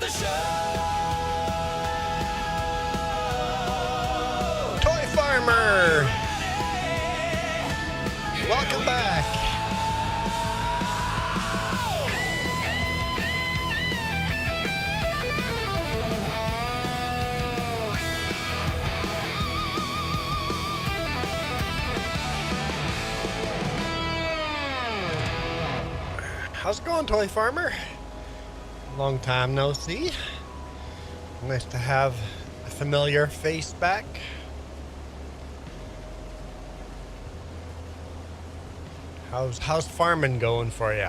the show. Toy Farmer! Welcome back. How's it going, Toy Farmer? Long time no see. Nice to have a familiar face back. How's farming going for you?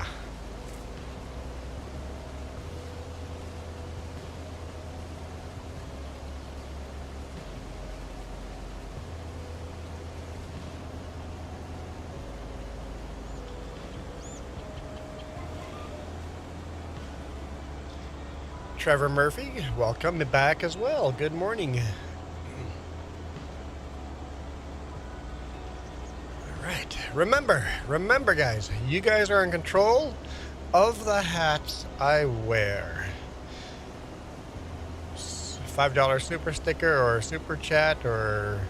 Trevor Murphy, welcome back as well. Good morning. All right. Remember guys, you guys are in control of the hats I wear. $5 super sticker or super chat or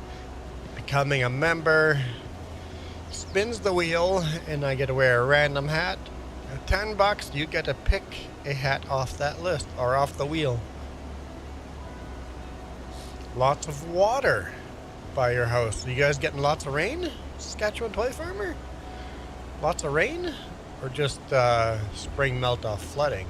becoming a member spins the wheel and I get to wear a random hat. At $10, you get to pick a hat off that list or off the wheel. Lots of water by your house. You guys getting lots of rain? Saskatchewan Toy Farmer? Lots of rain? Or just spring melt off flooding?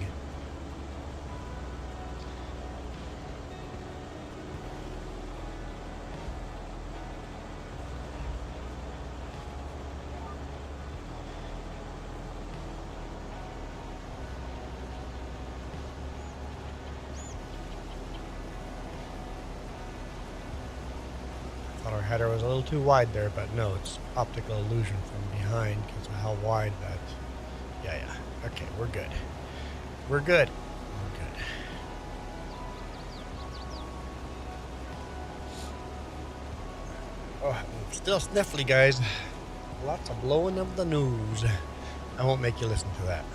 Our header was a little too wide there, but no, it's optical illusion from behind because of how wide that. Yeah. Okay, we're good. We're good. Oh, I'm still sniffly, guys. Lots of blowing of the nose. I won't make you listen to that.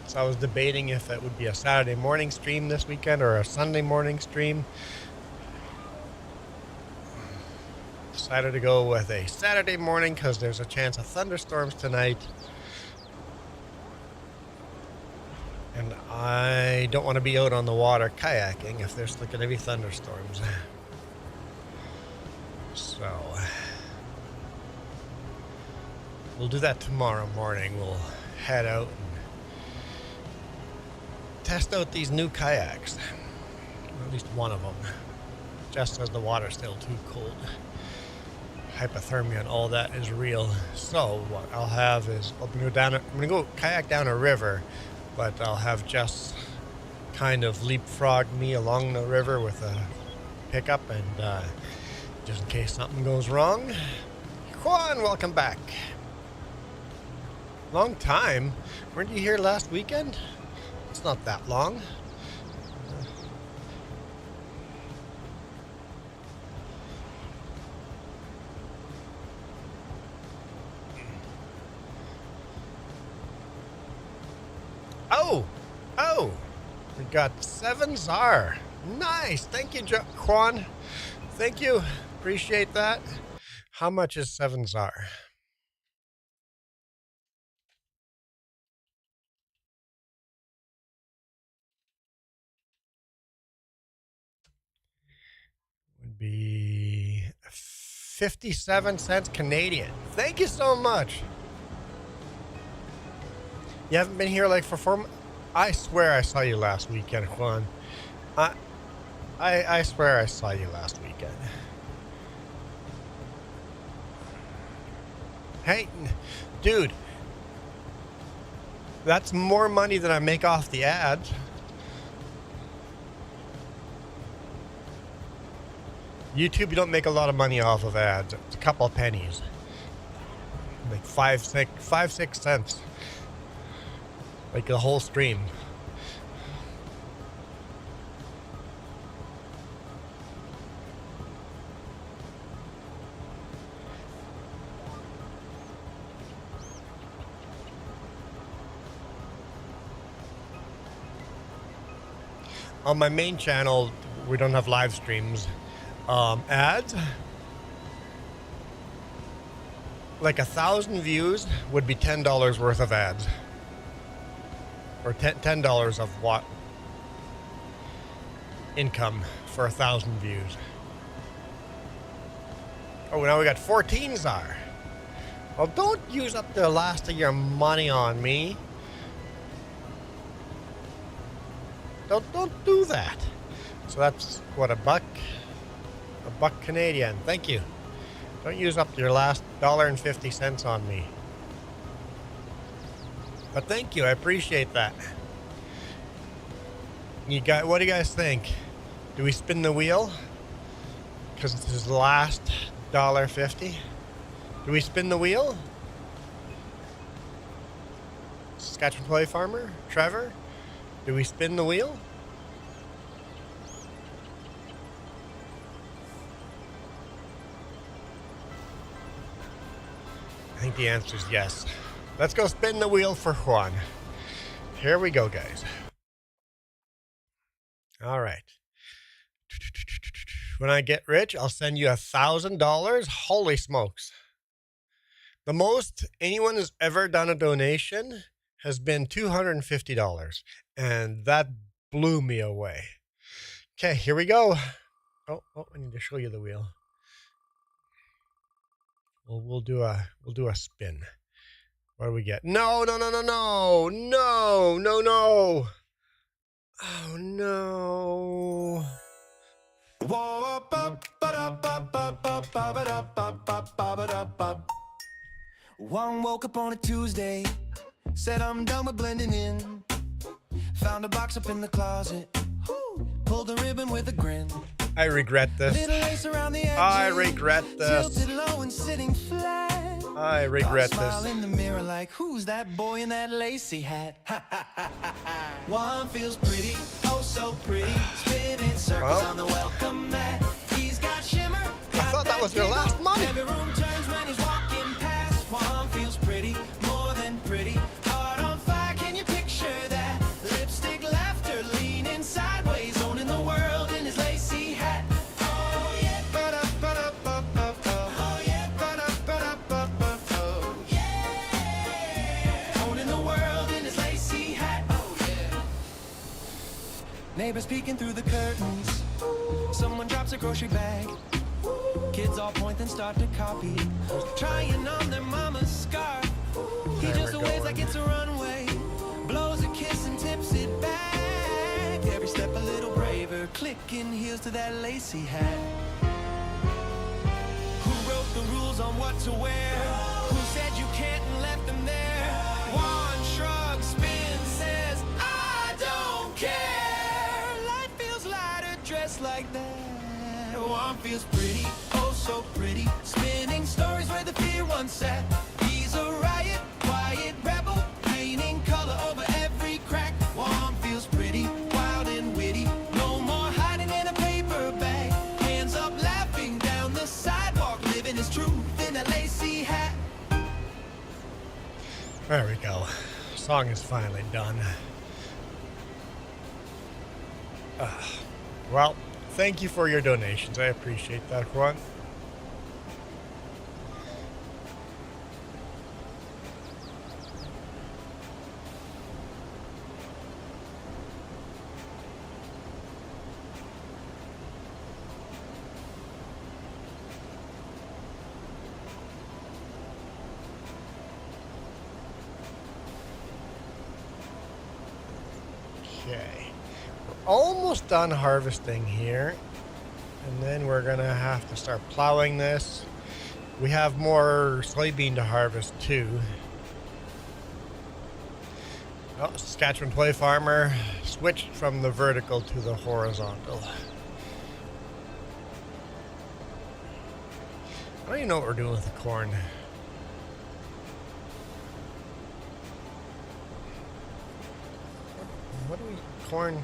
So I was debating if it would be a Saturday morning stream this weekend or a Sunday morning stream. Decided to go with a Saturday morning because there's a chance of thunderstorms tonight. And I don't want to be out on the water kayaking if there's going to be thunderstorms. So we'll do that tomorrow morning. We'll head out and test out these new kayaks, or at least one of them, just as the water's still too cold. Hypothermia and all that is real. So what I'll have is I'm gonna go kayak down a river, but I'll have Jess kind of leapfrog me along the river with a pickup, and just in case something goes wrong. Juan, welcome back. Long time. Weren't you here last weekend? It's not that long. Oh, we got 7 ZAR. Nice. Thank you, Juan. Thank you. Appreciate that. How much is 7 ZAR? Would be 57 cents Canadian. Thank you so much. You haven't been here like for 4 months? I swear I saw you last weekend, Juan. I swear I saw you last weekend. Hey, dude. That's more money than I make off the ads. YouTube, you don't make a lot of money off of ads. It's a couple of pennies. Like 5, 6 cents. Like the whole stream. on my main channel, we don't have live streams. Ads, like 1,000 views would be $10 worth of ads, or $10 of what income for 1,000 views. Oh, now we got 14 czar. Well, don't use up the last of your money on me. Don't do that. So that's what, $1 Canadian. Thank you. Don't use up your last $1.50 on me. But thank you, I appreciate that. What do you guys think? Do we spin the wheel? Because this is the last $1.50. Do we spin the wheel? Saskatchewan Toy Farmer, Trevor, do we spin the wheel? I think the answer is yes. Let's go spin the wheel for Juan. Here we go, guys. All right. When I get rich, I'll send you $1,000. Holy smokes. The most anyone has ever done a donation has been $250. And that blew me away. Okay, here we go. Oh, I need to show you the wheel. Well, we'll do a spin. What do we get? No. Oh, no. One woke up on a Tuesday, said I'm done with blending in. Found a box up in the closet, pulled a ribbon with a grin. I regret this. I regret this. I regret this. Smile in the mirror like, who's that boy in that lacy hat? One feels pretty, oh so pretty, spinning circles on the welcome mat. He's got shimmer. I thought that was your last money. Every room turns when he's walking past. One feels pretty, more than pretty. Heart on fire, can you picture that? Lipstick, laughter, leaning sideways, owning the world in his lacy hat. Oh yeah, oh yeah, oh yeah, owning the world in his lacy hat. Oh yeah. Neighbors peeking through the curtains. Someone drops a grocery bag. Kids all point and start to copy, trying on their mama's scarf. He just waves like it's a runway, blows a kiss and tips it back. Every step a little braver, clicking heels to that lacy hat. Who wrote the rules on what to wear? Who said you can't and left them there? One shrug, spin, says, I don't care. Life feels lighter dressed like that. One feels pretty, oh so pretty, spinning stories where the fear once sat. He's a riot, quiet rebel, painting color over every crack. One feels pretty, wild and witty, no more hiding in a paper bag. Hands up laughing down the sidewalk, living his truth in a lacy hat. There we go. Song is finally done. Well, thank you for your donations. I appreciate that, Juan. Okay. We're almost done harvesting here. And then we're going to have to start plowing this. We have more soybean to harvest too. Oh, Saskatchewan Toy Farmer switched from the vertical to the horizontal. I don't even know what we're doing with the corn. What do we... Corn...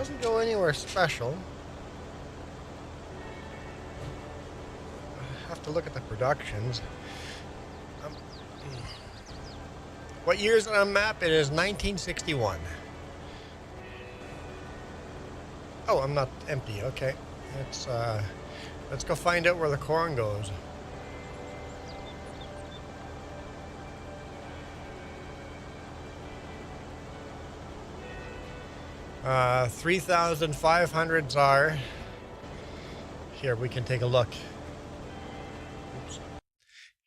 doesn't go anywhere special. I have to look at the productions. What year is it on map? It is 1961. Oh, I'm not empty. Okay. Let's go find out where the corn goes. Uh, 3,500 ZAR. Here, we can take a look. Oops.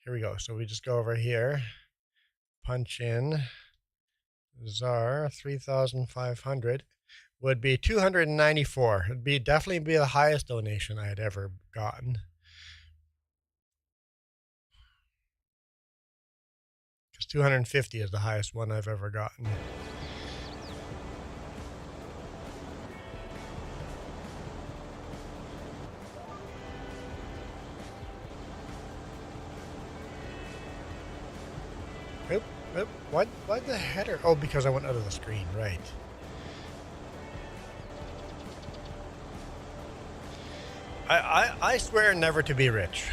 Here we go. So we just go over here. Punch in ZAR 3,500 would be 294. It'd be definitely be the highest donation I had ever gotten. Because 250 is the highest one I've ever gotten. Oop, why the header? Oh, because I went out of the screen, right. I swear never to be rich.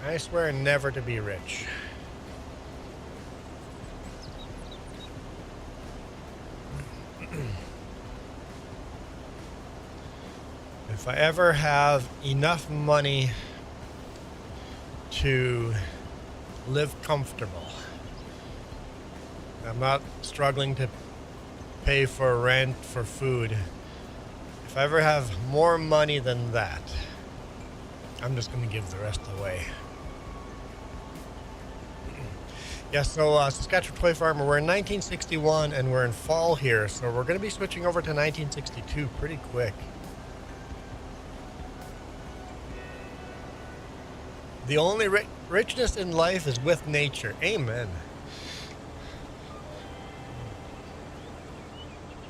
I swear never to be rich. If I ever have enough money to live comfortable, I'm not struggling to pay for rent, for food. If I ever have more money than that, I'm just going to give the rest away. Yeah, so Saskatchewan Toy Farmer, we're in 1961 and we're in fall here, so we're going to be switching over to 1962 pretty quick. The only richness in life is with nature. Amen.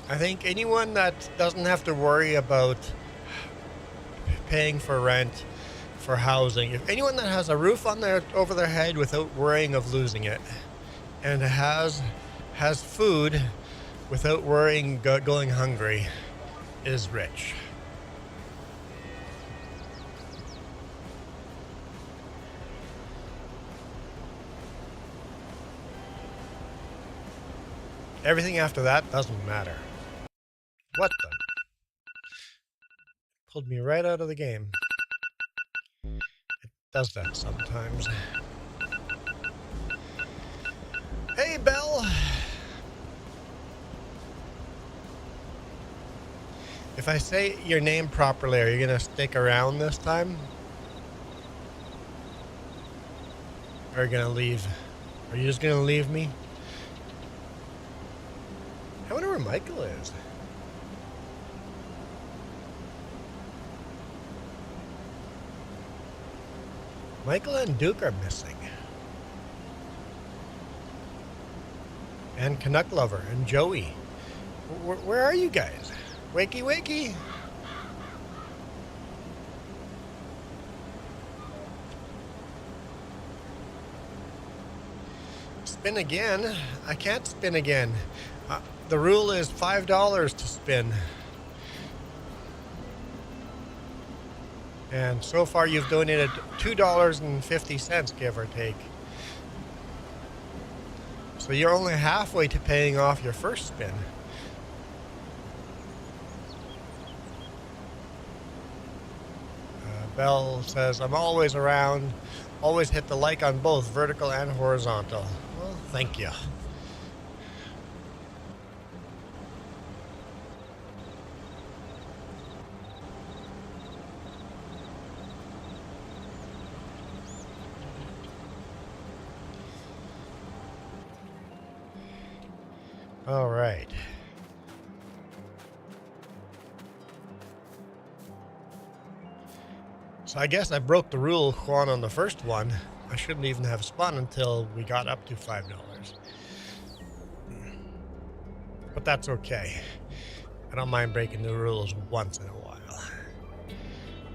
I think anyone that doesn't have to worry about paying for rent, for housing, if anyone that has a roof on over their head without worrying of losing it, and has food without worrying going hungry, is rich. Everything after that doesn't matter. What the? Pulled me right out of the game. It does that sometimes. Hey, Belle! If I say your name properly, are you gonna stick around this time? Or are you gonna leave? Are you just gonna leave me? I wonder where Michael is. Michael and Duke are missing. And Canuck Lover and Joey. Where are you guys? Wakey, wakey. Spin again? I can't spin again. The rule is $5 to spin. And so far you've donated $2.50, give or take. So you're only halfway to paying off your first spin. Belle says, I'm always around. Always hit the like on both vertical and horizontal. Well, thank you. All right. So I guess I broke the rule, Juan, on the first one. I shouldn't even have spun until we got up to $5. But that's okay. I don't mind breaking the rules once in a while.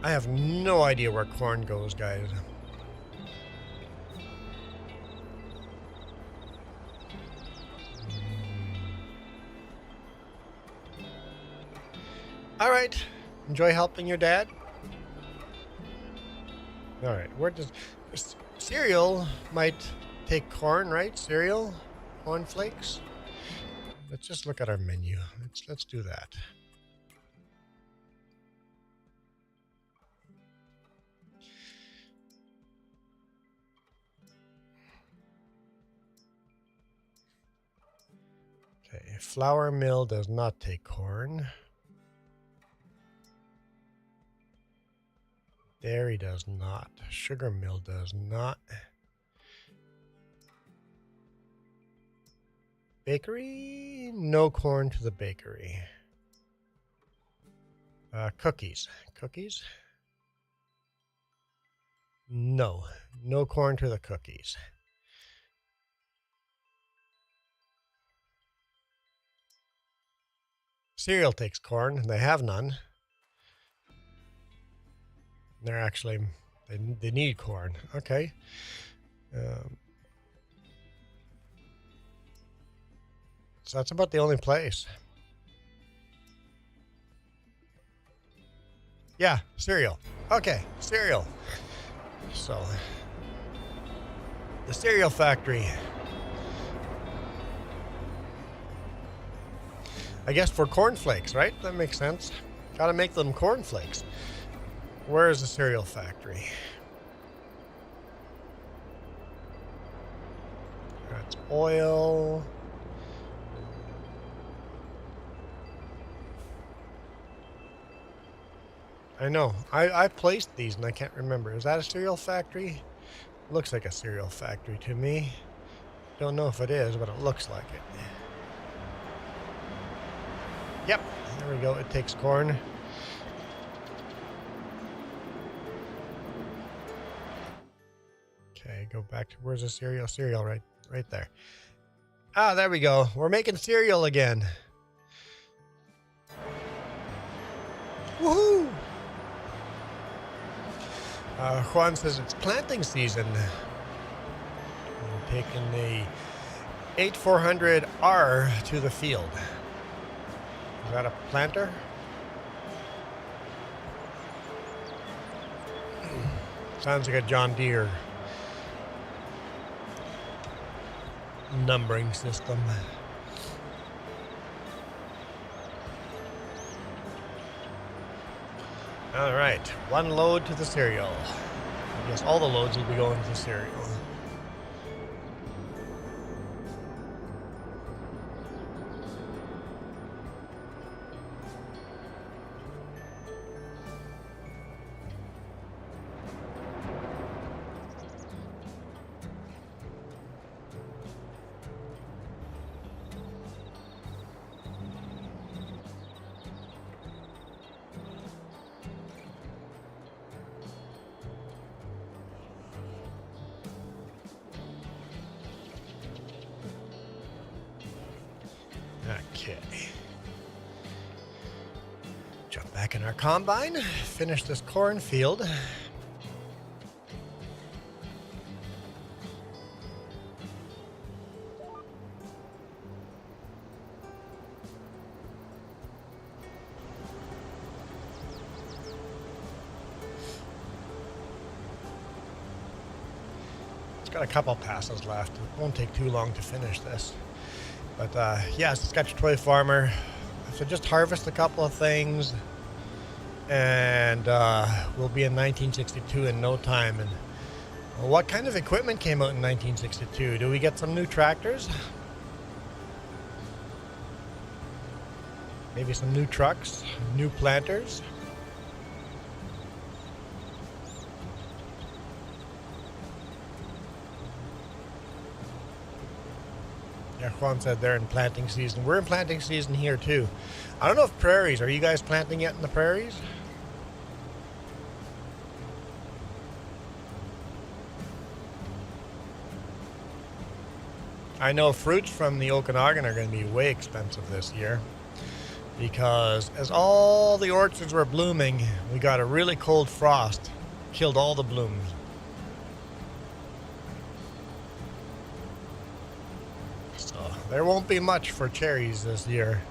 I have no idea where corn goes, guys. All right. Enjoy helping your dad. All right. Where does cereal might take corn, right? Cereal, cornflakes. Let's just look at our menu. Let's do that. Okay, flour mill does not take corn. Dairy does not. Sugar mill does not. Bakery, no corn to the bakery. Cookies. Cookies? No. No corn to the cookies. Cereal takes corn. They have none. They're actually, they need corn. Okay. So that's about the only place. Yeah, cereal. Okay, cereal. So, the cereal factory. I guess for cornflakes, right? That makes sense. Gotta make them cornflakes. Where is the cereal factory? That's oil. I know. I placed these and I can't remember. Is that a cereal factory? Looks like a cereal factory to me. Don't know if it is, but it looks like it. Yep, there we go. It takes corn. Okay, go back to where's the cereal? Cereal right there. Ah, there we go. We're making cereal again. Woohoo! Juan says it's planting season. We're taking the 8400R to the field. Is that a planter? Sounds like a John Deere numbering system. All right, one load to the cereal. I guess all the loads will be going to the cereal. Okay. Jump back in our combine, finish this cornfield. It's got a couple passes left. It won't take too long to finish this. But yeah, it's a sketch toy farmer. So just harvest a couple of things and we'll be in 1962 in no time. And what kind of equipment came out in 1962? Do we get some new tractors? Maybe some new trucks, new planters? Yeah, Juan said they're in planting season. We're in planting season here too. I don't know if prairies, are you guys planting yet in the prairies? I know fruits from the Okanagan are going to be way expensive this year because as all the orchards were blooming, we got a really cold frost, killed all the blooms. There won't be much for cherries this year.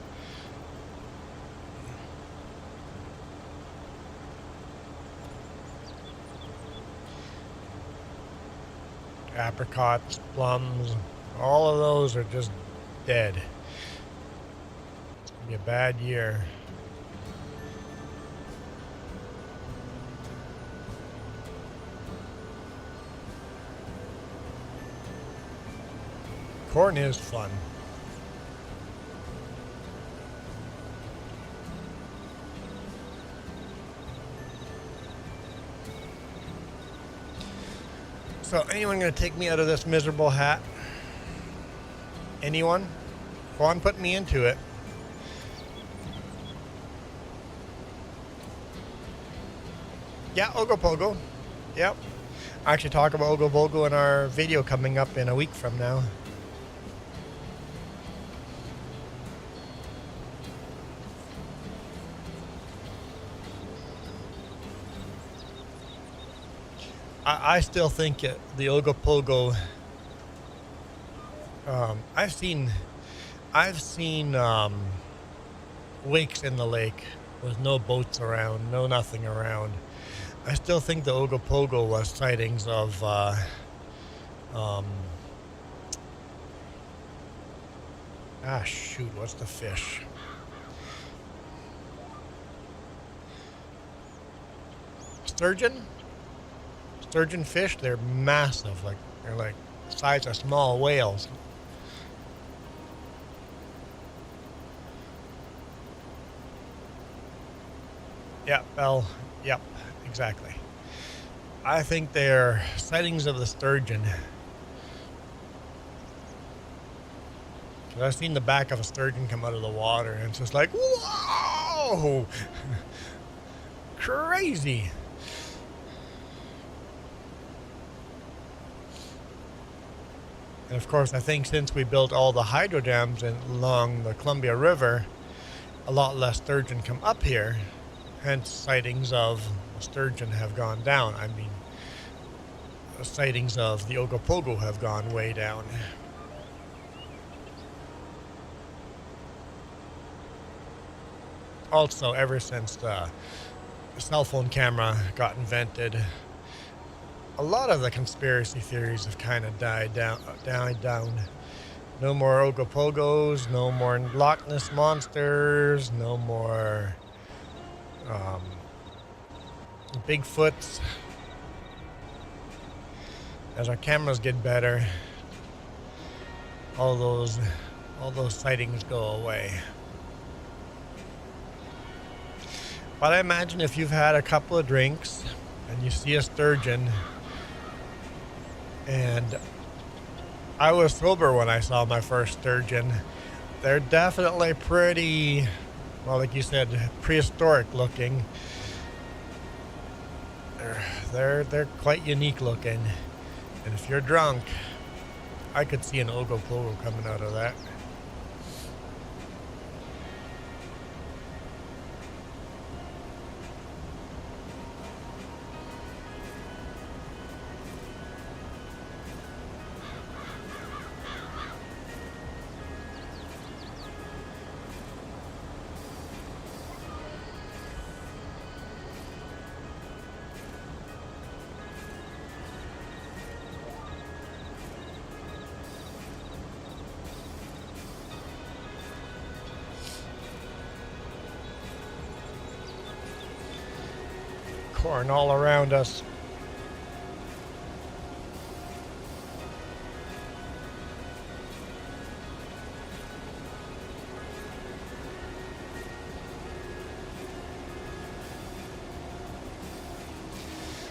apricots, plums, all of those are just dead. It's gonna be a bad year. Corn is fun. So anyone gonna take me out of this miserable hat? Anyone? Juan put me into it. Yeah, Ogopogo. Yep. I actually talk about Ogopogo in our video coming up in a week from now. I still think the Ogopogo. I've seen wakes in the lake with no boats around, no nothing around. I still think the Ogopogo was sightings of shoot, what's the fish? Sturgeon? Sturgeon fish, they're massive, they're like the size of small whales. Yep, well, yep, exactly. I think they're sightings of the sturgeon. 'Cause I've seen the back of a sturgeon come out of the water, and it's just like, whoa! Crazy! And of course, I think since we built all the hydro dams along the Columbia River, a lot less sturgeon come up here. Hence, sightings of sturgeon have gone down. I mean, sightings of the Ogopogo have gone way down. Also, ever since the cell phone camera got invented, a lot of the conspiracy theories have kind of died down. No more Ogopogos, no more Loch Ness monsters, no more Bigfoots. As our cameras get better, all those sightings go away. But I imagine if you've had a couple of drinks and you see a sturgeon, and I was sober when I saw my first sturgeon, they're definitely pretty, well, like you said, prehistoric looking. They're quite unique looking. And if you're drunk, I could see an Ogopogo coming out of that. Corn all around us.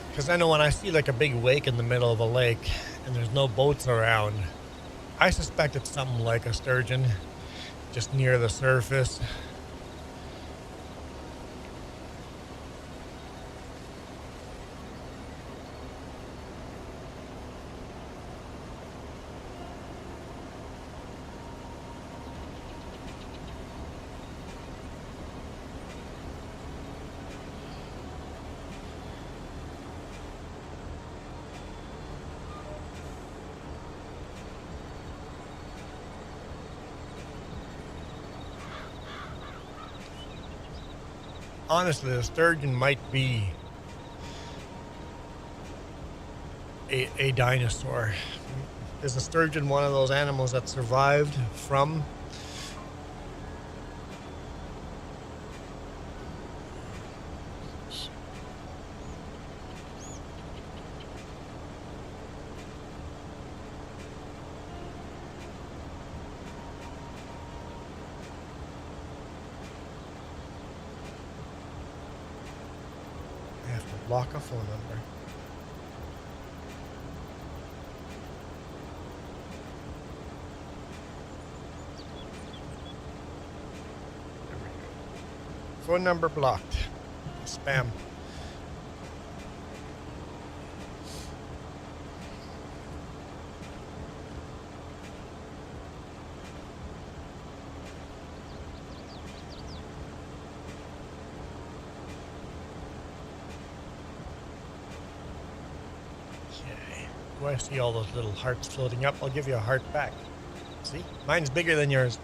Because I know when I see like a big wake in the middle of a lake and there's no boats around, I suspect it's something like a sturgeon just near the surface. Honestly, the sturgeon might be a dinosaur. Is a sturgeon one of those animals that survived from? I have to block a phone number. Phone number blocked. Spam. Okay. Do I see all those little hearts floating up? I'll give you a heart back. See? Mine's bigger than yours.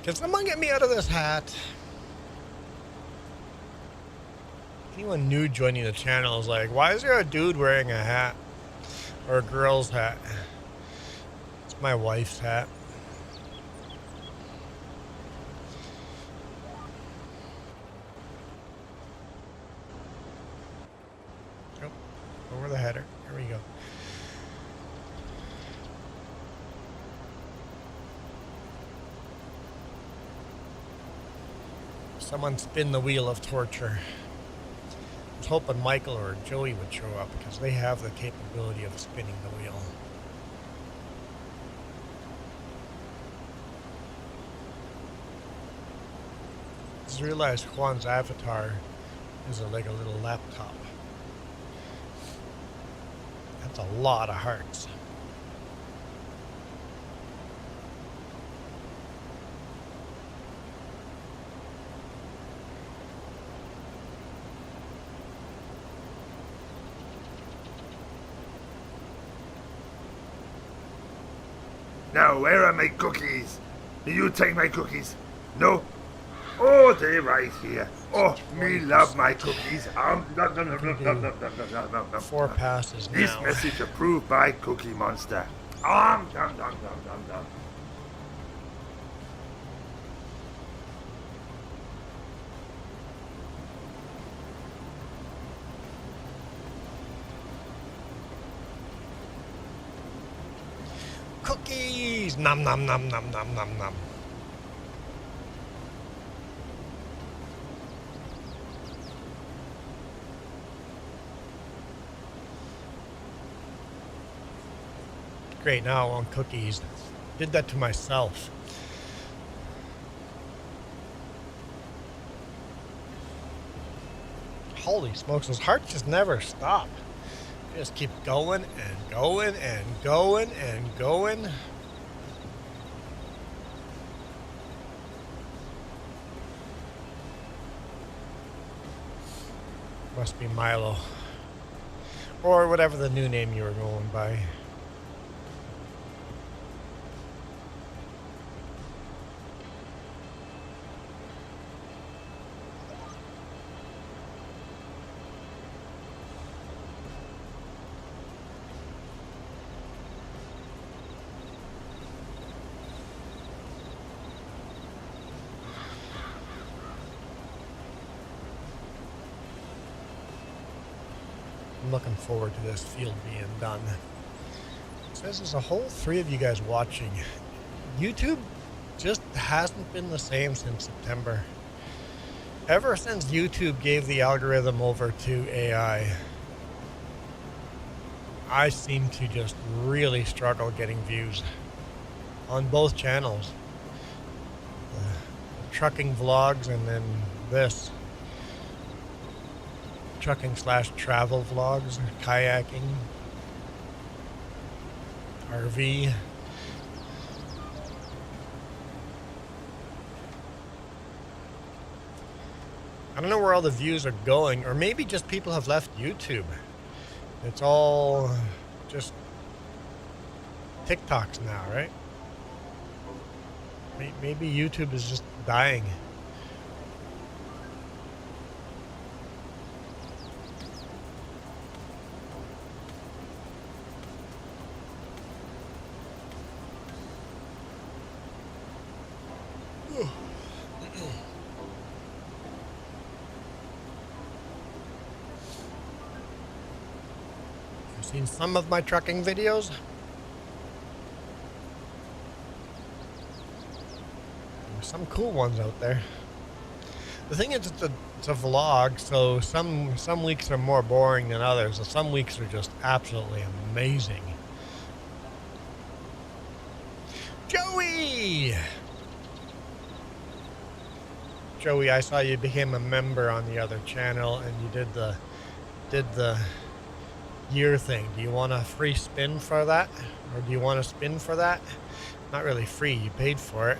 Can someone get me out of this hat? Anyone new joining the channel is like, why is there a dude wearing a hat? Or a girl's hat? It's my wife's hat. Oh, over the header. Here we go. Someone spin the wheel of torture. I was hoping Michael or Joey would show up because they have the capability of spinning the wheel. I just realized Juan's avatar is like a little laptop. That's a lot of hearts. Now, where are my cookies? Do you take my cookies? No? Oh, they're right here. Oh, me love my cookies. Nom, nom, nom, nom, nom, nom, nom, nom, nom, nom. 4 passes now. This message approved by Cookie Monster. Nom, nom, nom, nom, nom. Cookies! Nom nom nom nom nom nom nom. Great, now I want cookies. Did that to myself. Holy smokes, those hearts just never stop. They just keep going and going and going and going. Must be Milo. Or whatever the new name you were going by. I'm looking forward to this field being done. It says there's a whole 3 of you guys watching. YouTube just hasn't been the same since September. Ever since YouTube gave the algorithm over to AI, I seem to just really struggle getting views on both channels. The trucking vlogs and then this. Trucking/travel vlogs, kayaking, RV. I don't know where all the views are going, or maybe just people have left YouTube. It's all just TikToks now, right? Maybe YouTube is just dying. You've seen some of my trucking videos. There's some cool ones out there. The thing is, it's a vlog, so some weeks are more boring than others. So some weeks are just absolutely amazing. Joey! Joey, I saw you became a member on the other channel, and you did the year thing. Do you want a free spin for that, or do you want a spin for that? Not really free. You paid for it.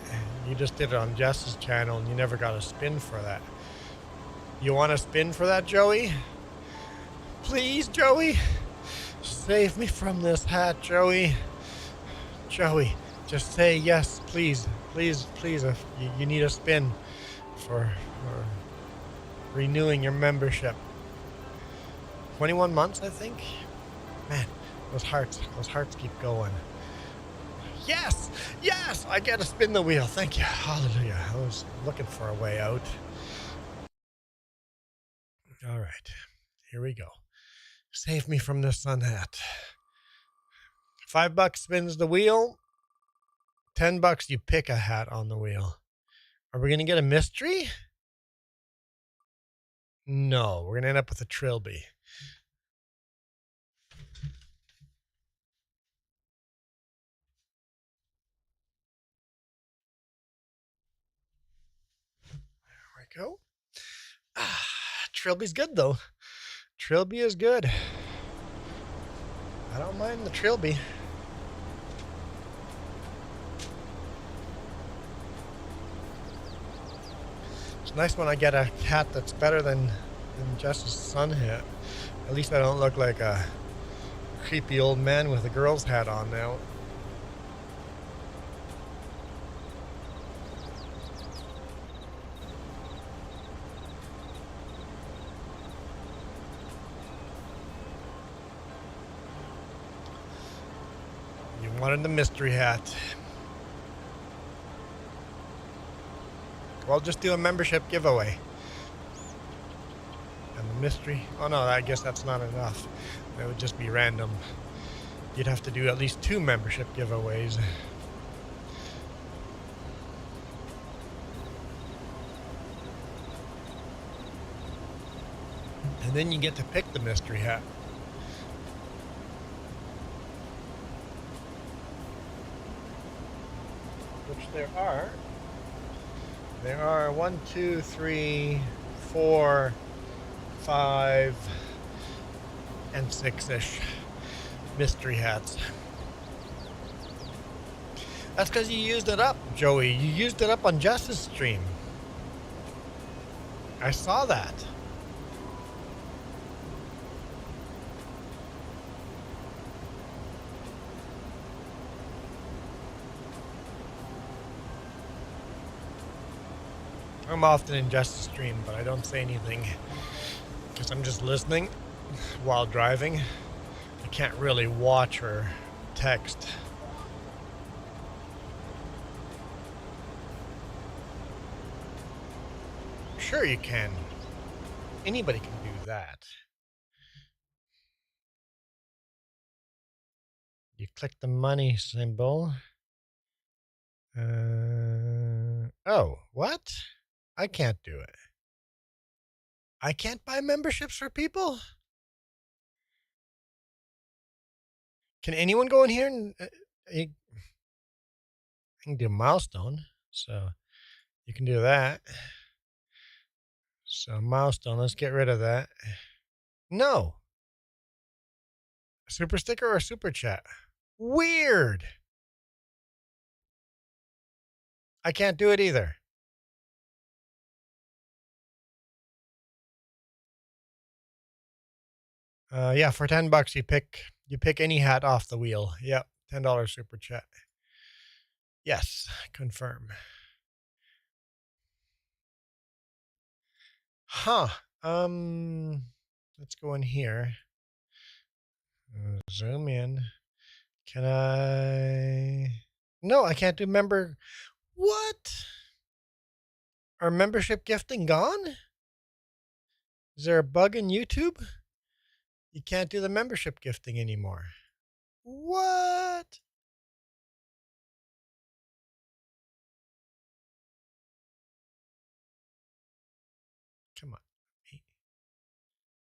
You just did it on Jess's channel, and you never got a spin for that. You want a spin for that, Joey? Please, Joey, save me from this hat, Joey. Joey, just say yes, please, please, please. If you need a spin for renewing your membership. 21 months, I think. Man, those hearts keep going. Yes, yes, I get to spin the wheel. Thank you, hallelujah. I was looking for a way out. All right, here we go. Save me from this sun hat. $5 spins the wheel. $10 you pick a hat on the wheel. Are we gonna get a mystery? No, we're gonna end up with a trilby. There we go. Trilby's good though. Trilby is good. I don't mind the trilby. It's nice when I get a hat that's better than Jess's sun hat. At least I don't look like a creepy old man with a girl's hat on now. You wanted the mystery hat. Well, just do a membership giveaway. And the mystery... Oh no, I guess that's not enough. It would just be random. You'd have to do at least 2 membership giveaways. And then you get to pick the mystery hat. Which there are. There are 1, 2, 3, 4, 5, and 6-ish mystery hats. That's because you used it up, Joey. You used it up on Jess's stream. I saw that. I'm often in Jess's stream, but I don't say anything because I'm just listening while driving. I can't really watch or text. Sure you can. Anybody can do that. You click the money symbol. Oh, what? I can't do it. I can't buy memberships for people? Can anyone go in here and... I can do a milestone, so you can do that. So milestone, let's get rid of that. No. A super sticker or a super chat? Weird. I can't do it either. Yeah, for $10 you pick any hat off the wheel. Yep, $10 super chat. Yes, confirm. Huh. Let's go in here. Zoom in. Can I? No, I can't do member. What? Are membership gifting gone? Is there a bug in YouTube? You can't do the membership gifting anymore. What? Come on.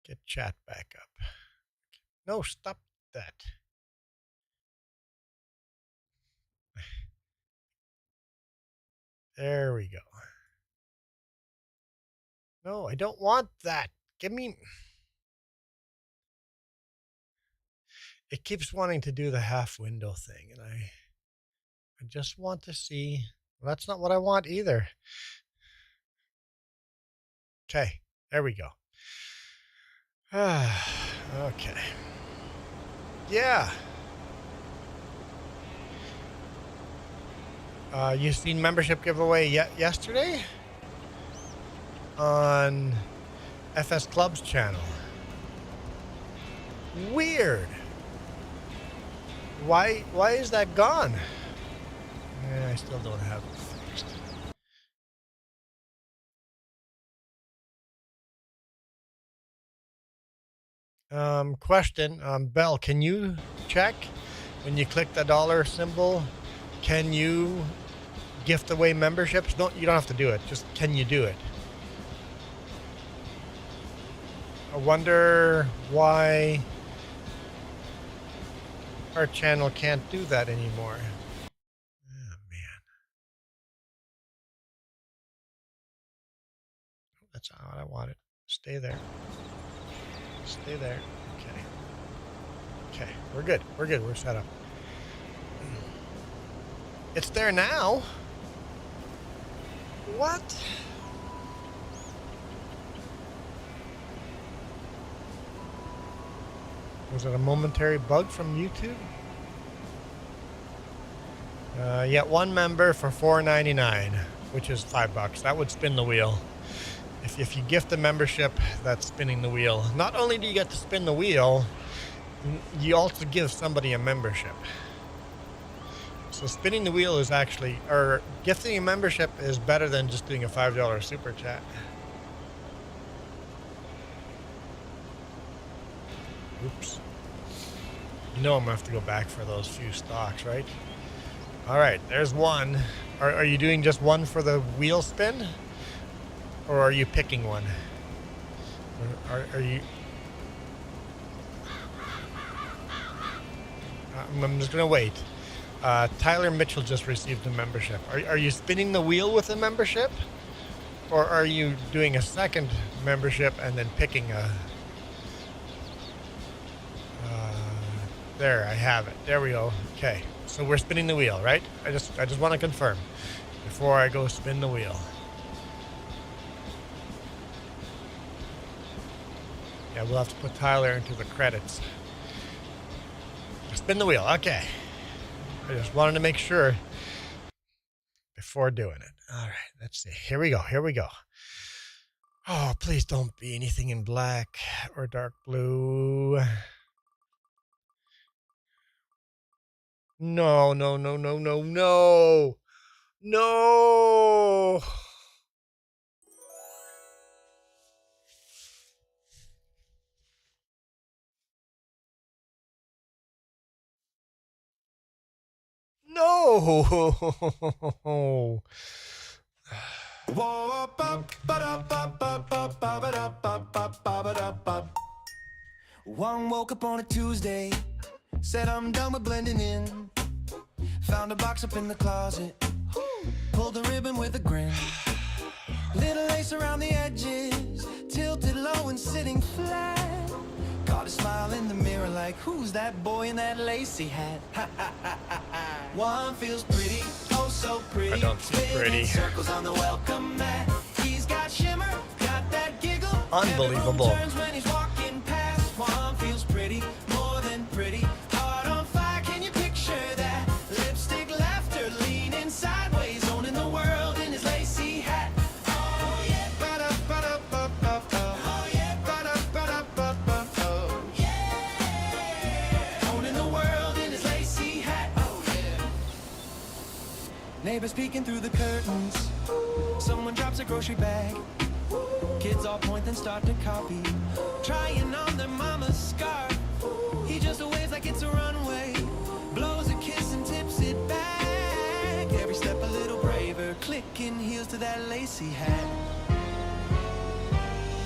Get chat back up. No, stop that. There we go. No, I don't want that. Give me... It keeps wanting to do the half window thing, and I just want to see... Well, that's not what I want either. Okay, there we go. Okay. Yeah. You seen membership giveaway yesterday? On FS Club's channel. Weird. Why is that gone? I still don't have it fixed. Question, Bell, can you check when you click the dollar symbol? Can you gift away memberships? No, you don't have to do it. Just can you do it? I wonder why our channel can't do that anymore. Oh, man. That's not what I wanted. Stay there. Stay there. Okay. Okay, we're good. We're good. We're set up. It's there now. What? Was it a momentary bug from YouTube? Yeah, one member for $4.99, which is $5. That would spin the wheel. If you gift a membership, that's spinning the wheel. Not only do you get to spin the wheel, you also give somebody a membership. So spinning the wheel is actually, or gifting a membership is better than just doing a $5 super chat. Oops. You know I'm gonna have to go back for those few stocks, right? All right, there's one. Are you doing just one for the wheel spin? Or are you picking one? Are you... I'm just gonna wait. Tyler Mitchell just received a membership. Are you spinning the wheel with a membership? Or are you doing a second membership and then picking a... There, I have it. There we go. Okay, so we're spinning the wheel, right? I just want to confirm before I go spin the wheel. Yeah, we'll have to put Tyler into the credits. Spin the wheel. Okay. I just wanted to make sure before doing it. All right, let's see. Here we go. Here we go. Oh, please don't be anything in black or dark blue. No, no, no, no, no, no. No. No. One woke up on a Tuesday, said I'm done with blending in. Found a box up in the closet, pulled the ribbon with a grin. Little lace around the edges, tilted low and sitting flat. Caught a smile in the mirror like, who's that boy in that lacy hat? One feels pretty, oh so pretty. I don't feel pretty. Circles on the welcome mat. He's got shimmer, got that giggle. Unbelievable. Turns when he's walking past. One feels pretty, more than pretty. Heart on fire, can you picture that? Lipstick laughter leaning neighbors peeking through the curtains. Someone drops a grocery bag. Kids all point then start to copy, trying on their mama's scarf. He just waves like it's a runway, blows a kiss and tips it back. Every step a little braver, clicking heels to that lacy hat.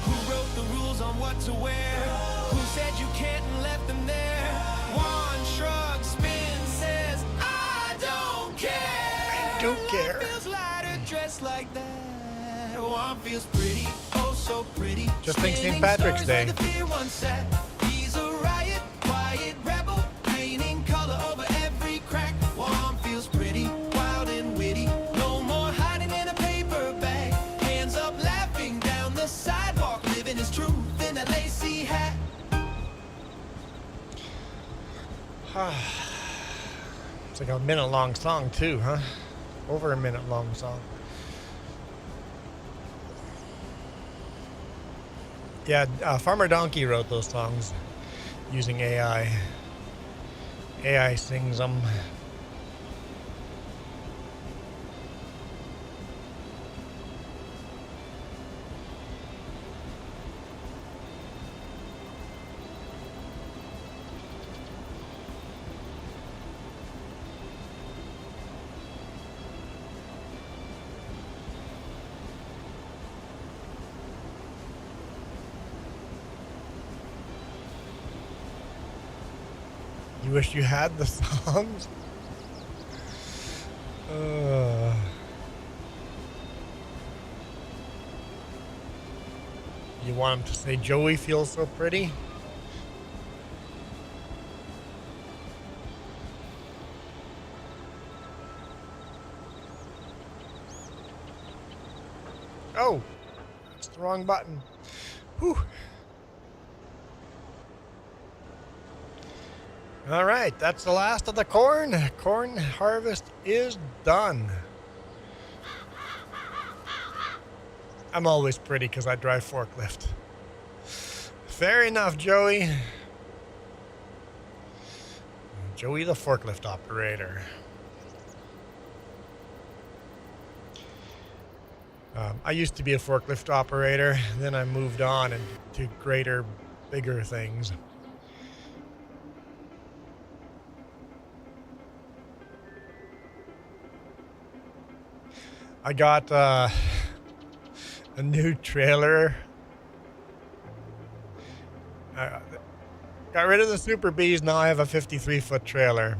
Who wrote the rules on what to wear? Who said you can't and left them there? One shrug, spin, says, I don't care. I don't care. Life feels lighter dressed like that. One feels pretty, oh so pretty. Just think St. Spinning Patrick's stories Day. where the fear once sat. He's a riot, quiet rebel, painting color over every crack. One feels pretty, wild and witty. No more hiding in a paper bag. Hands up, laughing down the sidewalk, living his truth in a lacy hat. It's like a minute-long song too, huh? Over a minute-long song. Yeah, Farmer Donkey wrote those songs using AI. AI sings them. You wish you had the songs? You want him to say Joey feels so pretty? Oh, that's the wrong button. Whew. All right, that's the last of the corn. Corn harvest is done. I'm always pretty because I drive forklift. Fair enough, Joey. Joey the forklift operator. I used to be a forklift operator, then I moved on and to greater, bigger things. I got a new trailer. Got rid of the Super Bs, now I have a 53-foot trailer.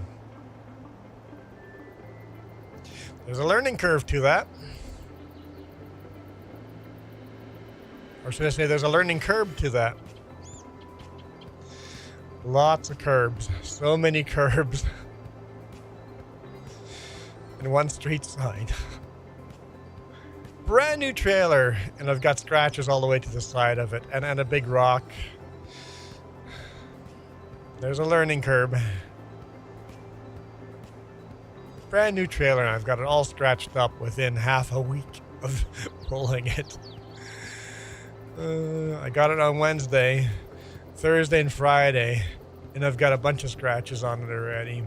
There's a learning curve to that. Or should I say there's a learning curb to that. Lots of curbs. So many curbs. And one street sign. Brand new trailer, and I've got scratches all the way to the side of it, and a big rock. There's a learning curve. Brand new trailer, and I've got it all scratched up within half a week of pulling it. I got it on Wednesday, Thursday, and Friday, and I've got a bunch of scratches on it already.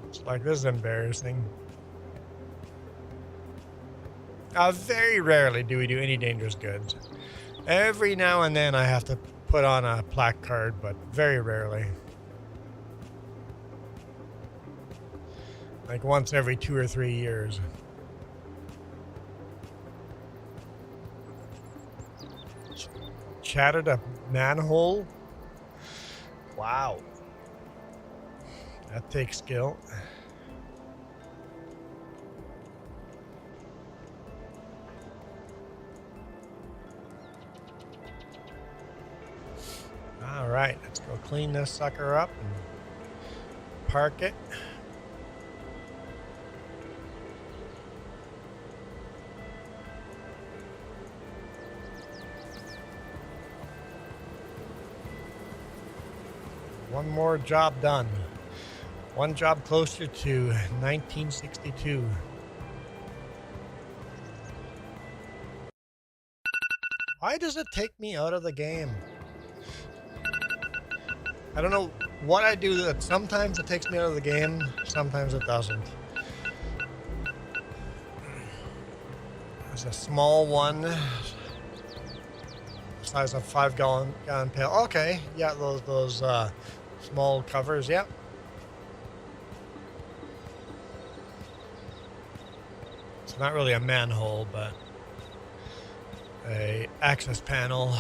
It's like, this is embarrassing. Very rarely do we do any dangerous goods. Every now and then I have to put on a plaque card, but very rarely. Like once every 2 or 3 years. Shattered a manhole? Wow. That takes skill. All right, let's go clean this sucker up and park it. One more job done. One job closer to 1962. Why does it take me out of the game? I don't know what I do that sometimes it takes me out of the game, sometimes it doesn't. There's a small one, size of 5-gallon pail. Okay, yeah, those small covers. Yep. It's not really a manhole, but a access panel.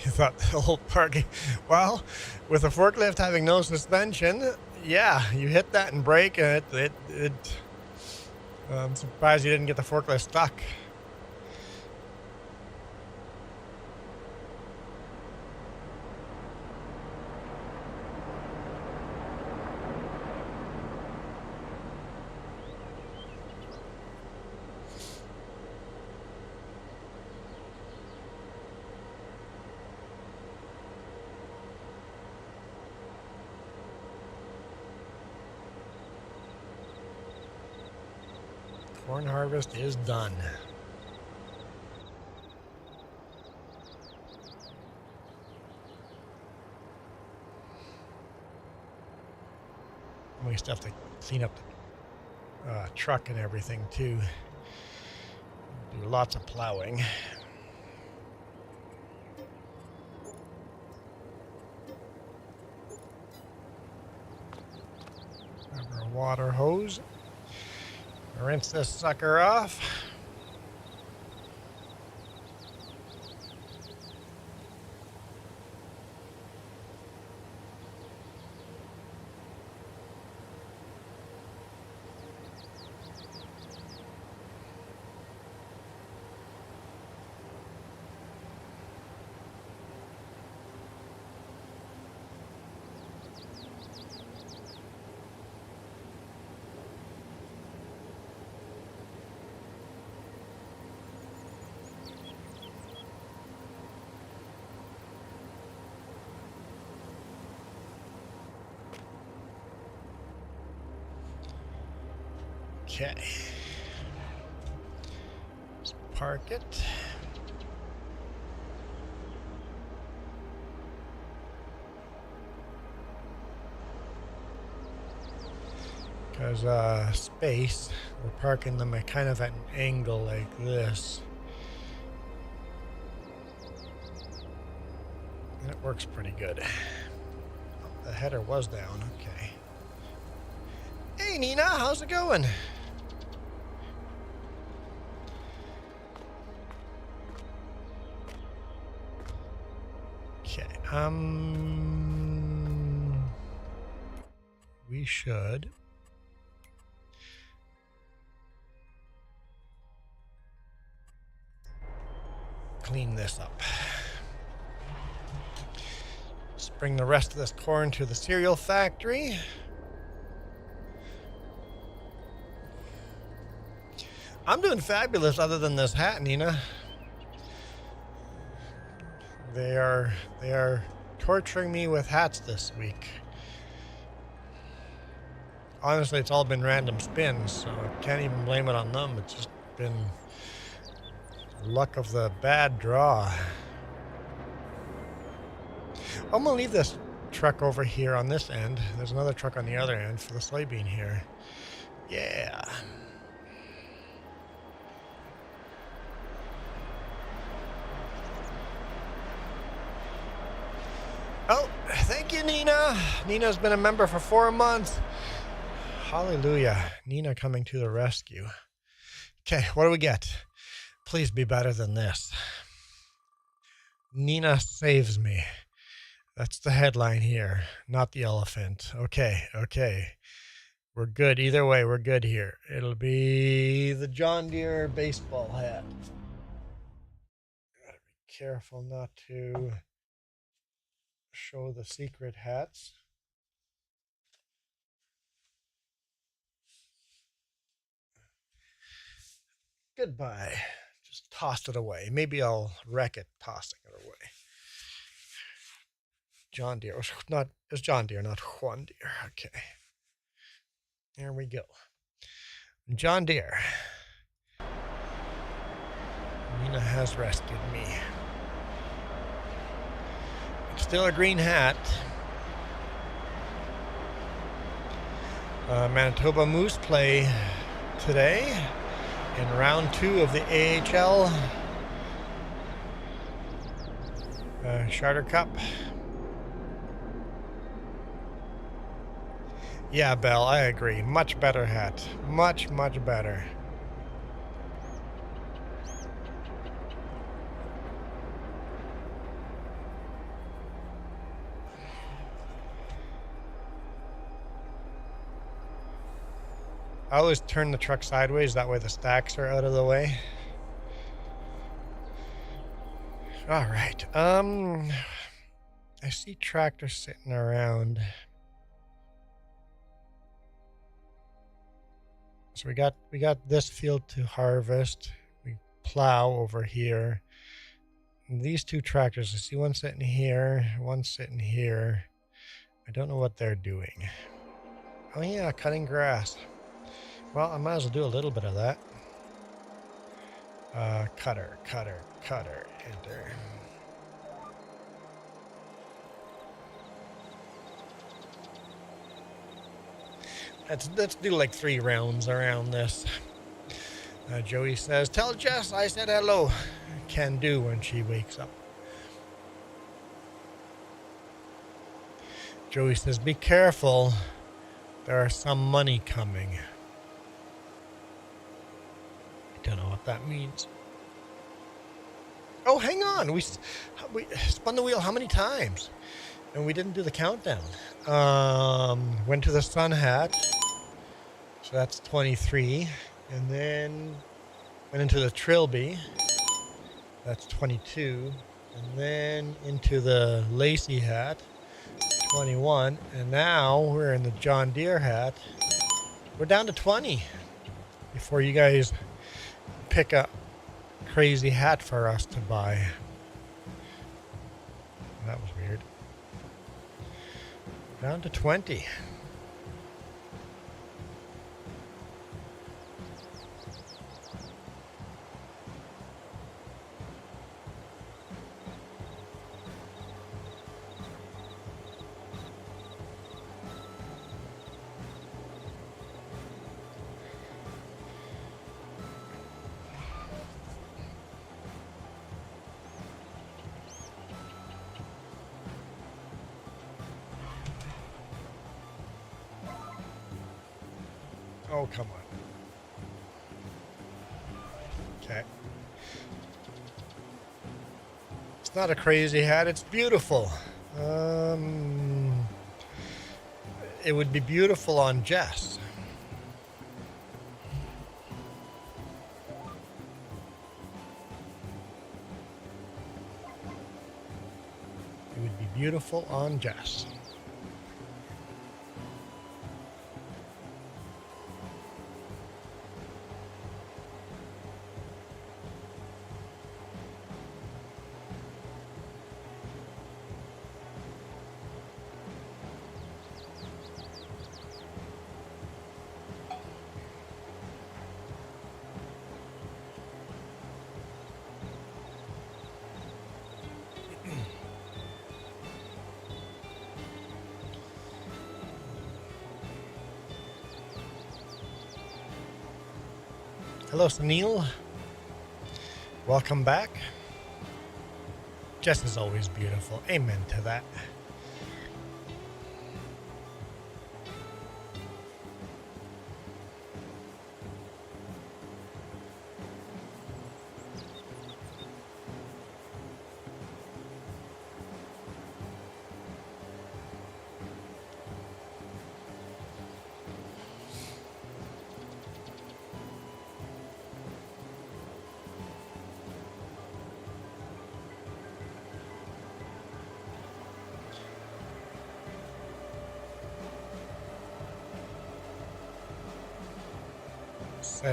You thought the whole parking, well, with a forklift having no suspension, yeah, you hit that and brake, and I'm surprised you didn't get the forklift stuck. Corn harvest is done. We still have to clean up the truck and everything too. Do lots of plowing. Grab our water hose. Rinse this sucker off. Okay. Let's park it. Because space, we're parking them at kind of at an angle like this. And it works pretty good. Oh, the header was down, okay. Hey Nina, how's it going? Okay, we should clean this up. Let's bring the rest of this corn to the cereal factory. I'm doing fabulous other than this hat, Nina. They are torturing me with hats this week. Honestly, it's all been random spins, so I can't even blame it on them. It's just been luck of the bad draw. I'm gonna leave this truck over here on this end. There's another truck on the other end for the soybean here. Yeah. Oh, thank you, Nina. Nina's been a member for 4 months. Hallelujah. Nina coming to the rescue. Okay, what do we get? Please be better than this. Nina saves me. That's the headline here, not the elephant. Okay, okay. We're good. Either way, we're good here. It'll be the John Deere baseball hat. Gotta be careful not to show the secret hats. Goodbye. Just tossed it away. Maybe I'll wreck it tossing it away. John Deere. It's John Deere, not Juan Deere. Okay. There we go. John Deere. Nina has rescued me. Still a green hat. Manitoba Moose play today in round 2 of the AHL Charter Cup. Yeah, Belle, I agree. Much better hat. Much, much better. I always turn the truck sideways, that way the stacks are out of the way. All right. I see tractors sitting around. So we got this field to harvest. We plow over here. And these 2 tractors, I see one sitting here, one sitting here. I don't know what they're doing. Oh yeah, cutting grass. Well, I might as well do a little bit of that. Cutter, enter. Let's do like 3 rounds around this. Joey says, "Tell Jess I said hello." Can do when she wakes up. Joey says, "Be careful. There are some money coming." I don't know what that means. Oh, hang on. We spun the wheel how many times? And we didn't do the countdown. Went to the sun hat. So that's 23. And then went into the trilby. That's 22. And then into the lacy hat. 21. And now we're in the John Deere hat. We're down to 20. Before you guys pick a crazy hat for us to buy. That was weird. Down to 20. Oh, come on. Okay. It's not a crazy hat. It's beautiful. It would be beautiful on Jess. It would be beautiful on Jess. Hello, Sunil. Welcome back. Jess is always beautiful. Amen to that.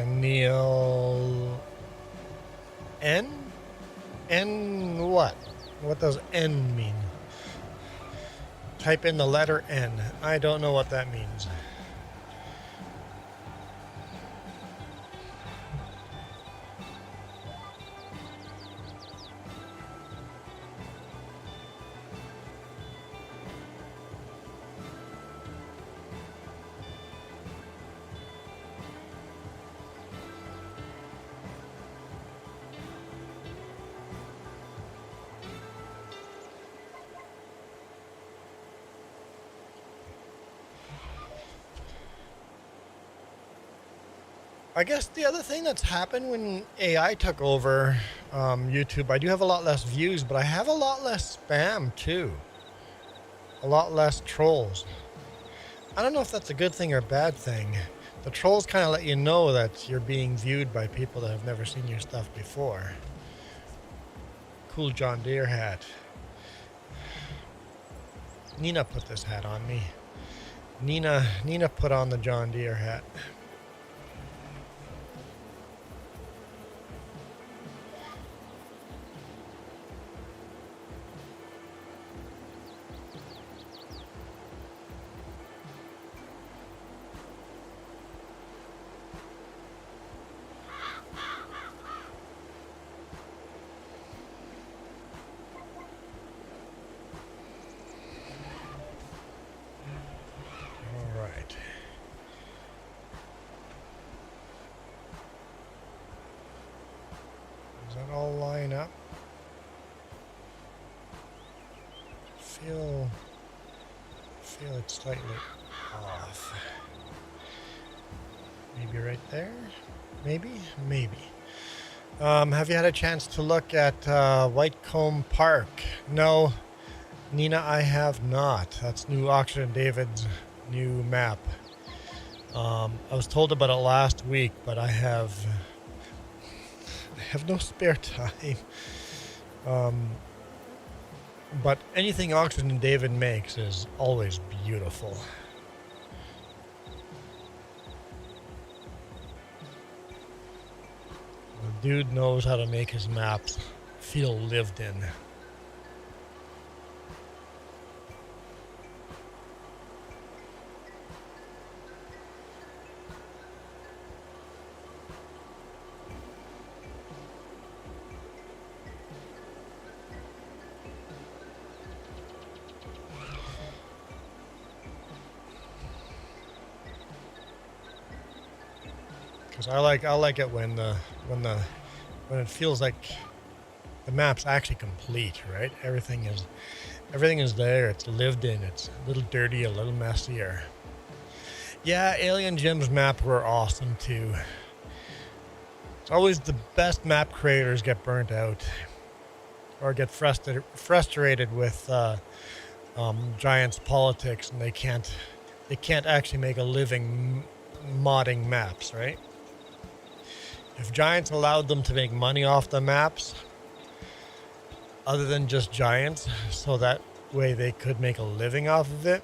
Neil N? N what? What does N mean? Type in the letter N. I don't know what that means. I guess the other thing that's happened when AI took over YouTube, I do have a lot less views, but I have a lot less spam too. A lot less trolls. I don't know if that's a good thing or a bad thing. The trolls kind of let you know that you're being viewed by people that have never seen your stuff before. Cool John Deere hat. Nina put this hat on me. Nina put on the John Deere hat. Does that all line up? Feel it slightly off. Maybe right there? Maybe? Have you had a chance to look at Whitecomb Park? No, Nina, I have not. That's new Oxford and David's new map. I was told about it last week, but I have no spare time. But anything Oxford and David makes is always beautiful. The dude knows how to make his maps feel lived in. Because I like it when it feels like the map's actually complete, right? Everything is there. It's lived in. It's a little dirty, a little messier. Yeah, Alien Jim's map were awesome too. It's always the best map creators get burnt out or get frustrated with Giants' politics, and they can't actually make a living modding maps, right? If Giants allowed them to make money off the maps, other than just Giants, so that way they could make a living off of it,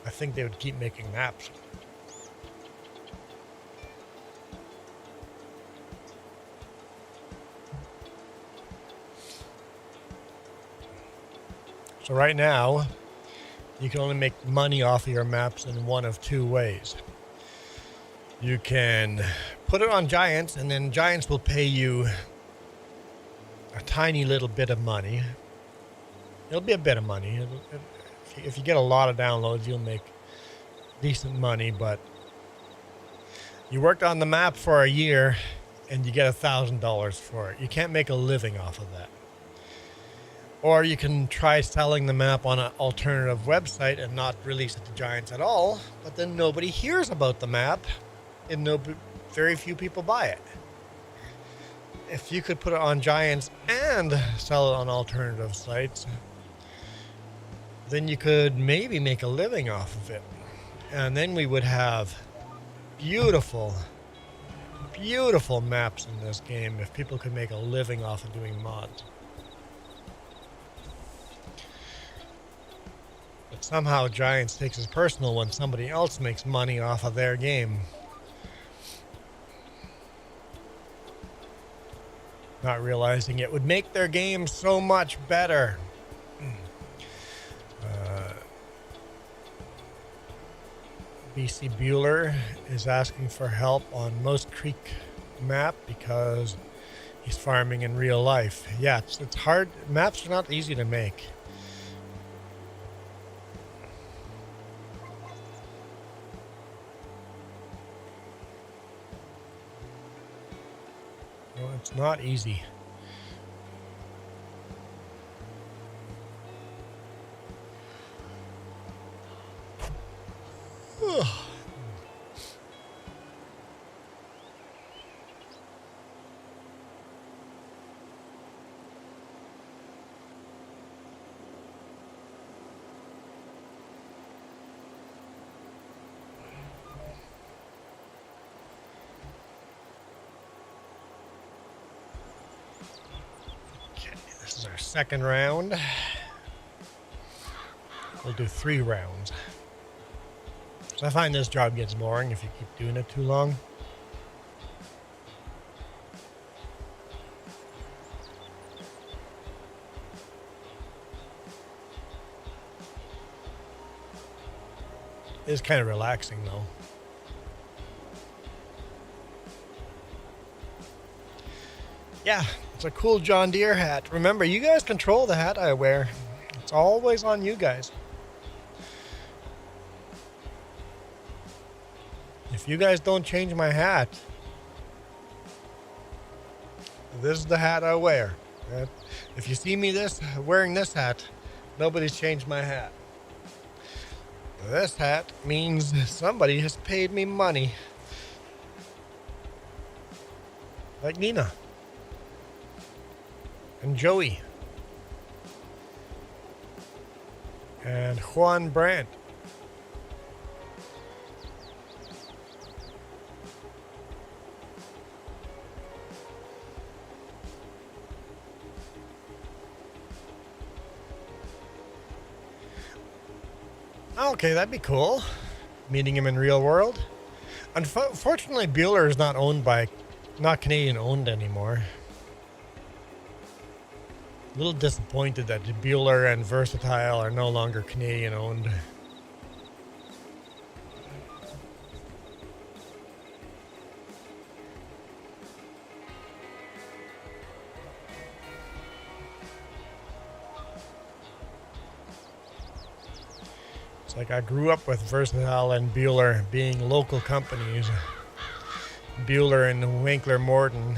I think they would keep making maps. So right now, you can only make money off of your maps in one of two ways. You can put it on Giants, and then Giants will pay you a tiny little bit of money. It'll be a bit of money. If you get a lot of downloads, you'll make decent money, but you worked on the map for a year and you get $1,000 for it. You can't make a living off of that. Or you can try selling the map on an alternative website and not release it to Giants at all, but then nobody hears about the map and very few people buy it. If you could put it on Giants and sell it on alternative sites, then you could maybe make a living off of it. And then we would have beautiful, beautiful maps in this game if people could make a living off of doing mods. But somehow Giants takes it personal when somebody else makes money off of their game. Not realizing it would make their game so much better. BC Bueller is asking for help on Moose Creek map because he's farming in real life. Yeah, it's hard. Maps are not easy to make. No, it's not easy. second round. We'll do 3 rounds. So I find this job gets boring if you keep doing it too long. It's kind of relaxing though. Yeah, it's a cool John Deere hat. Remember, you guys control the hat I wear. It's always on you guys. If you guys don't change my hat, this is the hat I wear. If you see me wearing this hat, nobody's changed my hat. This hat means somebody has paid me money. Like Nina. And Joey. And Juan Brandt. Okay, that'd be cool. Meeting him in real world. Unfortunately, Bueller is not Canadian owned anymore. A little disappointed that Bueller and Versatile are no longer Canadian owned. It's like I grew up with Versatile and Bueller being local companies. Bueller and Winkler Morton.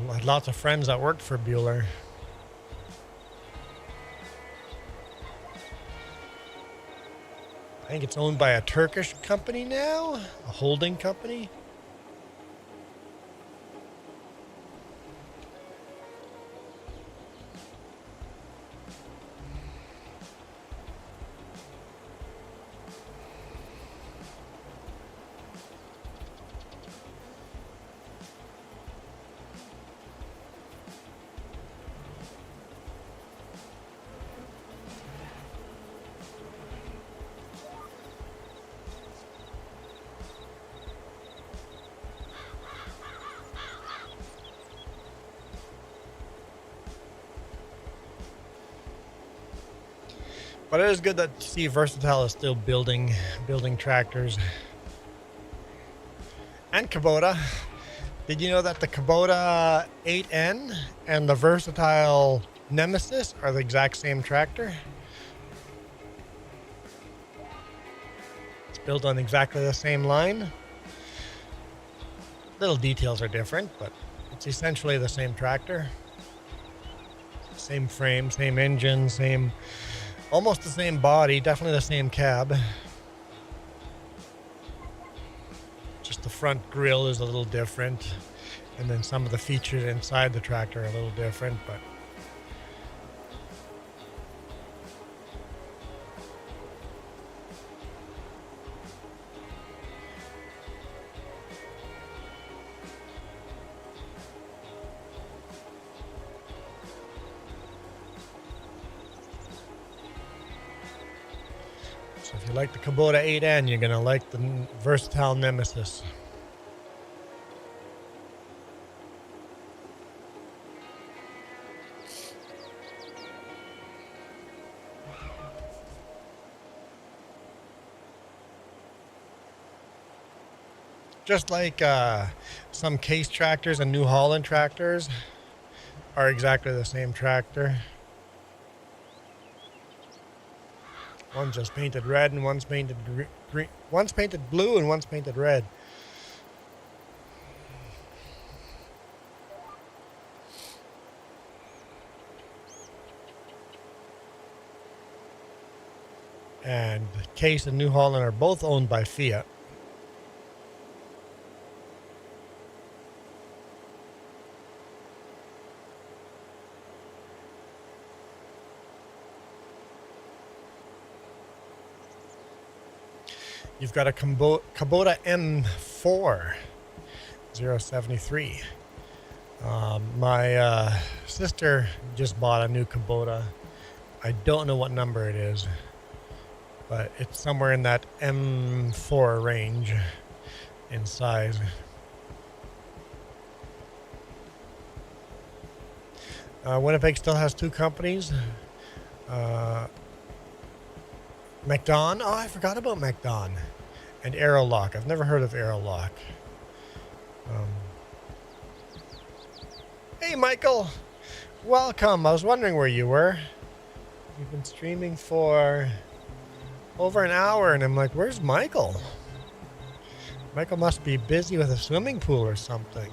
I had lots of friends that worked for Bueller. I think it's owned by a Turkish company now, a holding company. But it is good to see Versatile is still building tractors. And Kubota. Did you know that the Kubota 8N and the Versatile Nemesis are the exact same tractor? It's built on exactly the same line. Little details are different, but it's essentially the same tractor. Same frame, same engine, almost the same body, definitely the same cab. Just the front grille is a little different. And then some of the features inside the tractor are a little different, but so if you like the Kubota 8N, you're gonna like the Versatile Nemesis. Just like some Case tractors and New Holland tractors are exactly the same tractor. One's just painted red and one's painted green. One's painted blue and one's painted red. And Case and New Holland are both owned by Fiat. You've got a Kubota M4 073. My sister just bought a new Kubota. I don't know what number it is, but it's somewhere in that M4 range in size. Winnipeg still has two companies. MacDon. Oh, I forgot about MacDon. And Aerolock. I've never heard of Aerolock. Hey, Michael. Welcome. I was wondering where you were. You've been streaming for over an hour, and I'm like, where's Michael? Michael must be busy with a swimming pool or something.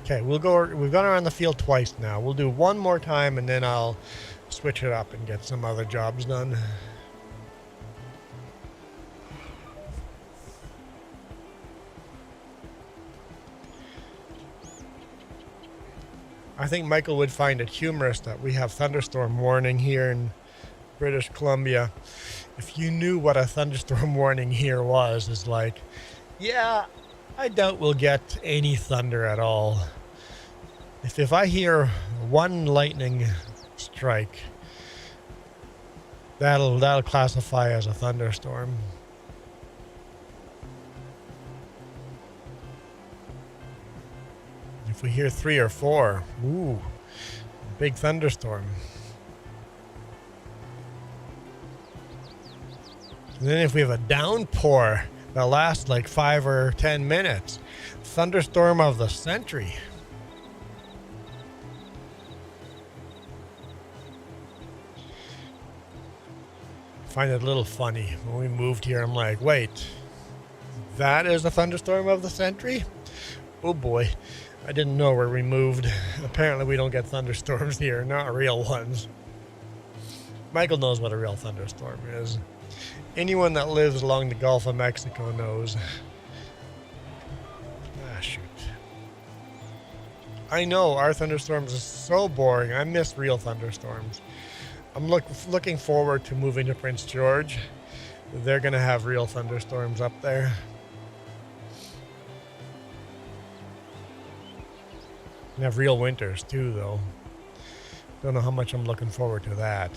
Okay, we've gone around the field twice now. We'll do one more time, and then I'll switch it up and get some other jobs done. I think Michael would find it humorous that we have thunderstorm warning here in British Columbia. If you knew what a thunderstorm warning here was, it's like, yeah, I doubt we'll get any thunder at all. If I hear one lightning strike, that'll classify as a thunderstorm. If we hear 3 or 4, ooh, big thunderstorm. And then if we have a downpour that lasts like 5 or 10 minutes, thunderstorm of the century. I find it a little funny. When we moved here, I'm like, wait, that is a thunderstorm of the century? Oh boy. I didn't know where we moved. Apparently we don't get thunderstorms here, not real ones. Michael knows what a real thunderstorm is. Anyone that lives along the Gulf of Mexico knows. Ah, shoot. I know, our thunderstorms are so boring. I miss real thunderstorms. I'm looking forward to moving to Prince George. They're going to have real thunderstorms up there. And have real winters too, though. Don't know how much I'm looking forward to that.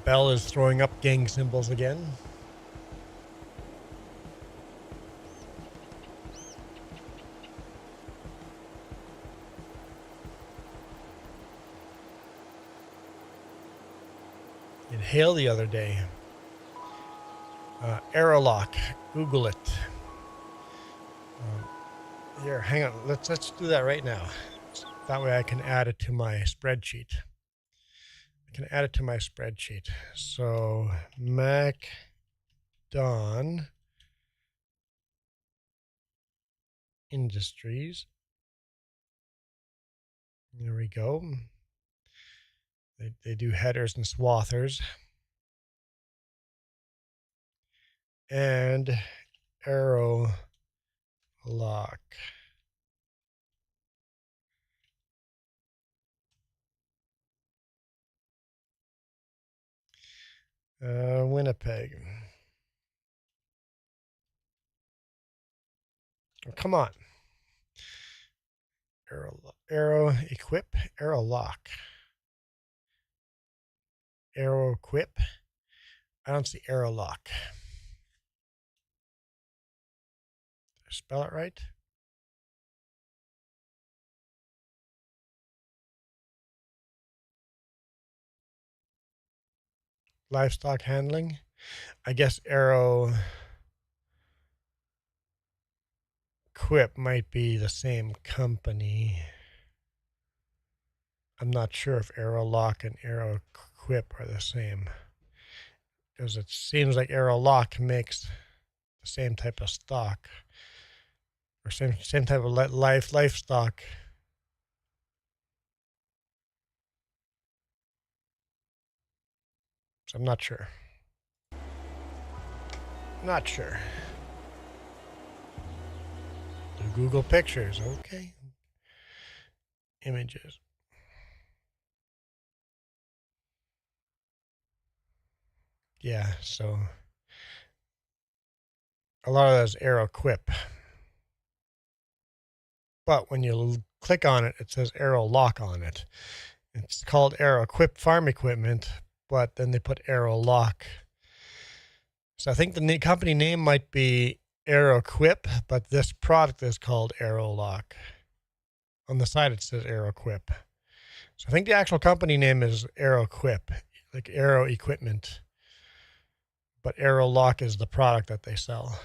Bell is throwing up gang symbols again. In hail the other day. Aerolock. Google it. Here, hang on. Let's do that right now. That way I can add it to my spreadsheet. Can add it to my spreadsheet. So MacDon Industries. There we go. They do headers and swathers. And Aerolock. Winnipeg. Oh, come on. Aero Equip. Aerolock. Aero Equip. I don't see Aerolock. Did I spell it right? Livestock handling. I guess Aero Quip might be the same company. I'm not sure if Aerolock and Aero equip are the same. Because it seems like aero lock makes the same type of stock. Or same type of livestock. So I'm not sure. Not sure. Do Google Pictures, okay. Images. Yeah, so a lot of those aero equip. But when you click on it, it says aero lock on it. It's called aero equip farm equipment, but then they put aero lock. So I think the company name might be Aero Equip, but this product is called Aero Lock. On the side it says Aero Equip. So I think the actual company name is Aero Equip, like Aero Equipment. But Aero Lock is the product that they sell.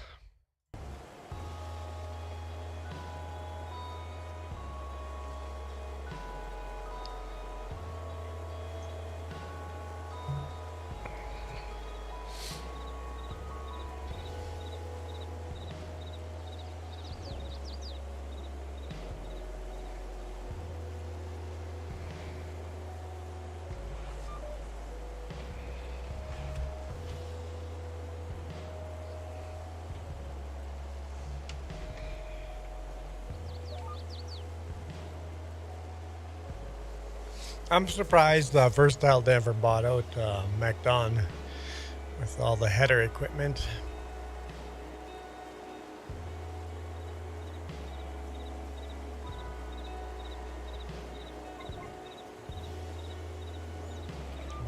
I'm surprised Versatile never bought out MacDon with all the header equipment.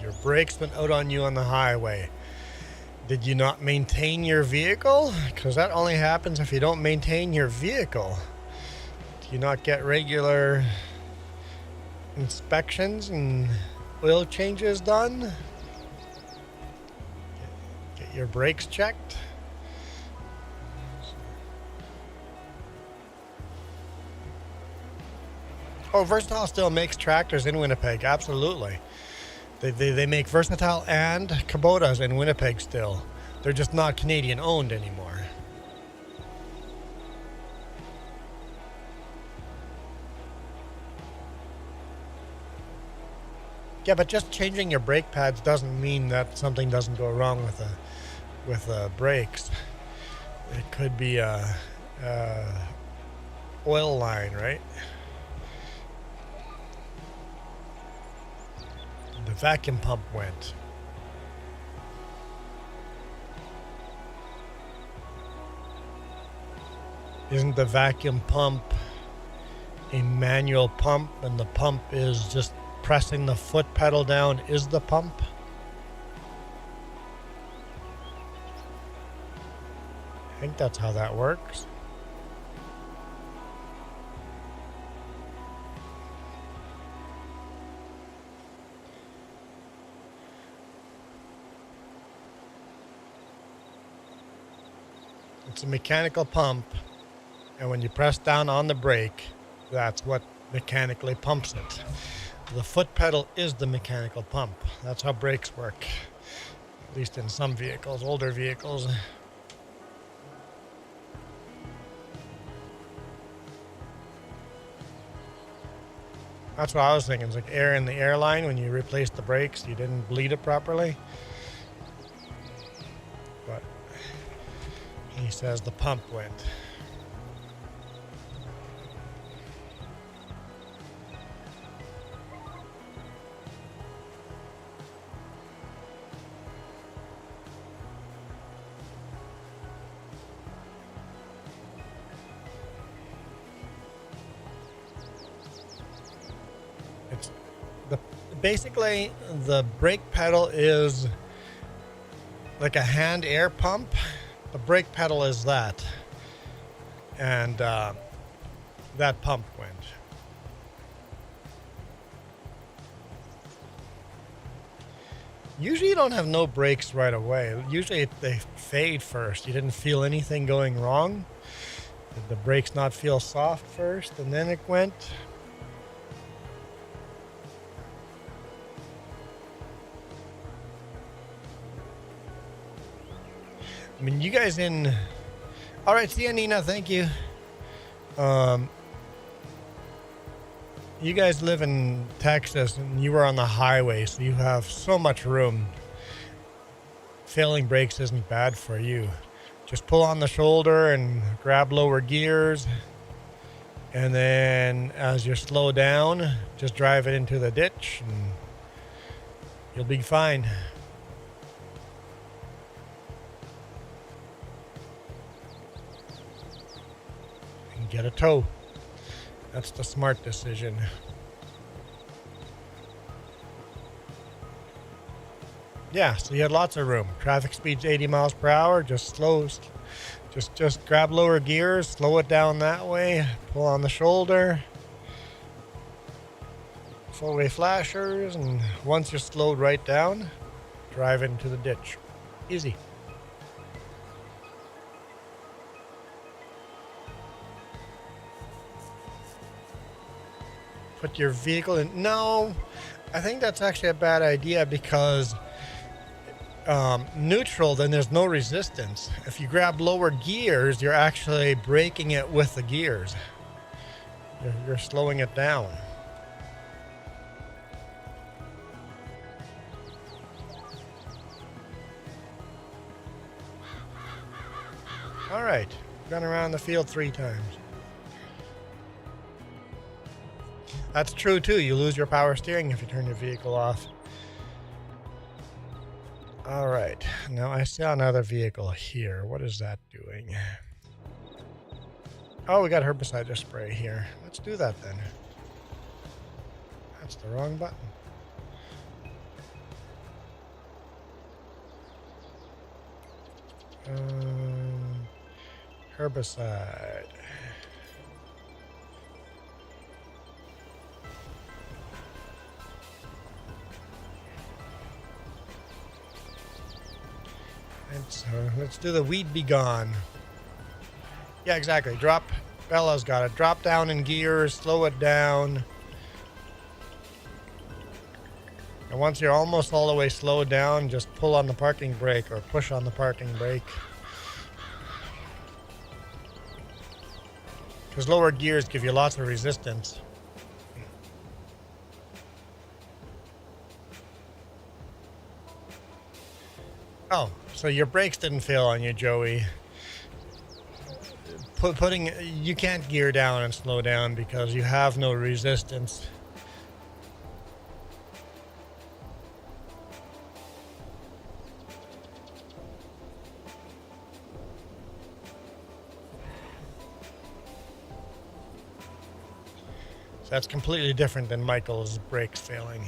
Your brakes went out on you on the highway. Did you not maintain your vehicle? Because that only happens if you don't maintain your vehicle. Do you not get regular inspections and oil changes done? Get your brakes checked. Oh, Versatile still makes tractors in Winnipeg, absolutely. They make Versatile and Kubotas in Winnipeg still. They're just not Canadian owned anymore. Yeah, but just changing your brake pads doesn't mean that something doesn't go wrong with brakes. It could be a oil line, right? The vacuum pump went. Isn't the vacuum pump a manual pump, and the pump is just pressing the foot pedal down is the pump? I think that's how that works. It's a mechanical pump, and when you press down on the brake, that's what mechanically pumps it. The foot pedal is the mechanical pump. That's how brakes work, at least in some vehicles, older vehicles. That's what I was thinking. It's like air in the airline. When you replace the brakes, you didn't bleed it properly. But he says the pump went. Basically, the brake pedal is like a hand air pump. The brake pedal is that. And that pump went. Usually you don't have no brakes right away. Usually they fade first. You didn't feel anything going wrong. Did the brakes not feel soft first and then it went? I mean, you guys in... All right, see you, Nina. Thank you. You guys live in Texas, and you are on the highway, so you have so much room. Failing brakes isn't bad for you. Just pull on the shoulder and grab lower gears. And then as you slow down, just drive it into the ditch, and you'll be fine. And get a tow. That's the smart decision. Yeah, so you had lots of room. Traffic speed's 80 miles per hour. Just just grab lower gears, slow it down that way, pull on the shoulder, four-way flashers, and once you're slowed right down, drive into the ditch. Easy. Put your vehicle in. No, I think that's actually a bad idea because neutral, then there's no resistance. If you grab lower gears, you're actually braking it with the gears. You're slowing it down. All right, gone around the field 3 times. That's true too. You lose your power steering if you turn your vehicle off. All right, now I see another vehicle here. What is that doing? Oh, we got herbicide spray here. Let's do that then. That's the wrong button. Herbicide. Let's do the weed be gone. Yeah, exactly. Drop. Bella's got it. Drop down in gears, slow it down. And once you're almost all the way slowed down, just pull on the parking brake or push on the parking brake. Because lower gears give you lots of resistance. Oh, so your brakes didn't fail on you, Joey. You can't gear down and slow down because you have no resistance. So that's completely different than Michael's brakes failing.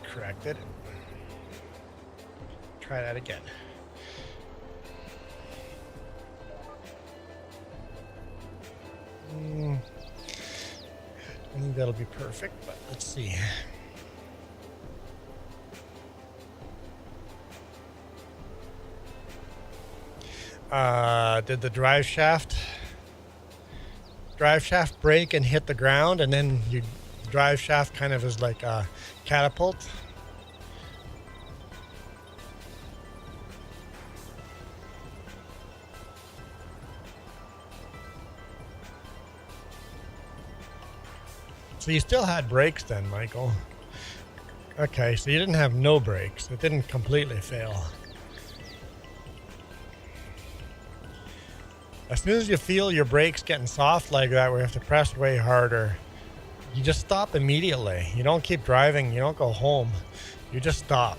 Corrected. Try that again. I think that'll be perfect, but let's see. Did the drive shaft break and hit the ground, and then your drive shaft kind of is like a catapult? So you still had brakes then, Michael. Okay, so you didn't have no brakes. It didn't completely fail. As soon as you feel your brakes getting soft like that, where you have to press way harder, you just stop immediately. You don't keep driving. You don't go home. You just stop.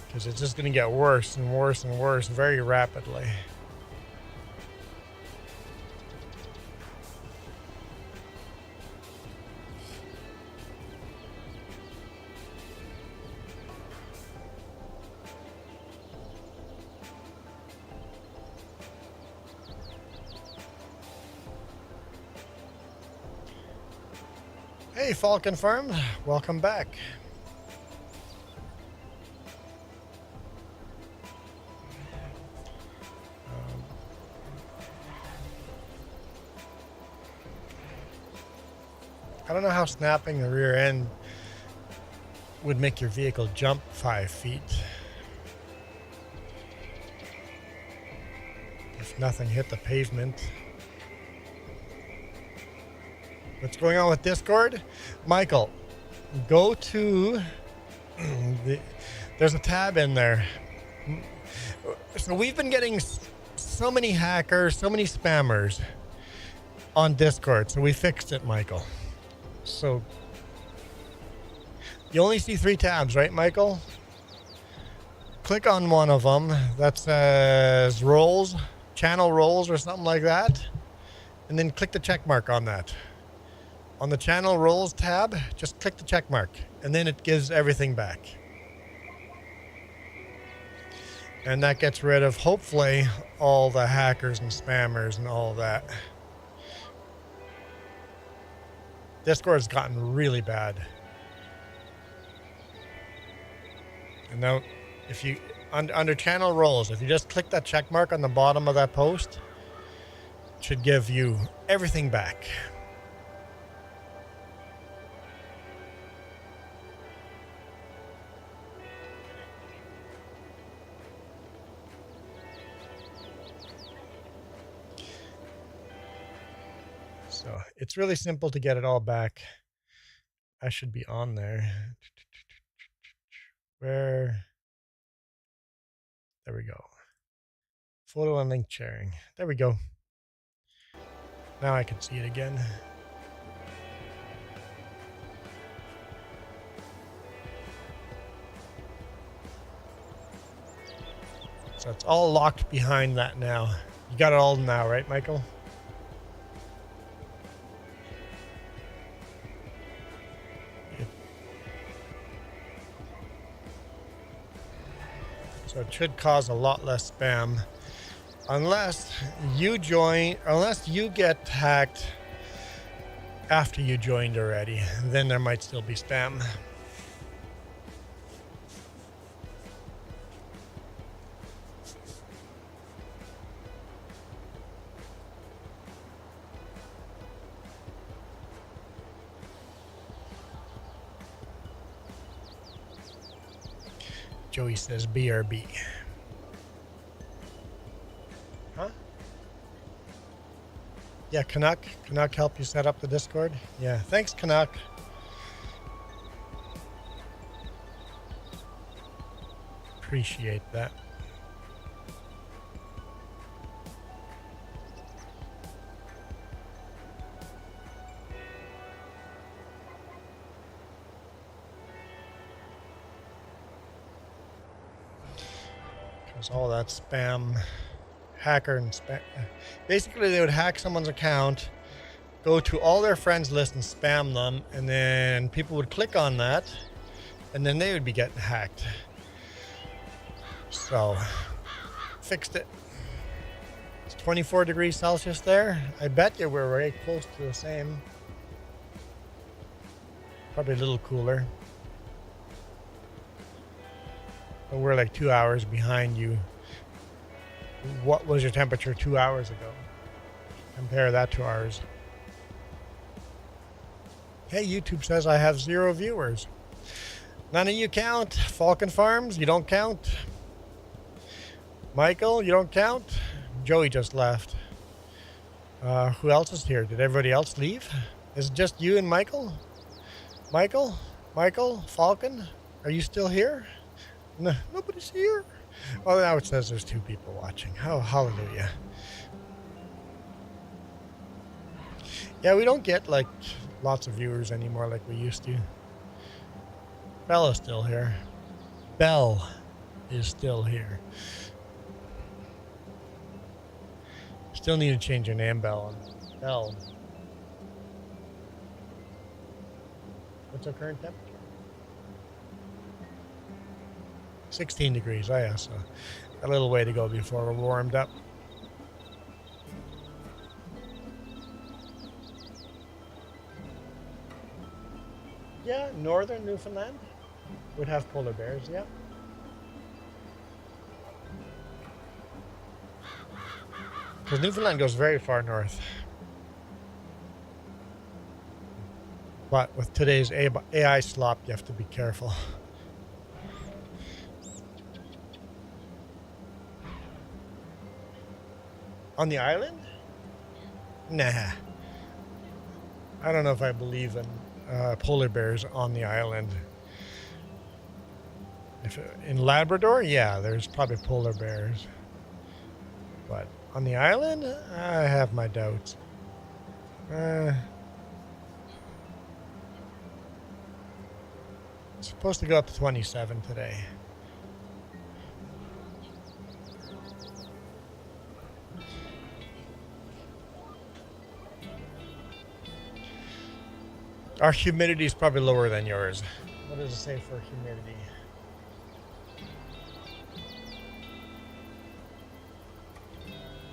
Because it's just going to get worse and worse and worse very rapidly. Hey, Falcon Farm, welcome back. I don't know how snapping the rear end would make your vehicle jump 5 feet if nothing hit the pavement. What's going on with Discord? Michael, go to there's a tab in there. So we've been getting so many hackers, so many spammers on Discord, so we fixed it, Michael. So you only see 3 tabs, right, Michael? Click on one of them that says roles, channel roles or something like that, and then click the check mark on that. On the channel roles tab, just click the check mark, and then it gives everything back. And that gets rid of, hopefully, all the hackers and spammers and all that. Discord has gotten really bad. And now, if you, under channel roles, if you just click that check mark on the bottom of that post, it should give you everything back. So it's really simple to get it all back. I should be on there. Where? There we go. Photo and link sharing. There we go. Now I can see it again. So it's all locked behind that now. You got it all now, right, Michael? So it should cause a lot less spam, unless you get hacked after you joined already. Then there might still be spam. Joey says BRB. Huh? Yeah, Canuck. Canuck help you set up the Discord? Yeah, thanks, Canuck. Appreciate that. All that spam, hacker and spam. Basically, they would hack someone's account, go to all their friends list and spam them, and then people would click on that, and then they would be getting hacked. So, fixed it. It's 24 degrees Celsius there. I bet you we're very close to the same. Probably a little cooler. But we're like 2 hours behind you. What was your temperature 2 hours ago? Compare that to ours. Hey, YouTube says I have 0 viewers. None of you count. Falcon Farms, you don't count. Michael, you don't count. Joey just left. Who else is here? Did everybody else leave? Is it just you and Michael? Michael? Falcon? Are you still here? No, nobody's here. Well, now it says there's 2 people watching. Oh, hallelujah. Yeah, we don't get like lots of viewers anymore like we used to. Bella's still here. Belle is still here. Still need to change your name, Belle. Belle. What's our current temperature? 16 degrees, oh yeah, so a little way to go before we're warmed up. northern Newfoundland would have polar bears, yeah. Because Newfoundland goes very far north. But with today's AI slop, you have to be careful. On the island? Nah. I don't know if I believe in polar bears on the island. In Labrador, yeah, there's probably polar bears. But on the island, I have my doubts. It's supposed to go up to 27 today. Our humidity is probably lower than yours. What does it say for humidity?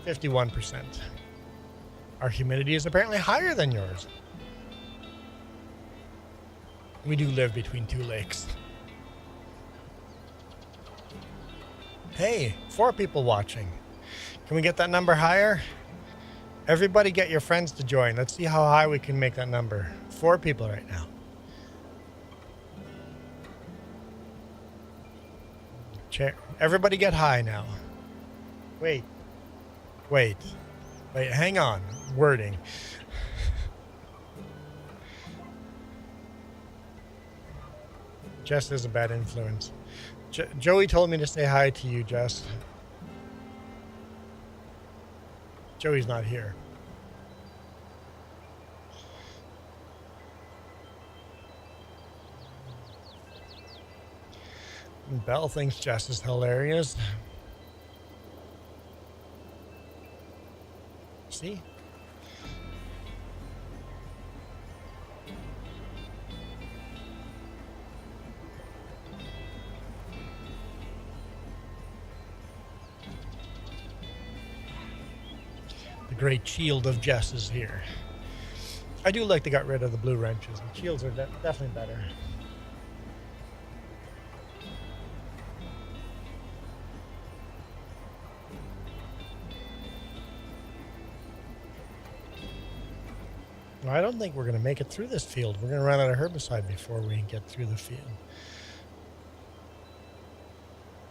%51%. Our humidity is apparently higher than yours. We do live between two lakes. Hey, 4 people watching. Can we get that number higher? Everybody get your friends to join. Let's see how high we can make that number. 4 people right now. Everybody get high now. Wait, hang on. Wording. Jess is a bad influence. Joey told me to say hi to you, Jess. Joey's not here. And Belle thinks Jess is hilarious. See? The great shield of Jess is here. I do like they got rid of the blue wrenches. The shields are definitely better. I don't think we're going to make it through this field. We're going to run out of herbicide before we get through the field.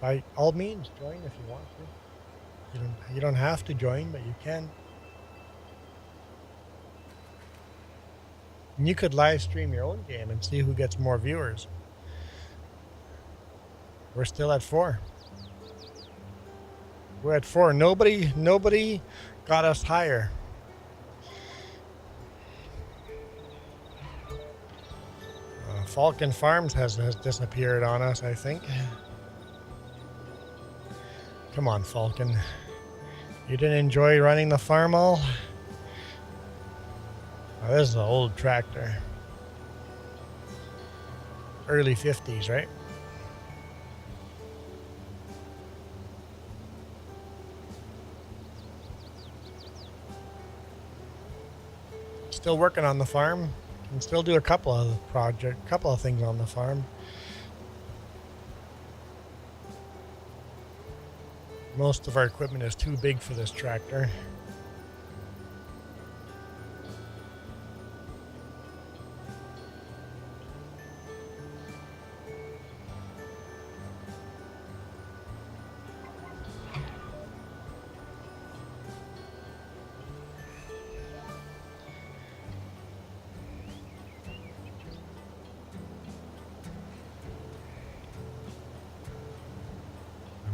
By all means, join if you want to. You don't have to join, but you can. And you could live stream your own game and see who gets more viewers. We're still at 4. We're at 4. Nobody got us higher. Falcon Farms has disappeared on us, I think. Come on, Falcon. You didn't enjoy running the farm all? Oh, this is an old tractor. Early 50s, right? Still working on the farm. Can still do a couple of things on the farm. Most of our equipment is too big for this tractor.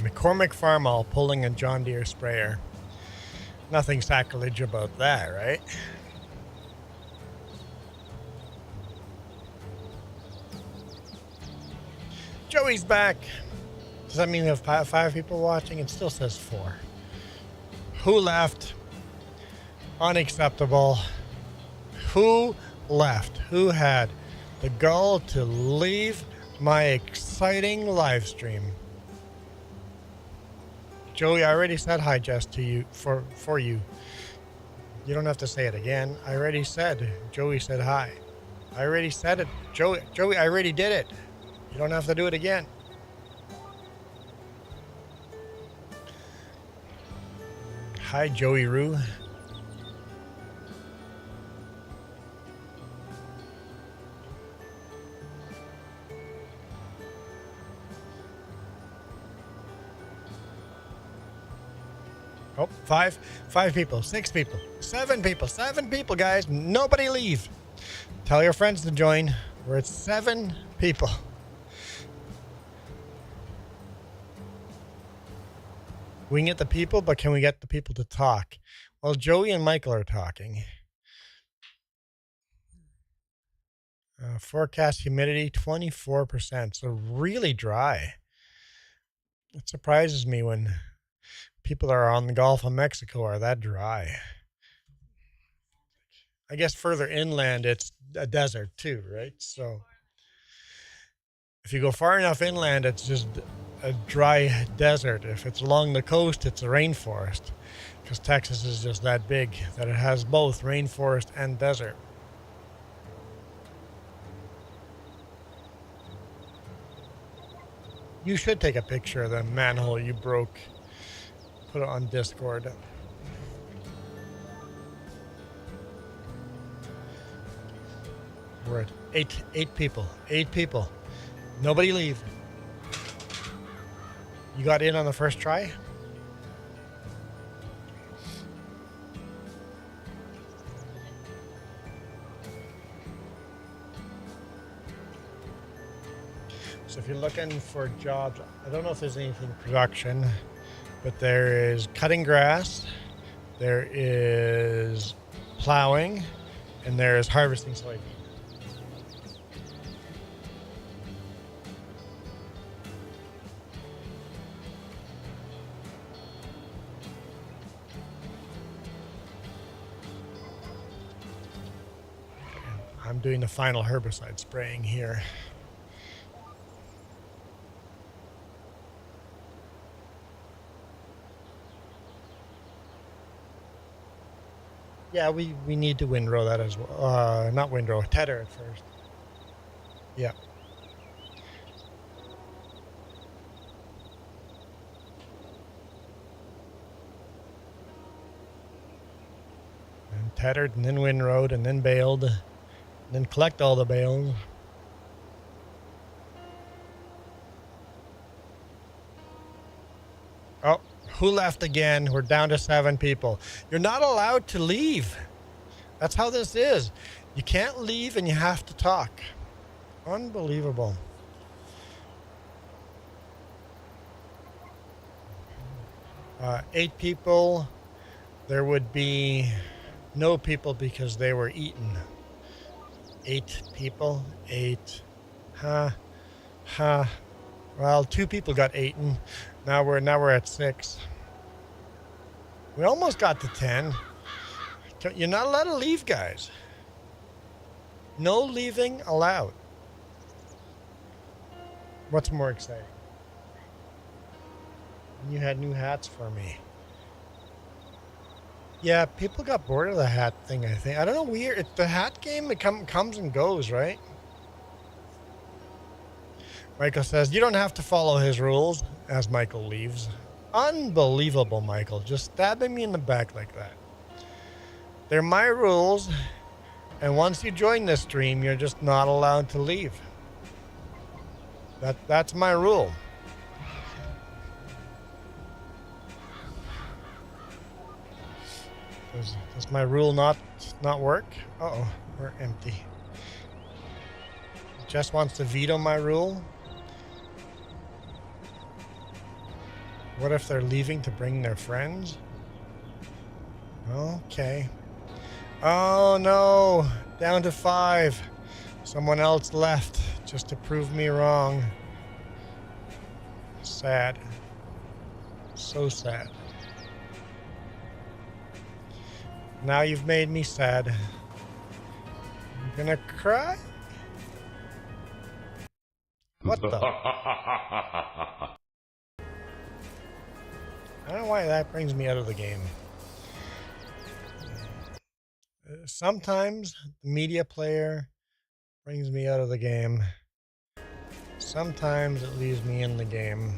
McCormick Farmall pulling a John Deere sprayer. Nothing sacrilege about that, right? Joey's back. Does that mean we have 5 people watching? It still says 4. Who left? Unacceptable. Who left? Who had the gall to leave my exciting live stream? Joey, I already said hi, Jess, to you for you. You don't have to say it again. I already said. Joey said hi. I already said it. Joey, I already did it. You don't have to do it again. Hi, Joey Roo. Oh, five people, 6 people, 7 people, guys. Nobody leave. Tell your friends to join. We're at 7 people. We can get the people, but can we get the people to talk? Well, Joey and Michael are talking. Forecast humidity, 24%. So really dry. It surprises me when people are on the Gulf of Mexico are that dry. I guess further inland, it's a desert too, right? So if you go far enough inland, it's just a dry desert. If it's along the coast, it's a rainforest, because Texas is just that big that it has both rainforest and desert. You should take a picture of the manhole you broke. Put it on Discord. We're at eight people. 8 people. Nobody leave. You got in on the first try? So if you're looking for jobs, I don't know if there's anything production, but there is cutting grass, there is plowing, and there is harvesting soybeans. I'm doing the final herbicide spraying here. Yeah, we need to windrow that as well. Not windrow, tether at first. Yeah. And tethered, and then windrowed, and then baled, and then collect all the bales. Oh, who left again? We're down to 7 people. You're not allowed to leave. That's how this is. You can't leave and you have to talk. Unbelievable. Uh, 8 people. There would be no people because they were eaten. 8 people. 8. Well, 2 people got eaten. Now we're at 6. We almost got to 10. You're not allowed to leave, guys. No leaving allowed. What's more exciting? You had new hats for me. Yeah, people got bored of the hat thing, I think. I don't know, weird. The hat game, it comes and goes, right? Michael says, you don't have to follow his rules, as Michael leaves. Unbelievable, Michael. Just stabbing me in the back like that. They're my rules, and once you join this stream, you're just not allowed to leave. That's my rule. Does my rule not work? Uh-oh, we're empty. Jess wants to veto my rule. What if they're leaving to bring their friends? Okay. Oh no, down to 5. Someone else left just to prove me wrong. Sad. So sad. Now you've made me sad. I'm gonna cry. What the? I don't know why that brings me out of the game. Sometimes the media player brings me out of the game. Sometimes it leaves me in the game.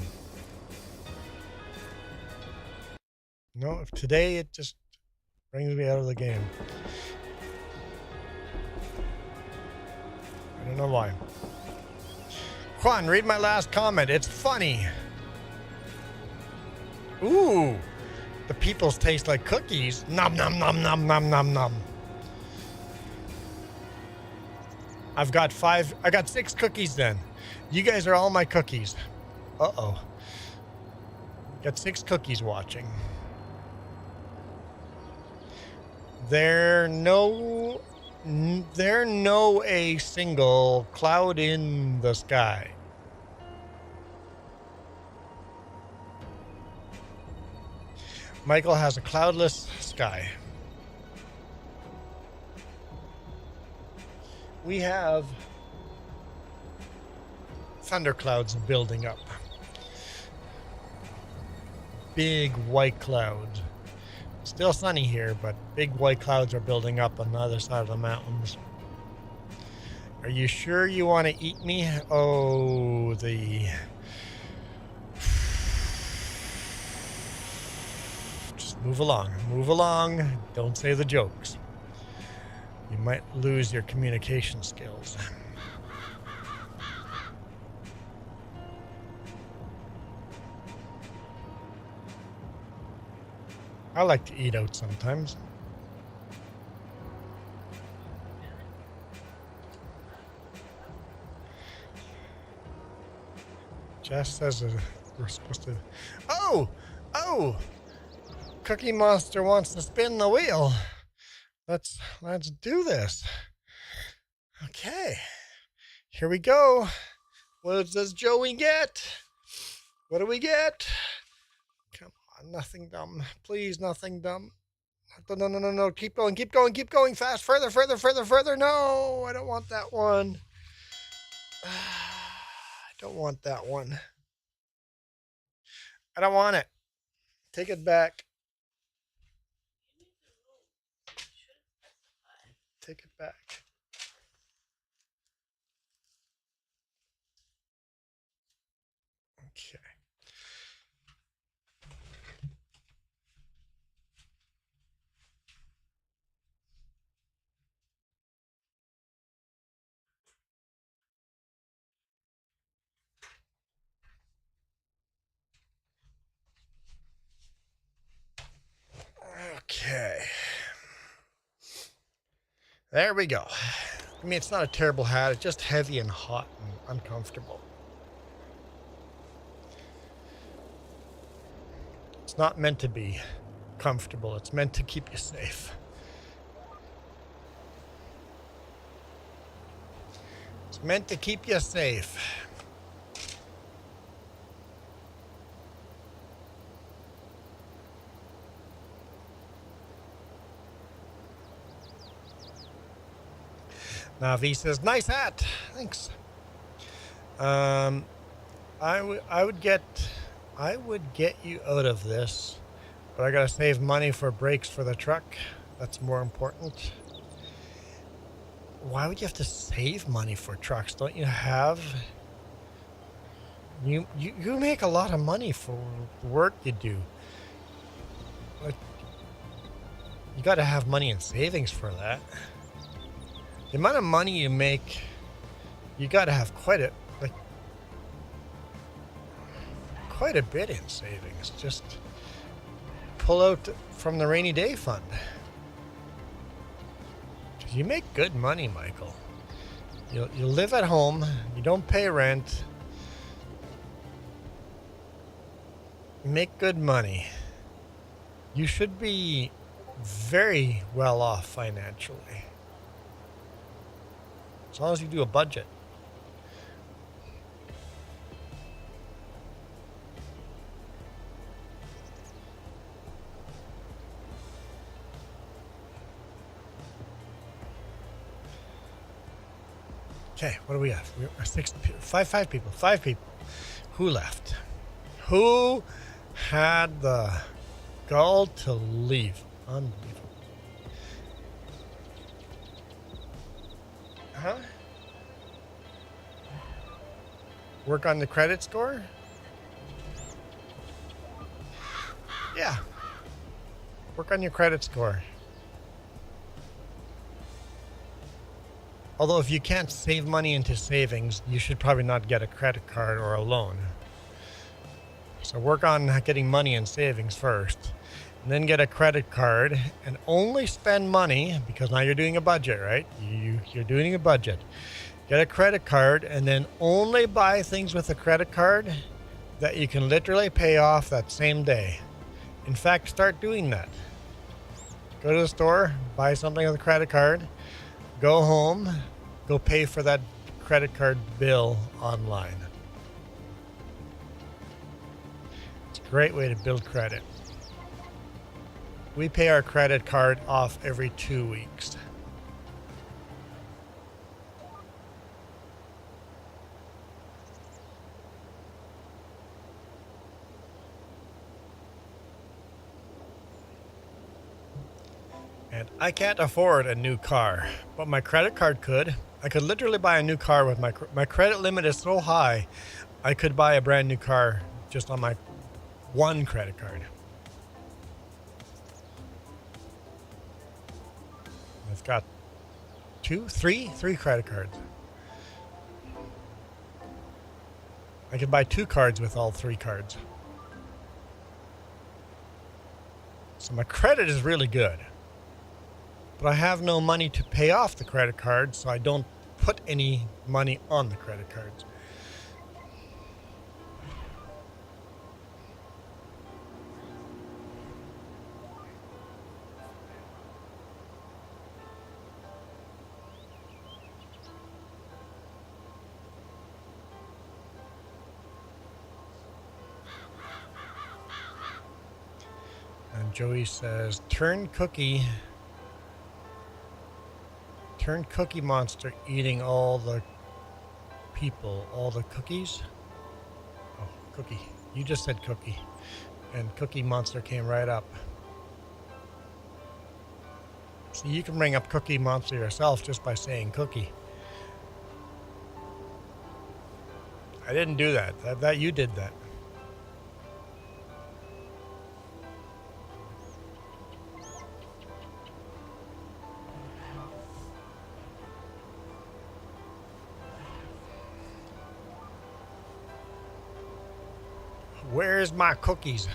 No, today it just brings me out of the game. I don't know why. Juan, read my last comment. It's funny. Ooh, the people's taste like cookies. Nom nom nom nom nom nom nom. I got 6 cookies then. You guys are all my cookies. Uh-oh. Got 6 cookies watching. There no a single cloud in the sky. Michael has a cloudless sky. We have thunderclouds building up. Big white clouds. Still sunny here, but big white clouds are building up on the other side of the mountains. Are you sure you want to eat me? Oh, just move along. Move along. Don't say the jokes. You might lose your communication skills. I like to eat out sometimes. Jess says we're supposed to... Oh! Cookie Monster wants to spin the wheel. Let's do this. Okay. Here we go. What does Joey get? What do we get? Come on, nothing dumb. Please, nothing dumb. No. Keep going. Fast. Further. No, I don't want that one. I don't want that one. I don't want it. Take it back. Take it back. Okay. Okay. There we go. I mean, it's not a terrible hat. It's just heavy and hot and uncomfortable. It's not meant to be comfortable. It's meant to keep you safe. It's meant to keep you safe. Navi says, nice hat. Thanks. I would get you out of this, but I gotta save money for brakes for the truck. That's more important. Why would you have to save money for trucks? Don't you have... You make a lot of money for the work you do. Like, you gotta have money in savings for that. The amount of money you make, you gotta have quite a bit in savings. Just pull out from the rainy day fund. 'Cause you make good money, Michael. You live at home. You don't pay rent. You make good money. You should be very well off financially. As long as you do a budget. Okay, what do we have? We are five people. Who left? Who had the gall to leave? Unbelievable. Huh? Work on the credit score? Yeah. Work on your credit score. Although if you can't save money into savings, you should probably not get a credit card or a loan. So work on getting money in savings first. And then get a credit card and only spend money, because now you're doing a budget, right? You're doing a budget. Get a credit card and then only buy things with a credit card that you can literally pay off that same day. In fact, start doing that. Go to the store, buy something with a credit card, go home, go pay for that credit card bill online. It's a great way to build credit. We pay our credit card off every 2 weeks. And I can't afford a new car, but my credit card could. I could literally buy a new car with my credit limit is so high, I could buy a brand new car just on my one credit card. I've got three credit cards. I could buy 2 cards with all 3 cards. So my credit is really good. But I have no money to pay off the credit card, so I don't put any money on the credit cards. And Joey says, turn Cookie Monster eating all the people, all the cookies. Oh, Cookie. You just said Cookie. And Cookie Monster came right up. See, you can bring up Cookie Monster yourself just by saying Cookie. I didn't do that. That you did that. Where's my cookies?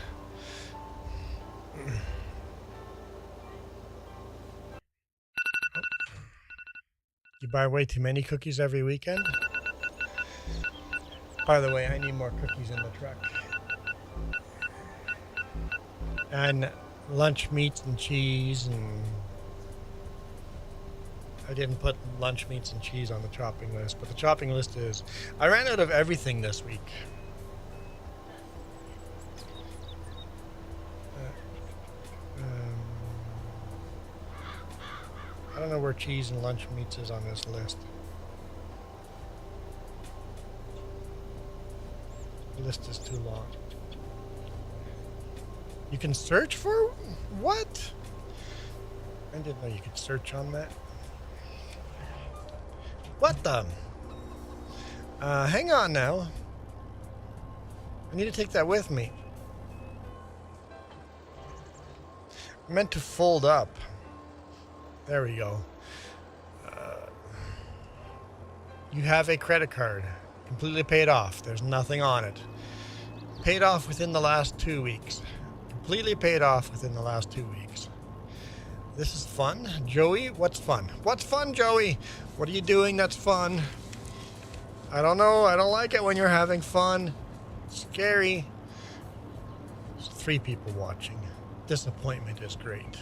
You buy way too many cookies every weekend? By the way, I need more cookies in the truck. And lunch meats and cheese, and I didn't put lunch meats and cheese on the chopping list, but the chopping list is, I ran out of everything this week. I don't know where cheese and lunch meats is on this list. The list is too long. You can search for what? I didn't know you could search on that. What the? Hang on now. I need to take that with me. I meant to fold up. There we go. You have a credit card. Completely paid off. There's nothing on it. Paid off within the last 2 weeks. Completely paid off within the last 2 weeks. This is fun. Joey, what's fun? What's fun, Joey? What are you doing that's fun? I don't know. I don't like it when you're having fun. It's scary. There's 3 people watching. Disappointment is great.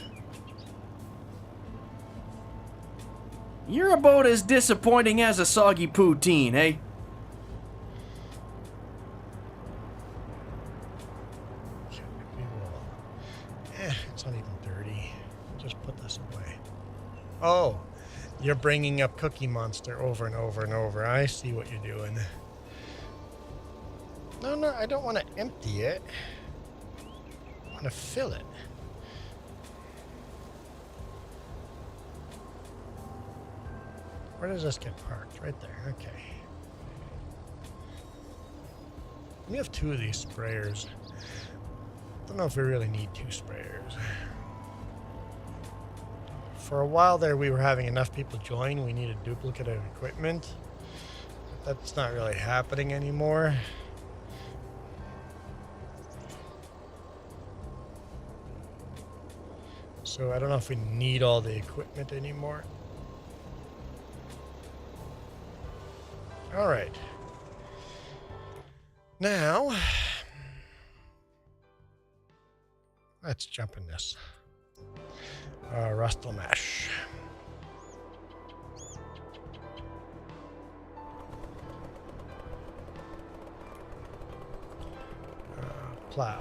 You're about as disappointing as a soggy poutine, eh? It's not even dirty. Just put this away. Oh, you're bringing up Cookie Monster over and over and over. I see what you're doing. No, I don't want to empty it. I want to fill it. Where does this get parked? Right there. Okay. We have 2 of these sprayers. Don't know if we really need 2 sprayers. For a while there, we were having enough people join. We needed duplicate of equipment. But that's not really happening anymore. So I don't know if we need all the equipment anymore. All right. Now, let's jump in this. Rustle mesh. Plow.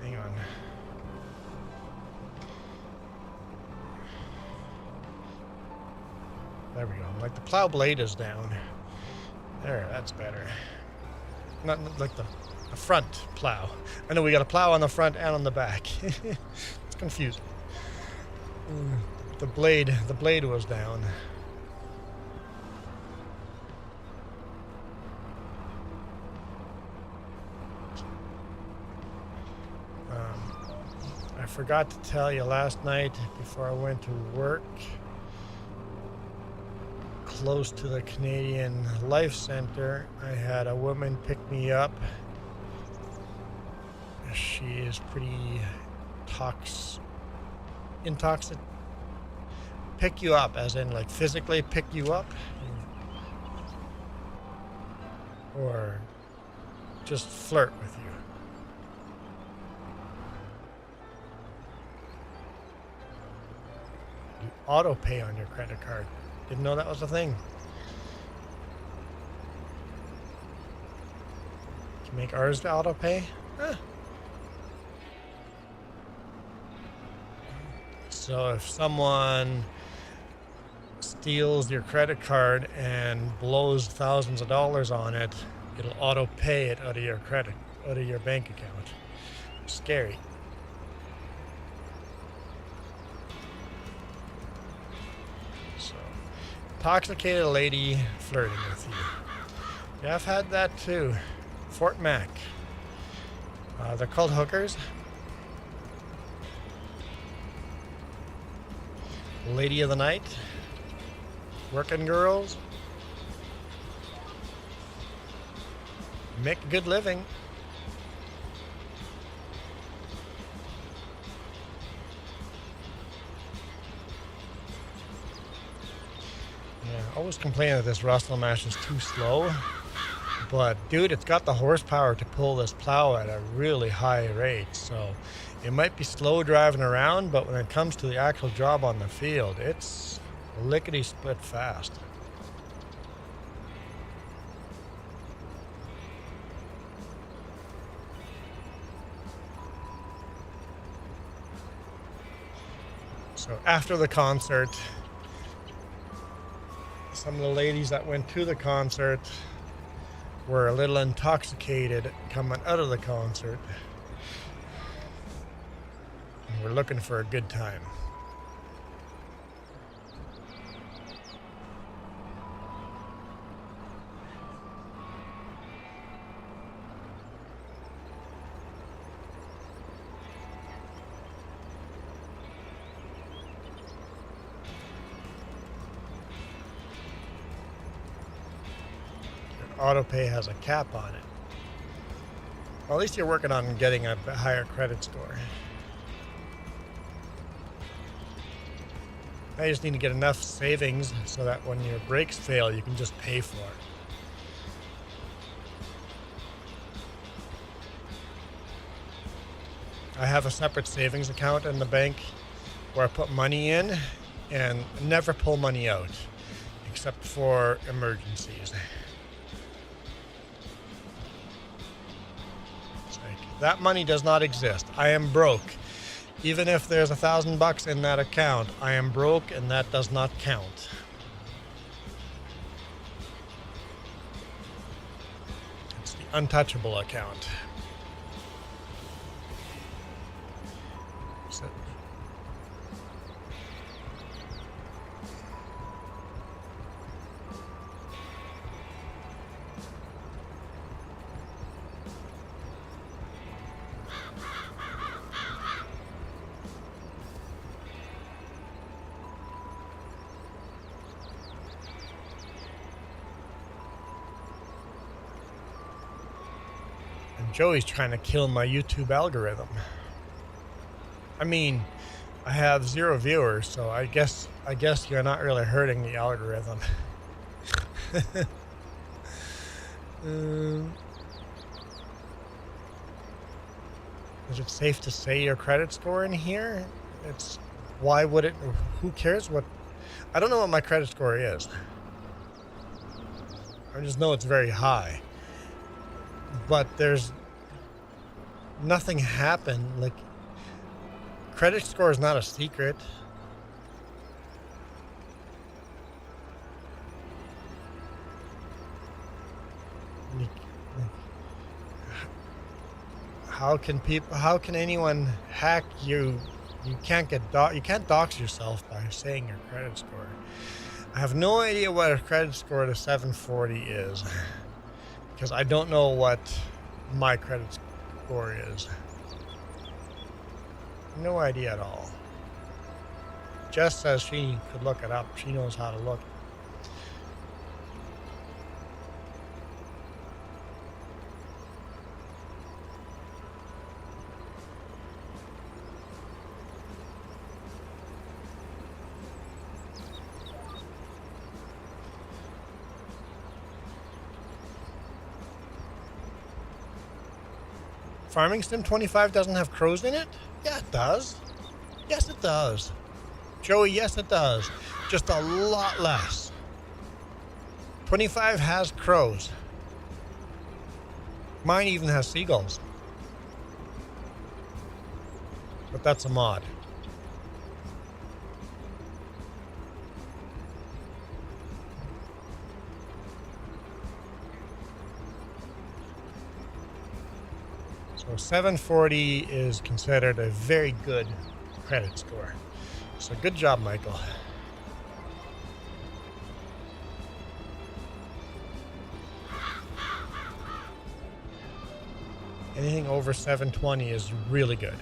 Hang on. There we go. Like the plow blade is down. There, that's better. Not like the front plow. I know we got a plow on the front and on the back. It's confusing. The blade was down. I forgot to tell you last night before I went to work. Close to the Canadian Life Center, I had a woman pick me up. She is pretty intoxicated. Pick you up, as in like physically pick you up, or just flirt with you. You auto pay on your credit card. Didn't know that was a thing. Can you make ours to auto pay? Huh. So if someone steals your credit card and blows thousands of dollars on it, it'll auto pay it out of your bank account. Scary. Intoxicated lady flirting with you. Yeah, I've had that too. Fort Mac. They're called hookers. Lady of the night. Working girls. Make a good living. Always complain that this Rustle Mash is too slow, but dude, it's got the horsepower to pull this plow at a really high rate, so it might be slow driving around, but when it comes to the actual job on the field, it's lickety-split fast. So after the concert, some of the ladies that went to the concert were a little intoxicated coming out of the concert. And we're looking for a good time. Autopay has a cap on it. Well, at least you're working on getting a higher credit score. I just need to get enough savings so that when your brakes fail, you can just pay for it. I have a separate savings account in the bank where I put money in and never pull money out, except for emergencies. That money does not exist. I am broke. Even if there's $1,000 in that account, I am broke and that does not count. It's the untouchable account. Joey's trying to kill my YouTube algorithm. I mean, I have 0 viewers, so I guess you're not really hurting the algorithm. Is it safe to say your credit score in here? Why would it? Who cares what? I don't know what my credit score is. I just know it's very high. But there's nothing happened. Like, credit score is not a secret. How can anyone hack you? You can't dox yourself by saying your credit score. I have no idea what a credit score to 740 is, because I don't know what my credit score is. No idea at all. Jess says she could look it up. She knows how to look. Farming Sim 25 doesn't have crows in it? Yeah, it does. Yes, it does. Joey, yes, it does. Just a lot less. 25 has crows. Mine even has seagulls. But that's a mod. So 740 is considered a very good credit score. So good job, Michael. Anything over 720 is really good.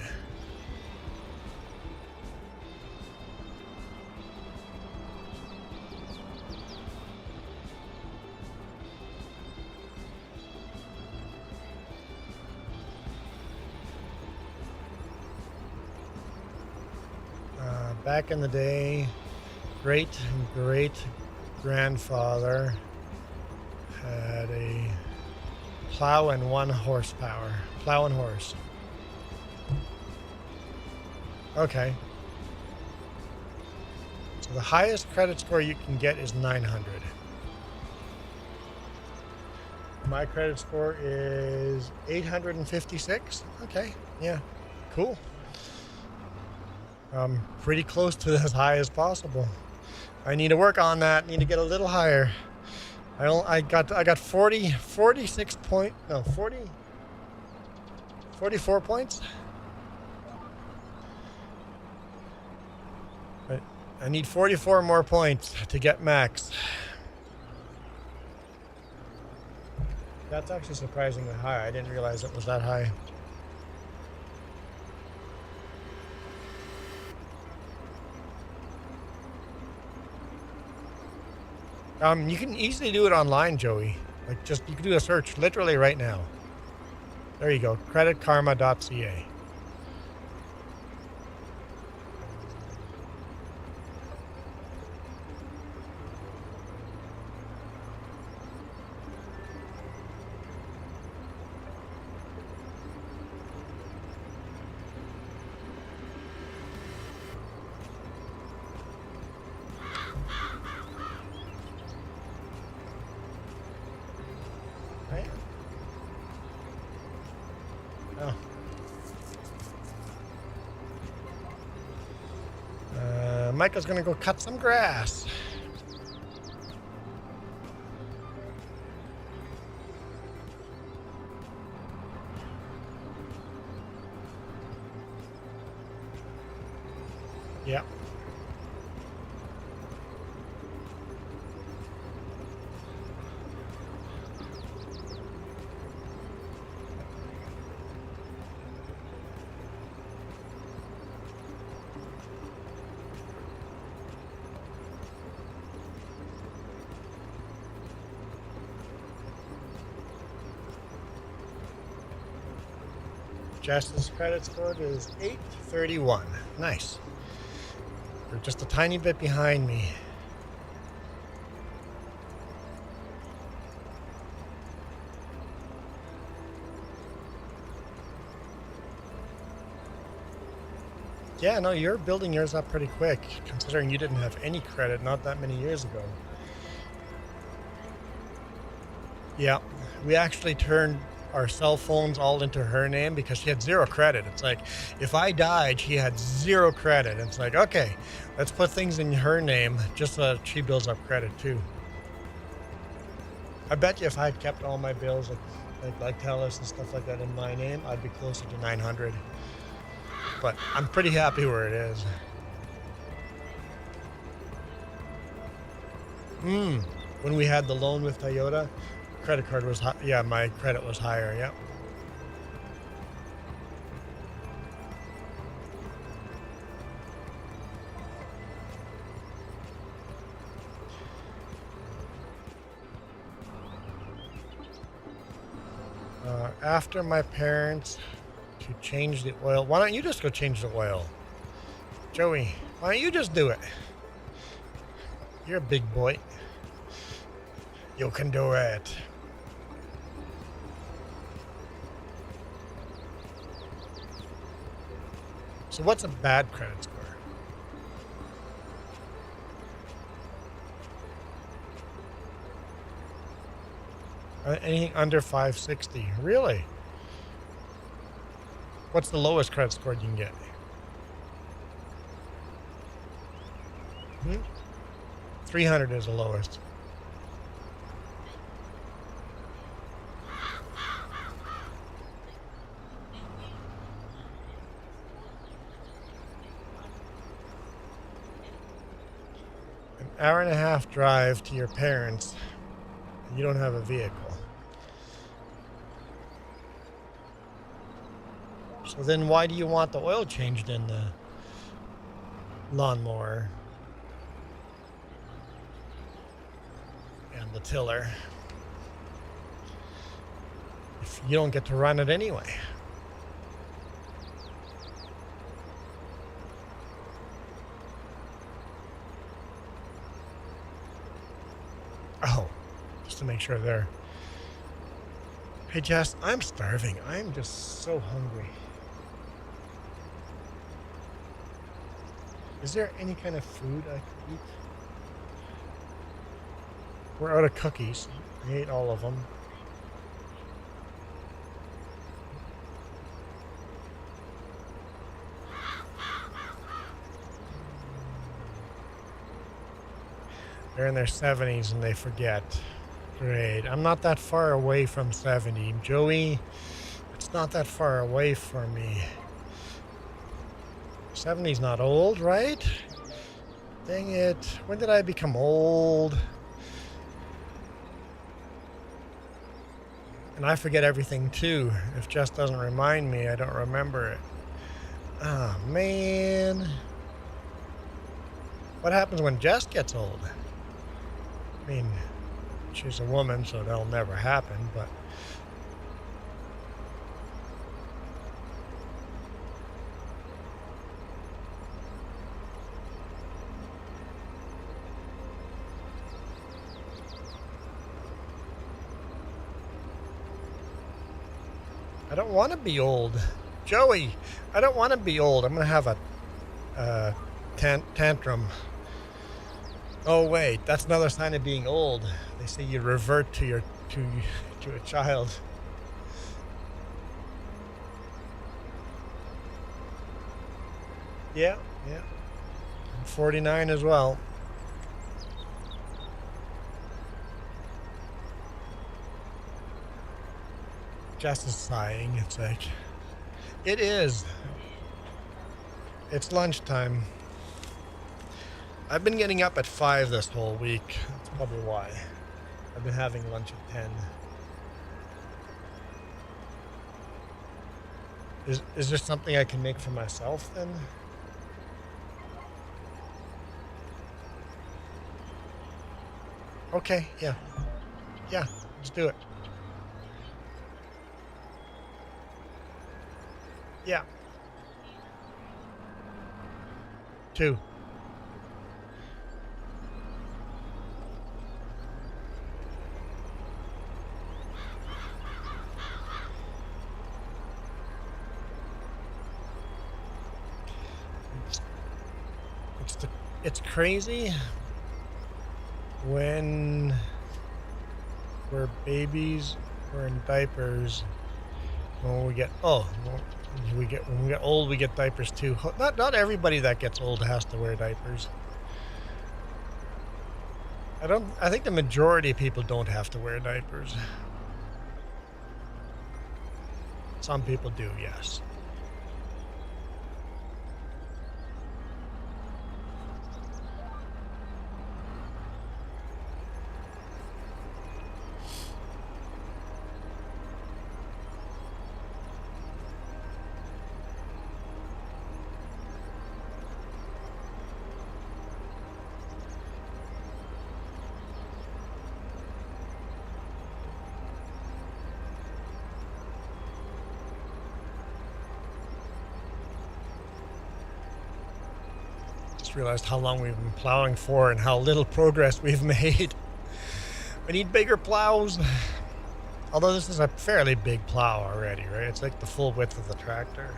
Back in the day, great grandfather had a plow and 1 horsepower. Plow and horse. Okay. So the highest credit score you can get is 900. My credit score is 856. Okay, yeah, cool. Pretty close to as high as possible. I need to work on that. Need to get a little higher. I got 44 points. I need 44 more points to get max. That's actually surprisingly high. I didn't realize it was that high. You can easily do it online, Joey. Like, you can do a search literally right now. There you go, creditkarma.ca. Michael's gonna go cut some grass. Yeah. Jess's credit score is 831. Nice. You're just a tiny bit behind me. Yeah, no, you're building yours up pretty quick, considering you didn't have any credit not that many years ago. Yeah, we actually turned our cell phones all into her name because she had 0 credit. It's like, if I died, she had 0 credit. It's like, okay, let's put things in her name just so that she builds up credit too. I bet you if I had kept all my bills like TELUS and stuff like that in my name, I'd be closer to 900. But I'm pretty happy where it is. When we had the loan with Toyota, credit card was high. Yeah, my credit was higher. Yep. After my parents to change the oil, why don't you just go change the oil? Joey, why don't you just do it? You're a big boy. You can do it. So what's a bad credit score? Anything under 560. Really? What's the lowest credit score you can get? 300 is the lowest. An hour and a half drive to your parents, and you don't have a vehicle. So then why do you want the oil changed in the lawnmower and the tiller if you don't get to run it anyway? Oh, just to make sure there. Hey Jess, I'm starving. I'm just so hungry. Is there any kind of food I could eat? We're out of cookies. I ate all of them. They're in their 70s and they forget. Great. I'm not that far away from 70. Joey, it's not that far away from me. 70's not old, right? Dang it. When did I become old? And I forget everything too. If Jess doesn't remind me, I don't remember it. Oh, man. What happens when Jess gets old? I mean, she's a woman, so that'll never happen, but... I don't want to be old. Joey, I don't want to be old. I'm going to have a tantrum. Oh, wait, that's another sign of being old. They say you revert to a child. Yeah. I'm 49 as well. Jess is sighing. It's like, it is. It's lunchtime. I've been getting up at 5 this whole week. That's probably why. I've been having lunch at 10. Is there something I can make for myself then? Okay, yeah. Yeah, let's do it. Yeah. 2. It's crazy when we're babies, we're in diapers. When we get when we get old, we get diapers too. Not everybody that gets old has to wear diapers. I think the majority of people don't have to wear diapers. Some people do, yes. Realized how long we've been plowing for and how little progress we've made. We need bigger plows. Although this is a fairly big plow already, right? It's like the full width of the tractor.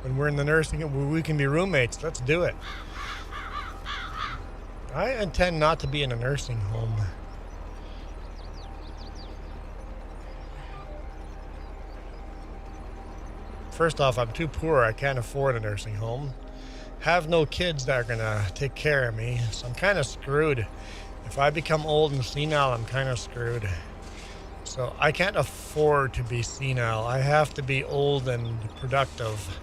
When we're in the nursing home, we can be roommates. Let's do it. I intend not to be in a nursing home. First off, I'm too poor. I can't afford a nursing home. Have no kids that are going to take care of me. So I'm kind of screwed. If I become old and senile, I'm kind of screwed. So I can't afford to be senile. I have to be old and productive.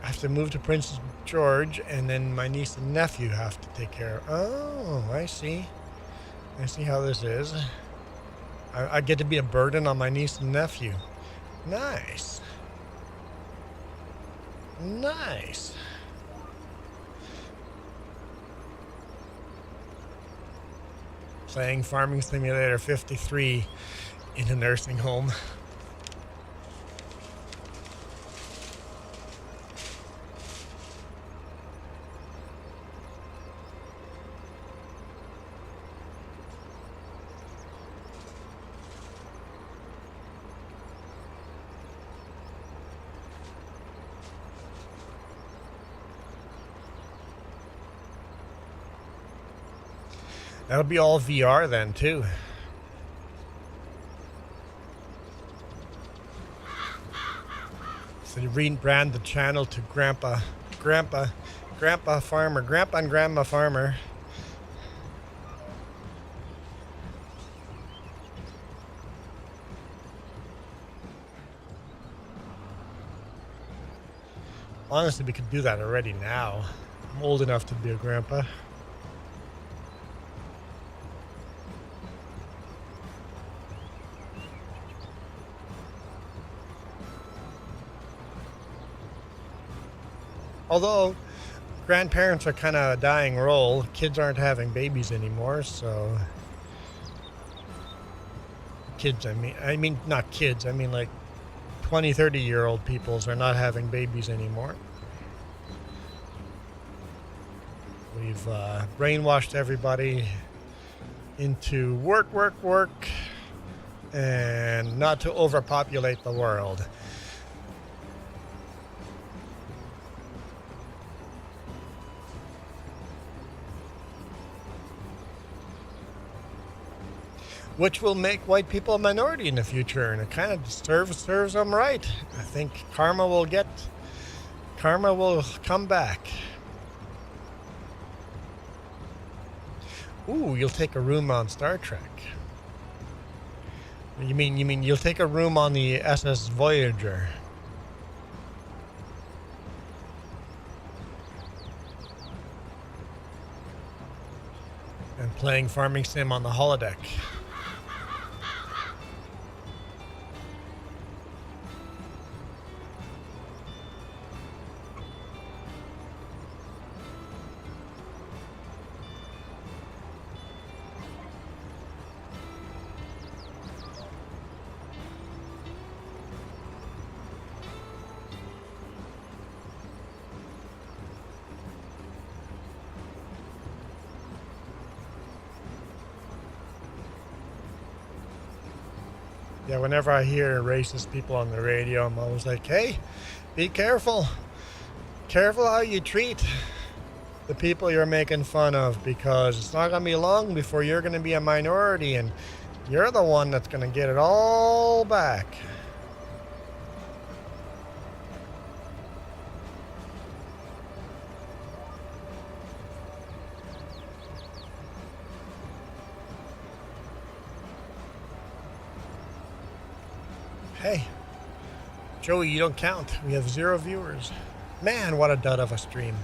I have to move to Prince George, and then my niece and nephew have to take care of. Oh, I see. I see how this is. I get to be a burden on my niece and nephew. Nice. Nice. Playing Farming Simulator 53 in a nursing home. That'll be all VR then, too. So you rebrand the channel to Grandpa Farmer, Grandpa and Grandma Farmer. Honestly, we could do that already now. I'm old enough to be a grandpa. Although grandparents are kind of a dying role, kids aren't having babies anymore, so kids, I mean not kids, I mean like 20, 30-year-old peoples are not having babies anymore. We've brainwashed everybody into work, and not to overpopulate the world. Which will make white people a minority in the future, and it kind of serves them right. I think karma will come back. Ooh, you'll take a room on Star Trek. You mean you'll take a room on the SS Voyager? And playing Farming Sim on the holodeck. Yeah, whenever I hear racist people on the radio, I'm always like, hey, be careful. Careful how you treat the people you're making fun of, because it's not going to be long before you're going to be a minority and you're the one that's going to get it all back. Hey, Joey, you don't count. We have 0 viewers. Man, what a dud of a stream.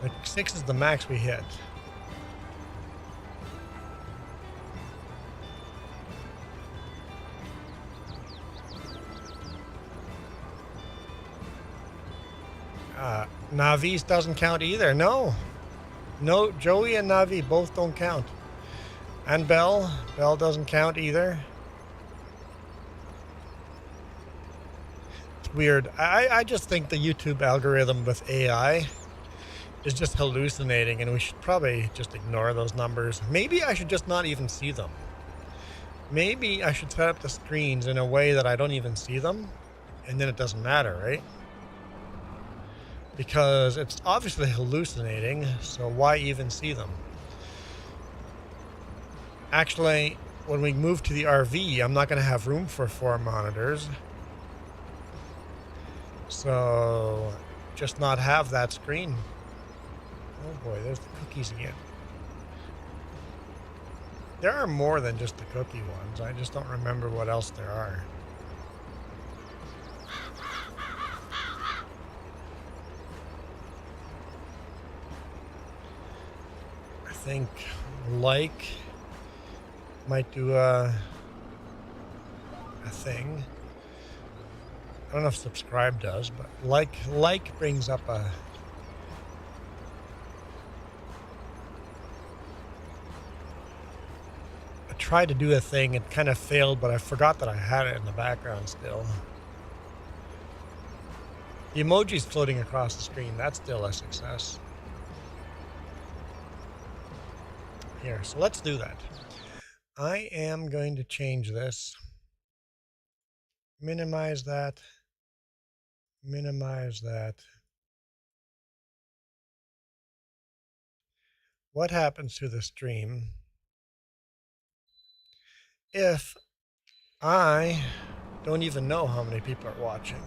Like 6 is the max we hit. Navi's doesn't count either. No, Joey and Navi both don't count. And Bell doesn't count either. It's weird. I just think the YouTube algorithm with AI is just hallucinating, and we should probably just ignore those numbers. Maybe I should just not even see them. Maybe I should set up the screens in a way that I don't even see them, and then it doesn't matter, right? Because it's obviously hallucinating, so why even see them? Actually, when we move to the RV, I'm not going to have room for 4 monitors. So, just not have that screen. Oh boy, there's the cookies again. There are more than just the cookie ones. I just don't remember what else there are. I think like might do a thing. I don't know if subscribe does, but like brings up a I tried to do a thing, it kind of failed, but I forgot that I had it in the background still. The emojis floating across the screen, that's still a success. Here, so let's do that. I am going to change this. Minimize that. Minimize that. What happens to the stream if I don't even know how many people are watching?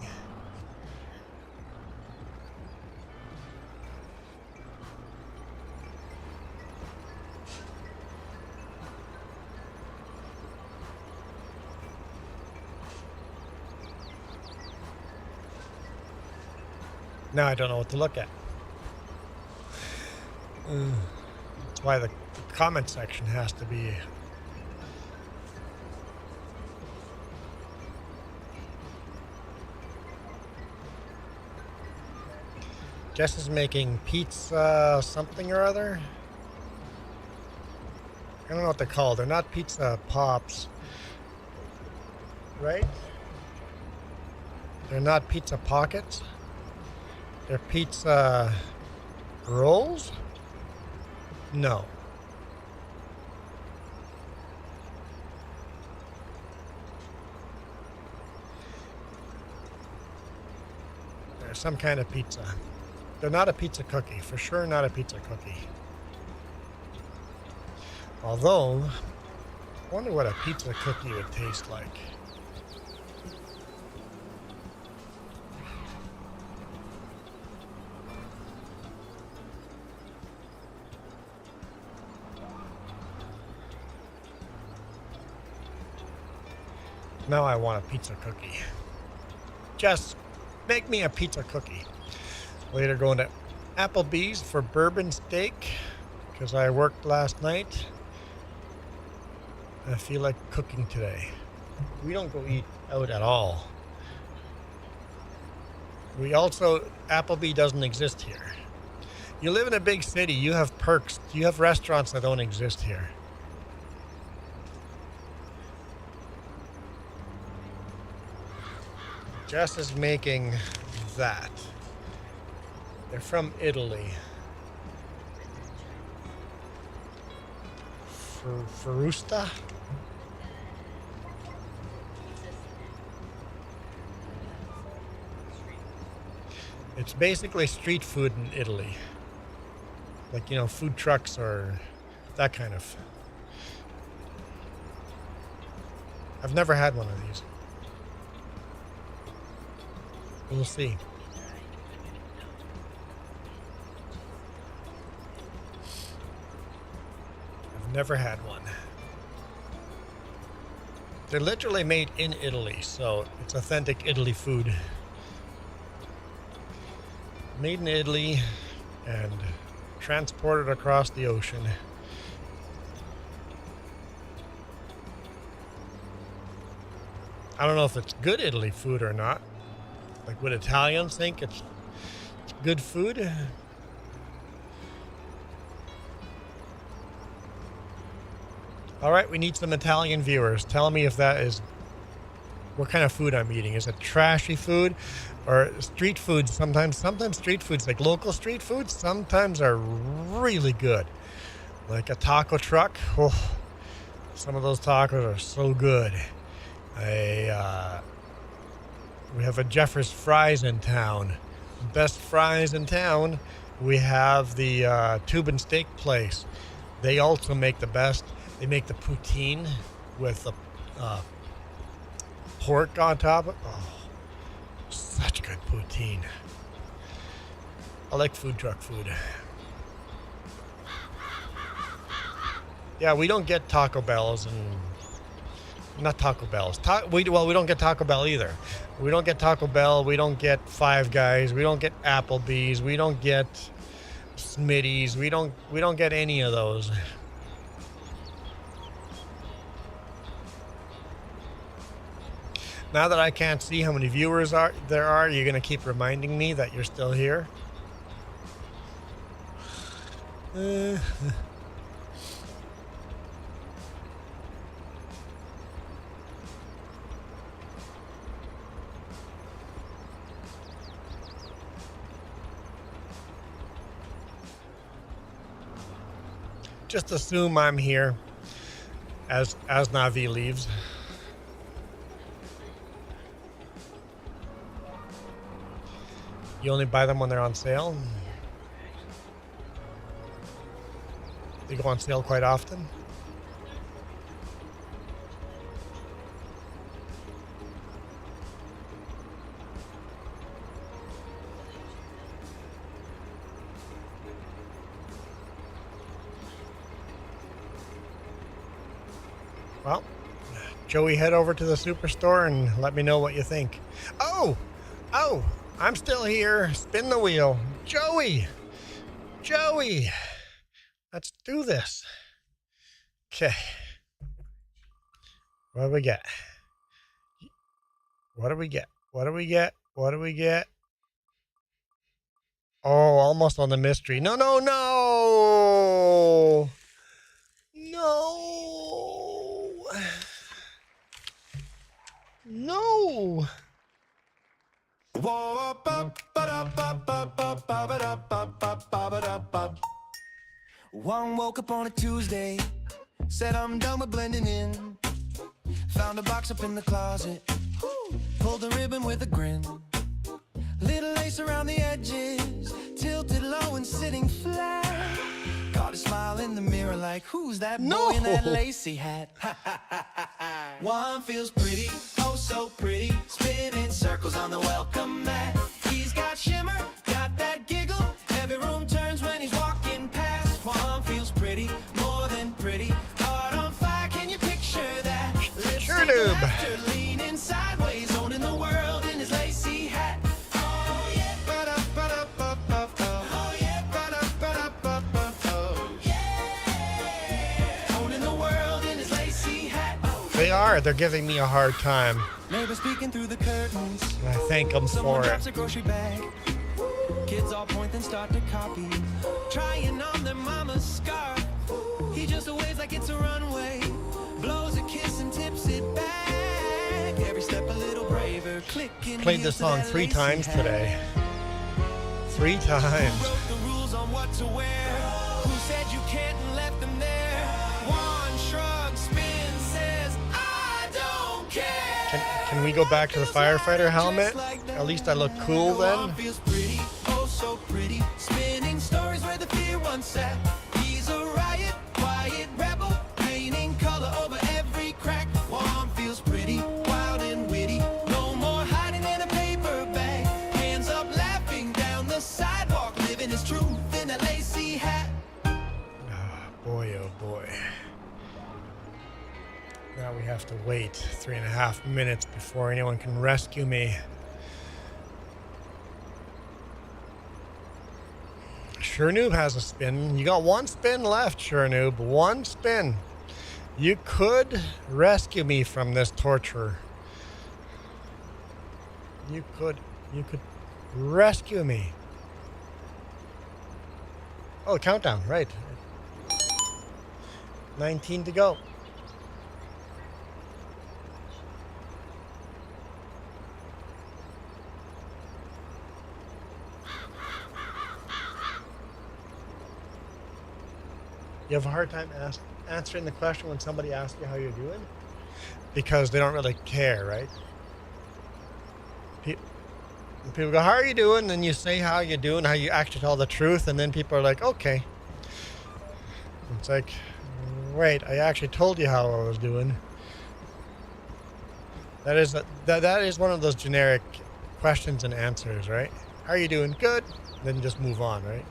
Now I don't know what to look at. That's why the comment section has to be. Jess is making pizza something or other. I don't know what they're called. They're not pizza pops, right? They're not pizza pockets. They're pizza rolls? No. They're some kind of pizza. They're not a pizza cookie. For sure not a pizza cookie. Although, I wonder what a pizza cookie would taste like. Now I want a pizza cookie. Just make me a pizza cookie. Later going to Applebee's for bourbon steak because I worked last night. I feel like cooking today. We don't go eat out at all. We also, Applebee doesn't exist here. You live in a big city, you have perks. You have restaurants that don't exist here. Jess is making that. They're from Italy. Frusta? It's basically street food in Italy. Like, you know, food trucks or that kind of. I've never had one of these. We'll see. I've never had one. They're literally made in Italy, so it's authentic Italy food. Made in Italy and transported across the ocean. I don't know if it's good Italy food or not. Like, would Italians think it's good food? All right, we need some Italian viewers. Tell me if that is what kind of food I'm eating. Is it trashy food or street food? Sometimes street foods, like local street foods, sometimes are really good. Like a taco truck. Oh, some of those tacos are so good. We have a Jeffers Fries in town. Best fries in town. We have the Tube and Steak place. They also make the best. They make the poutine with the pork on top. Oh, such good poutine. I like food truck food. Yeah, we don't get Taco Bells and not Taco Bells. We don't get Taco Bell either. We don't get Taco Bell. We don't get Five Guys. We don't get Applebee's. We don't get Smitty's. We don't get any of those. Now that I can't see how many viewers there are, you're gonna keep reminding me that you're still here. Just assume I'm here as Navi leaves. You only buy them when they're on sale. They go on sale quite often. Well, Joey, head over to the superstore and let me know what you think. Oh, I'm still here. Spin the wheel. Joey, let's do this. Okay. What do we get? Oh, almost on the mystery. No. One woke up on a Tuesday, said I'm done with blending in. Found a box up in the closet, pulled the ribbon with a grin. Little lace around the edges, tilted low and sitting flat. Caught a smile in the mirror like, who's that boy in that lacy hat? One feels pretty, oh so pretty, spinning circles on the welcome mat. He's got shimmer, got that giggle, every room turns when he's walking past. Juan feels pretty, more than pretty, heart on fire, can you picture that? Sure do. Leaning sideways, owning the world in his lacy hat. Oh yeah, oh yeah, oh yeah, owning the world in his lacy hat. They are. They're giving me a hard time. Neighbors peeking through the curtains. And I thank them Someone for drops it. a grocery bag. Kids all point then start to copy, trying on their mama's scarf. He just waves like it's a runway, blows a kiss and tips it back. Every step a little braver, clicking. Played this song 3 times today. 3 times. Wrote the rules on what to wear? Who said you can't and left them there? One shrug, spin, says I don't care. Can we go back to the firefighter helmet? At least I look cool then. Feels pretty. upset. He's a riot, quiet rebel, painting color over every crack. Juan feels pretty wild and witty. No more hiding in a paper bag. Hands up, laughing down the sidewalk, living his truth in a lacy hat. Boy, oh boy. Now we have to wait 3.5 minutes before anyone can rescue me. Sure Noob has a spin. You got one spin left, Sure Noob. One spin. You could rescue me from this torture. You could rescue me. Oh, countdown, right. 19 to go. You have a hard time answering the question when somebody asks you how you're doing? Because they don't really care, right? People go, how are you doing? And you say how you're doing, how you actually tell the truth, and then people are like, okay. It's like, wait, I actually told you how I was doing. That is one of those generic questions and answers, right? How are you doing? Good. Then just move on, right?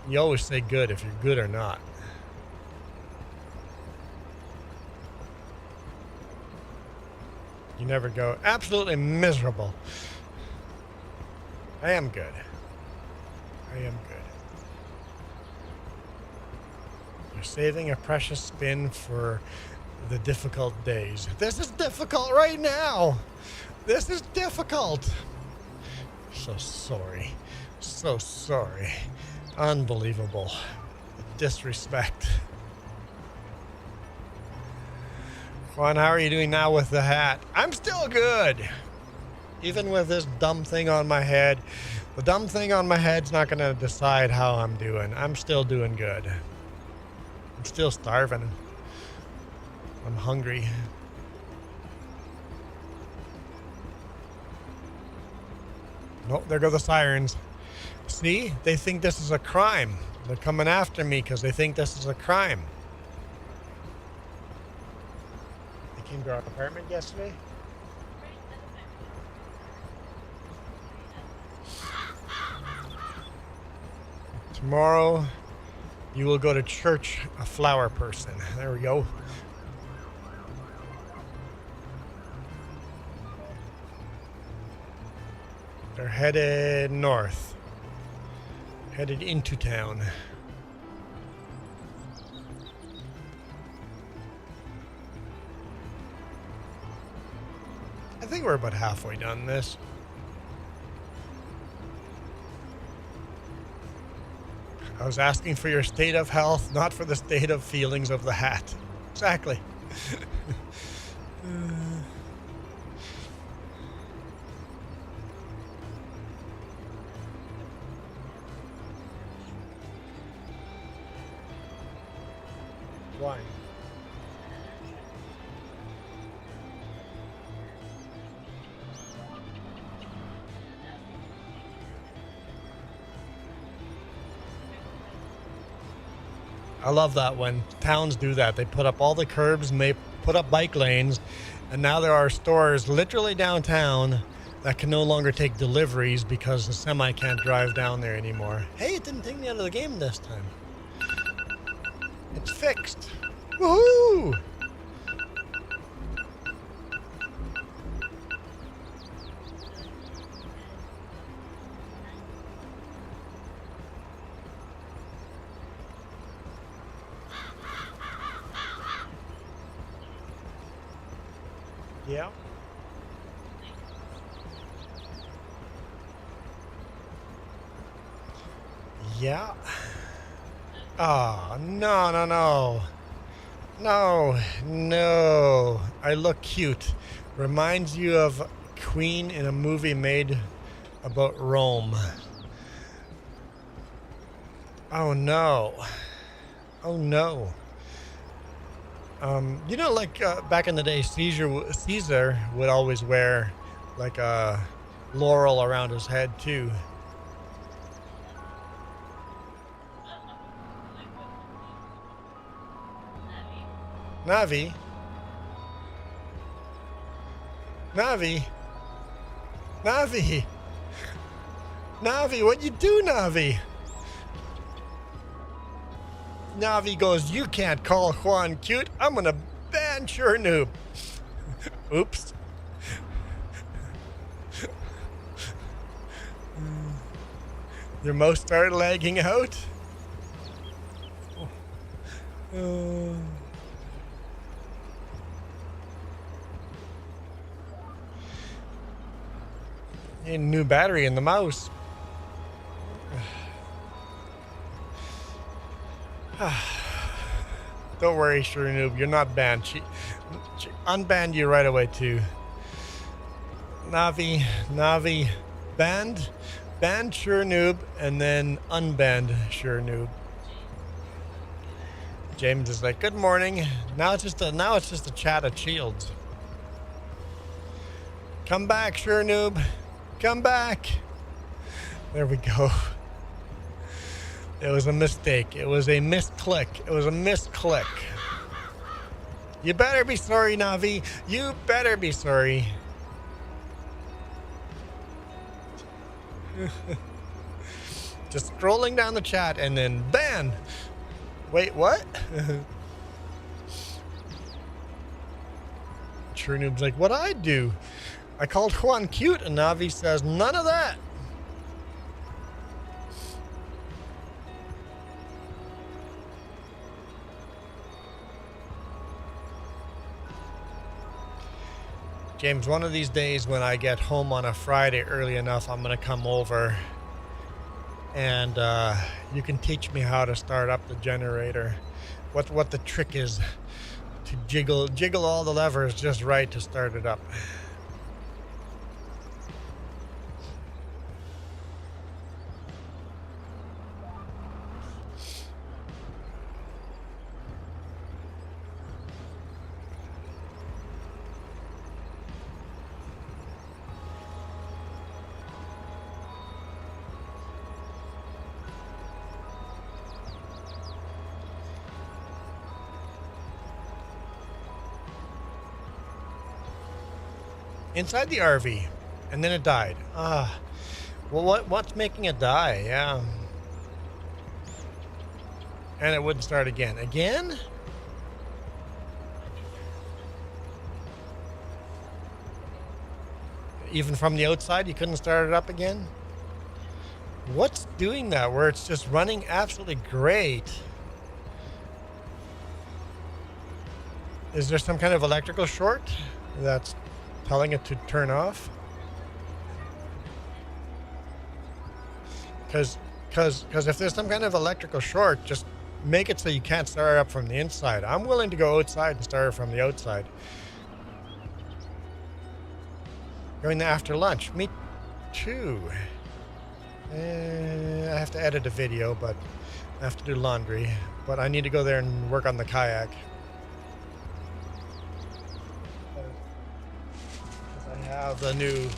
You always say good if you're good or not. You never go, absolutely miserable. I am good. I am good. You're saving a precious spin for the difficult days. This is difficult right now. This is difficult. So sorry. So sorry. Unbelievable. Disrespect. Juan, how are you doing now with the hat? I'm still good. Even with this dumb thing on my head. The dumb thing on my head's not going to decide how I'm doing. I'm still doing good. I'm still starving. I'm hungry. Nope, there go the sirens. See? They think this is a crime. They're coming after me because they think this is a crime. They came to our apartment yesterday. Tomorrow, you will go to church, a flower person. There we go. They're headed north. Headed into town. I think we're about halfway done this. I was asking for your state of health, not for the state of feelings of the hat. Exactly. Why? I love that when towns do that. They put up all the curbs and they put up bike lanes, and now there are stores literally downtown that can no longer take deliveries because the semi can't drive down there anymore. Hey, it didn't take me out of the game this time. It's fixed. Woohoo! Yeah. Yeah. Oh, no, no, no. No, no. I look cute. Reminds you of Queen in a movie made about Rome. Oh, no. Oh, no. You know, like back in the day, Caesar would always wear like a laurel around his head too. Navi? Navi? Navi? Navi, what'd you do, Navi? Navi goes, you can't call Juan cute. I'm gonna ban Sure Noob. Oops. Your mouse started lagging out. Need a new battery in the mouse. Don't worry, Sure Noob, you're not banned. She unbanned you right away too. Navi, banned Sure Noob, and then unbanned Sure Noob. James is like, good morning. Now it's just a chat of shields. Come back, Sure Noob. Come back. There we go. It was a mistake. It was a misclick. It was a misclick. You better be sorry, Navi. You better be sorry. Just scrolling down the chat and then ban. Wait, what? Sure Noob's like, what'd I do? I called Juan cute, and Navi says, none of that. James, one of these days when I get home on a Friday early enough, I'm going to come over and you can teach me how to start up the generator. What the trick is to jiggle all the levers just right to start it up. Inside the RV, and then it died. Well, what's making it die? Yeah. And it wouldn't start again. Again? Even from the outside, you couldn't start it up again? What's doing that where it's just running absolutely great? Is there some kind of electrical short that's telling it to turn off? Because if there's some kind of electrical short, just make it so you can't start it up from the inside. I'm willing to go outside and start it from the outside. Going there after lunch. Me too. I have to edit a video, but I have to do laundry. But I need to go there and work on the kayak. Have the new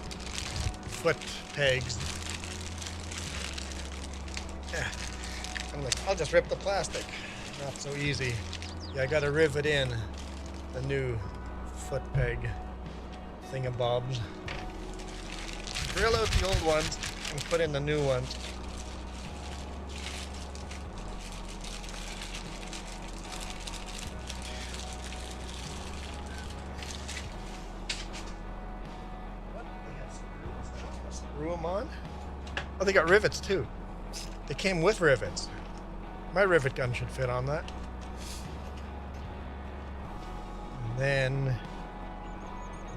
foot pegs. Yeah. I'm like, I'll just rip the plastic. Not so easy. Yeah, I gotta rivet in the new foot peg thingamabobs. Drill out the old ones and put in the new ones. Screw them on. Oh, they got rivets too. They came with rivets. My rivet gun should fit on that. And then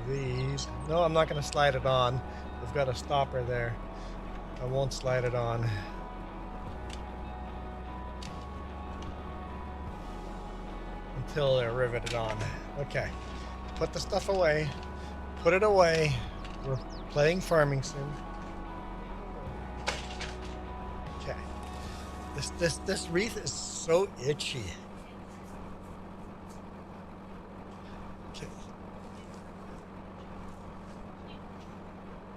these. No, I'm not going to slide it on. They've got a stopper there. I won't slide it on. Until they're riveted on. Okay. Put the stuff away. Put it away. We're playing Farming Sim. Okay. This wreath is so itchy. Okay.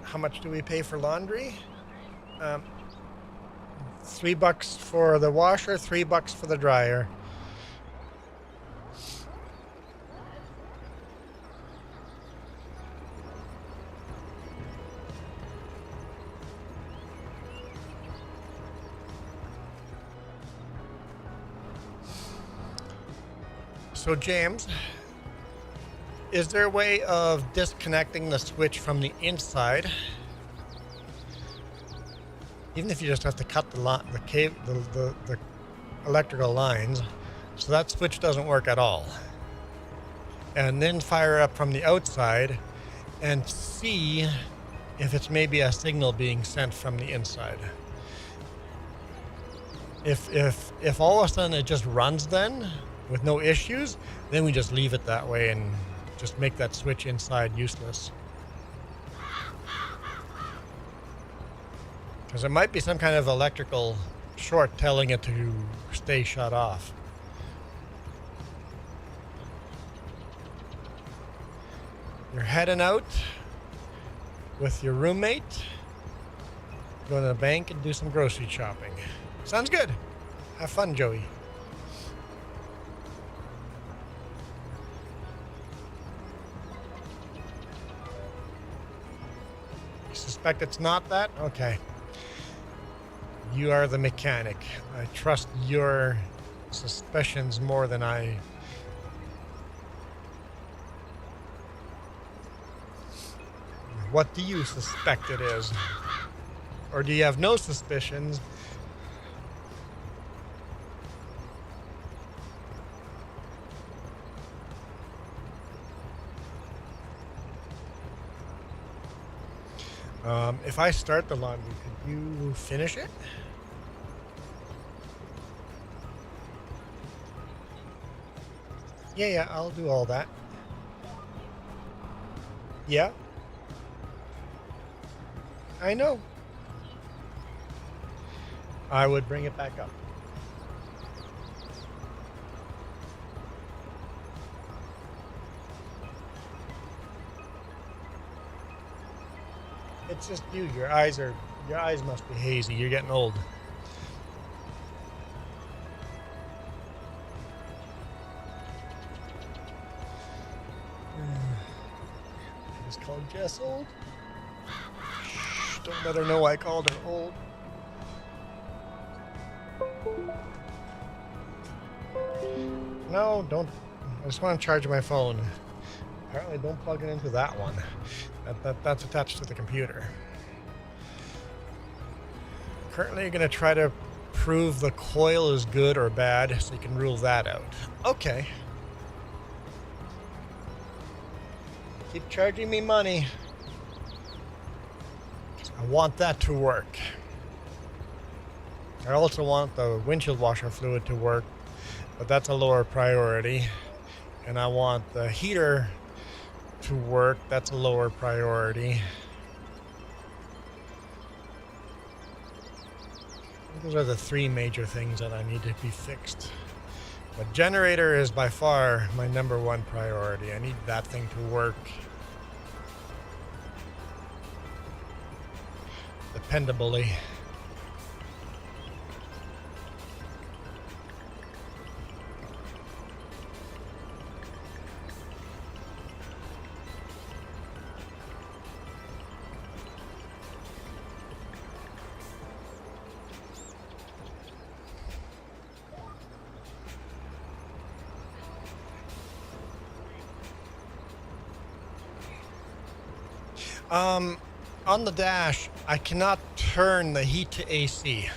How much do we pay for laundry? $3 for the washer, $3 for the dryer. So James, is there a way of disconnecting the switch from the inside? Even if you just have to cut the electrical lines, so that switch doesn't work at all. And then fire up from the outside and see if it's maybe a signal being sent from the inside. If all of a sudden it just runs then with no issues, then we just leave it that way and just make that switch inside useless. Because it might be some kind of electrical short telling it to stay shut off. You're heading out with your roommate, go to the bank and do some grocery shopping. Sounds good. Have fun, Joey. You suspect it's not that? Okay. You are the mechanic. I trust your suspicions more than I... What do you suspect it is? Or do you have no suspicions? If I start the laundry, could you finish it? Yeah, I'll do all that. Yeah. I know. I would bring it back up. It's just you. Your eyes must be hazy. You're getting old. I just called Jess old. Shh, don't let her know I called her old. No, don't. I just want to charge my phone. Apparently don't plug it into that one. That's attached to the computer. Currently you're going to try to prove the coil is good or bad so you can rule that out. Okay. Keep charging me money. I want that to work. I also want the windshield washer fluid to work, but that's a lower priority. And I want the heater to work. That's a lower priority. Those are the three major things that I need to be fixed. But generator is by far my number one priority. I need that thing to work dependably. On the dash, I cannot turn the heat to AC.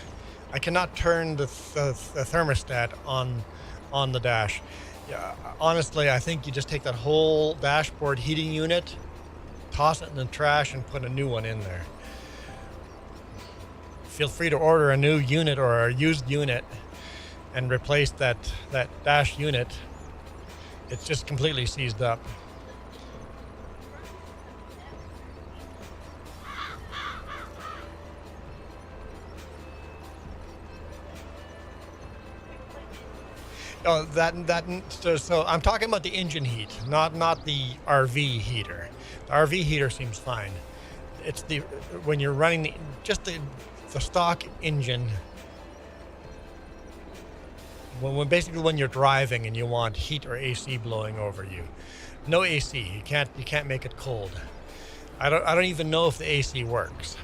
I cannot turn the thermostat on the dash. Yeah, honestly, I think you just take that whole dashboard heating unit, toss it in the trash, and put a new one in there. Feel free to order a new unit or a used unit and replace that dash unit. It's just completely seized up. Oh, so I'm talking about the engine heat, not the RV heater. The RV heater seems fine. It's when you're running the stock engine. When you're driving and you want heat or AC blowing over you. No AC. You can't make it cold. I don't even know if the AC works.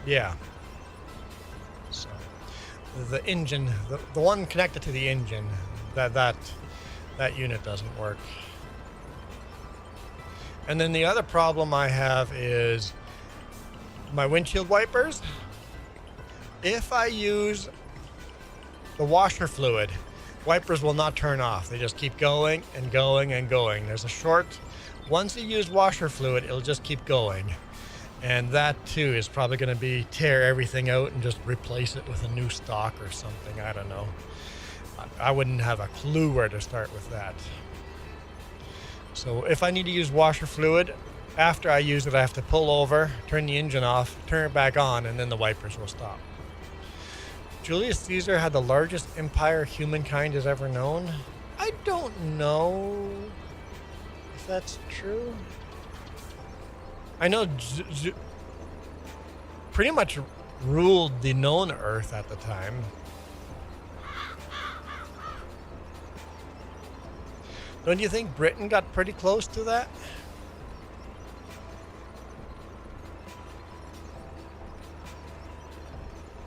Yeah. So the engine, the one connected to the engine, that unit doesn't work. And then the other problem I have is my windshield wipers. If I use the washer fluid, wipers will not turn off. They just keep going and going and going. There's a short, once you use washer fluid, it'll just keep going. And that too is probably going to be tear everything out and just replace it with a new stock or something. I don't know. I wouldn't have a clue where to start with that. So if I need to use washer fluid, after I use it, I have to pull over, turn the engine off, turn it back on, and then the wipers will stop. Julius Caesar had the largest empire humankind has ever known. I don't know if that's true. I know pretty much ruled the known Earth at the time. Don't you think Britain got pretty close to that?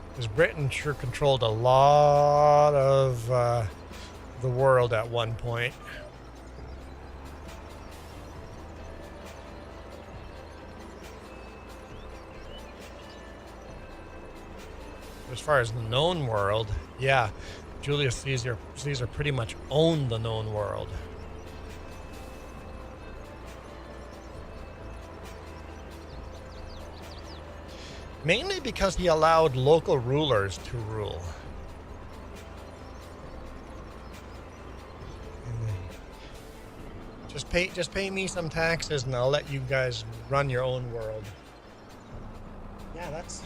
Because Britain sure controlled a lot of the world at one point. As far as the known world, yeah, Julius Caesar pretty much owned the known world. Mainly because he allowed local rulers to rule. Just pay me some taxes and I'll let you guys run your own world. Yeah, that's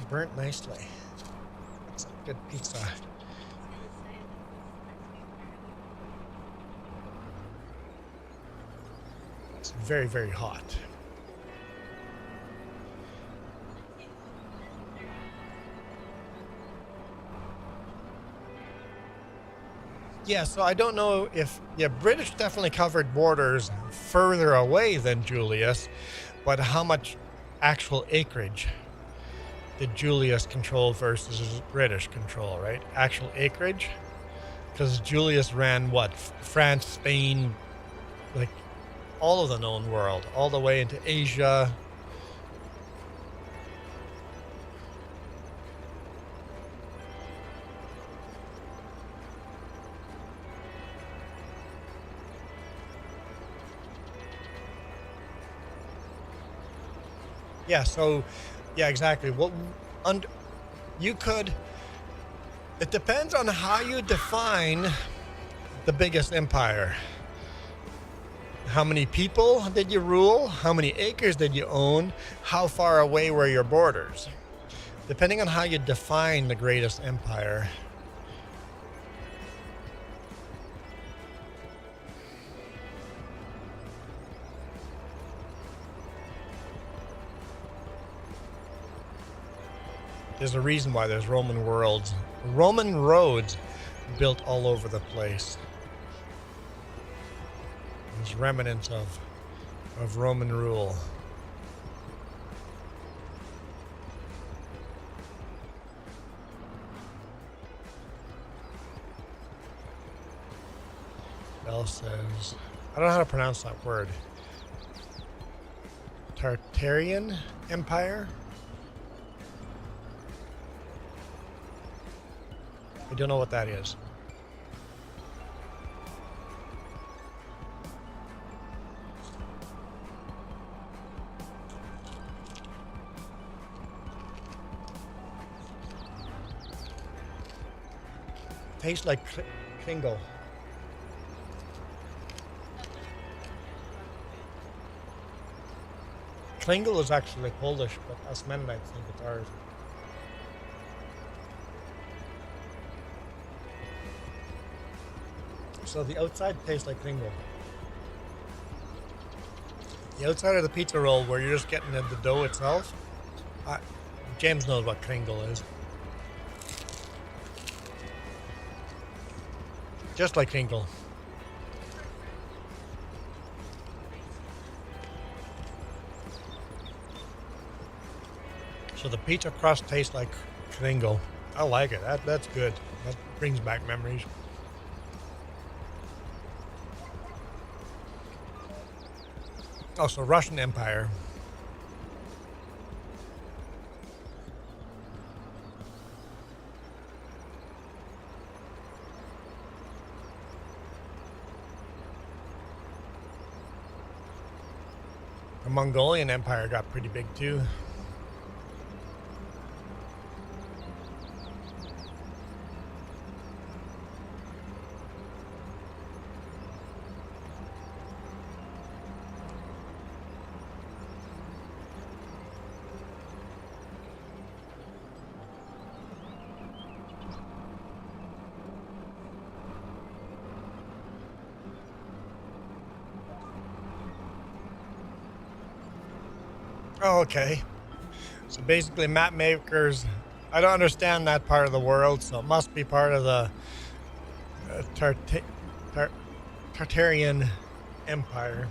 burnt nicely. That's a good pizza. It's very, very hot. Yeah, so I don't know if... Yeah, British definitely covered borders further away than Julius, but how much actual acreage did Julius control versus British control, right? Actual acreage? Because Julius ran what? France, Spain, like all of the known world, all the way into Asia. Yeah, so, yeah, exactly. You could, it depends on how you define the biggest empire. How many people did you rule? How many acres did you own? How far away were your borders? Depending on how you define the greatest empire. There's a reason why there's Roman roads built all over the place. There's remnants of Roman rule. Bell says, I don't know how to pronounce that word. Tartarian Empire? I don't know what that is. Tastes like Kringle. Kringle is actually Polish, but us Mennonites think it's ours. So the outside tastes like Kringle. The outside of the pizza roll, where you're just getting the dough itself, James knows what Kringle is. Just like Kringle. So the pizza crust tastes like Kringle. I like it. That's good. That brings back memories. Oh, so Russian Empire. The Mongolian Empire got pretty big too. Oh, okay. So basically map makers, I don't understand that part of the world, so it must be part of the Tartarian Empire.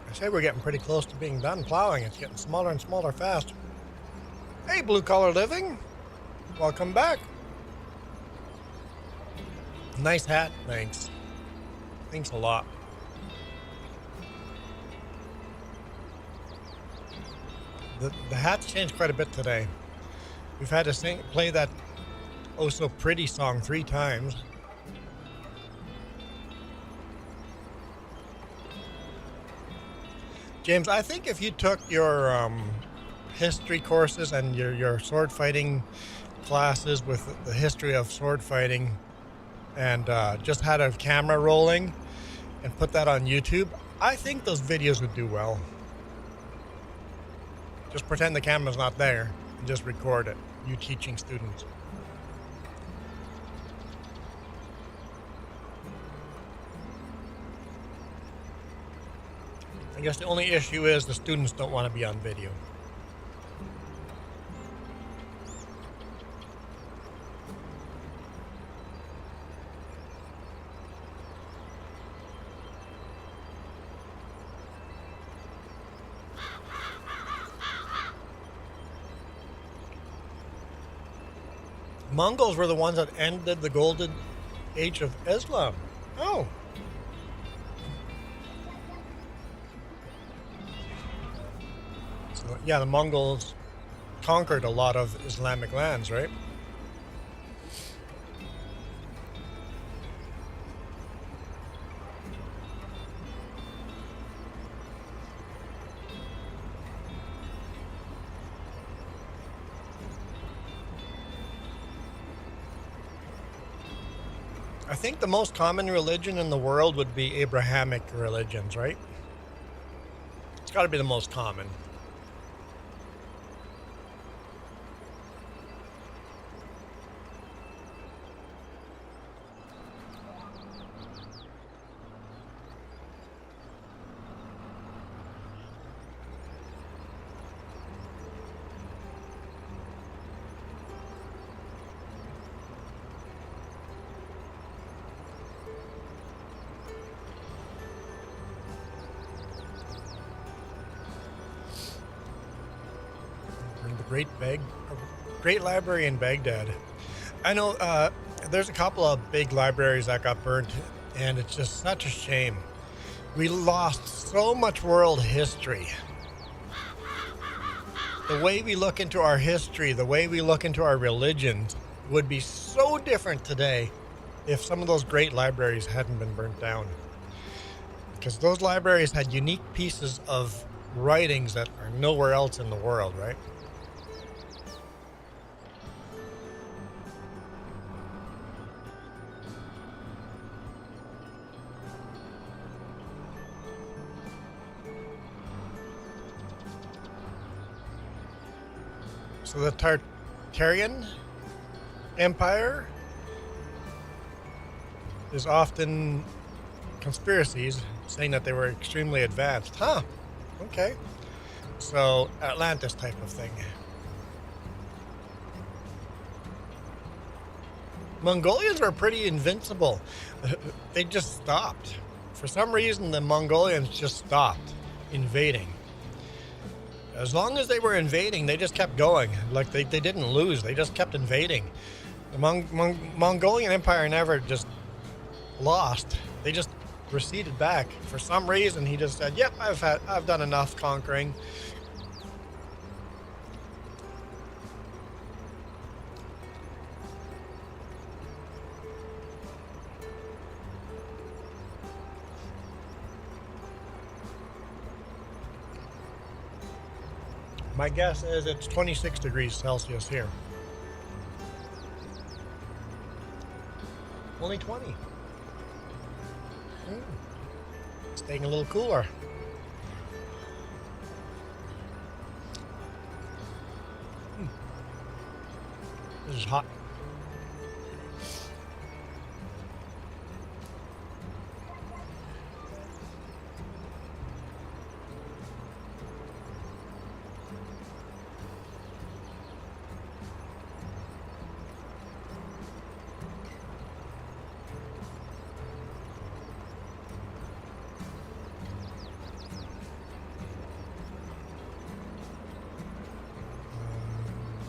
I say we're getting pretty close to being done plowing. It's getting smaller and smaller fast. Hey, Blue Collar Living. Welcome back. Nice hat. Thanks. Thanks a lot. The hat's changed quite a bit today. We've had to play that Oh So Pretty song 3 times. James, I think if you took your history courses and your sword fighting classes with the history of sword fighting and just had a camera rolling and put that on YouTube, I think those videos would do well. Just pretend the camera's not there and just record it, you teaching students. I guess the only issue is the students don't want to be on video. Mongols were the ones that ended the golden age of Islam. Oh. So, yeah, the Mongols conquered a lot of Islamic lands, right? I think the most common religion in the world would be Abrahamic religions, right? It's got to be the most common. Great library in Baghdad. I know there's a couple of big libraries that got burnt, and it's just such a shame. We lost so much world history. The way we look into our history, the way we look into our religions would be so different today if some of those great libraries hadn't been burnt down. Because those libraries had unique pieces of writings that are nowhere else in the world, right? So the Tartarian Empire is often conspiracies saying that they were extremely advanced. Huh. Okay. So Atlantis type of thing. Mongolians were pretty invincible. They just stopped. For some reason, the Mongolians just stopped invading. As long as they were invading, they just kept going. Like they didn't lose. They just kept invading. The Mongolian Empire never just lost. They just receded back. For some reason, he just said, "Yep, I've done enough conquering." My guess is it's 26 degrees Celsius here. Only 20. Staying a little cooler. This is hot.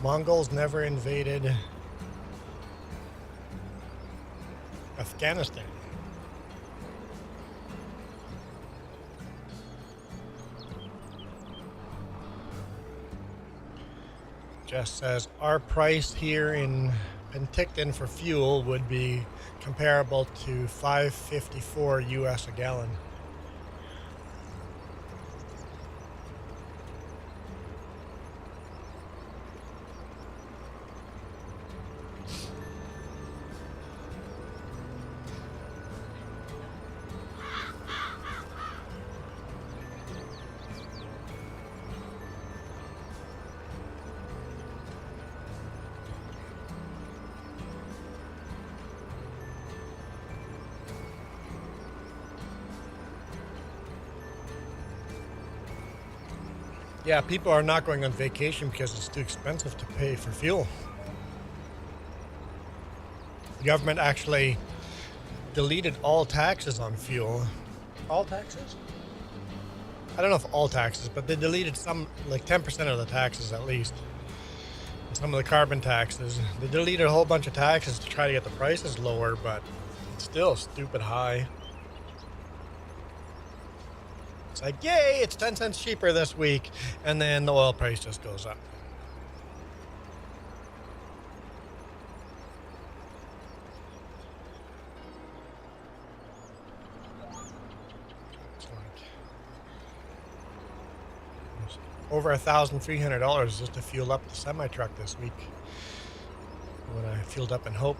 Mongols never invaded Afghanistan. Jess says our price here in Penticton for fuel would be comparable to $5.54 US a gallon. Yeah, people are not going on vacation because it's too expensive to pay for fuel. The government actually deleted all taxes on fuel. All taxes? I don't know if all taxes, but they deleted some, like 10% of the taxes at least. And some of the carbon taxes. They deleted a whole bunch of taxes to try to get the prices lower, but it's still stupid high. It's like, yay, it's 10 cents cheaper this week. And then the oil price just goes up. It's like over $1,300 just to fuel up the semi-truck this week. When I fueled up in Hope.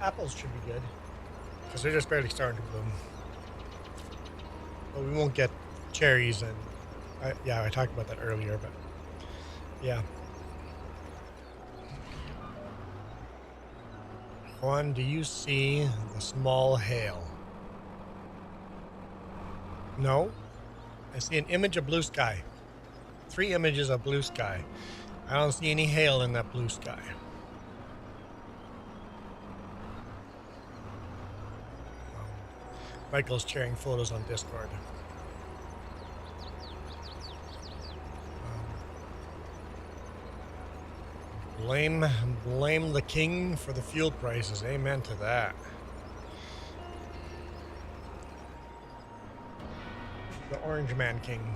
Apples should be good because they're just barely starting to bloom. But we won't get cherries, and I talked about that earlier, but yeah. Juan, do you see the small hail? No? I see an image of blue sky. 3 images of blue sky. I don't see any hail in that blue sky. Michael's sharing photos on Discord. Blame the king for the fuel prices. Amen to that. The Orange Man King.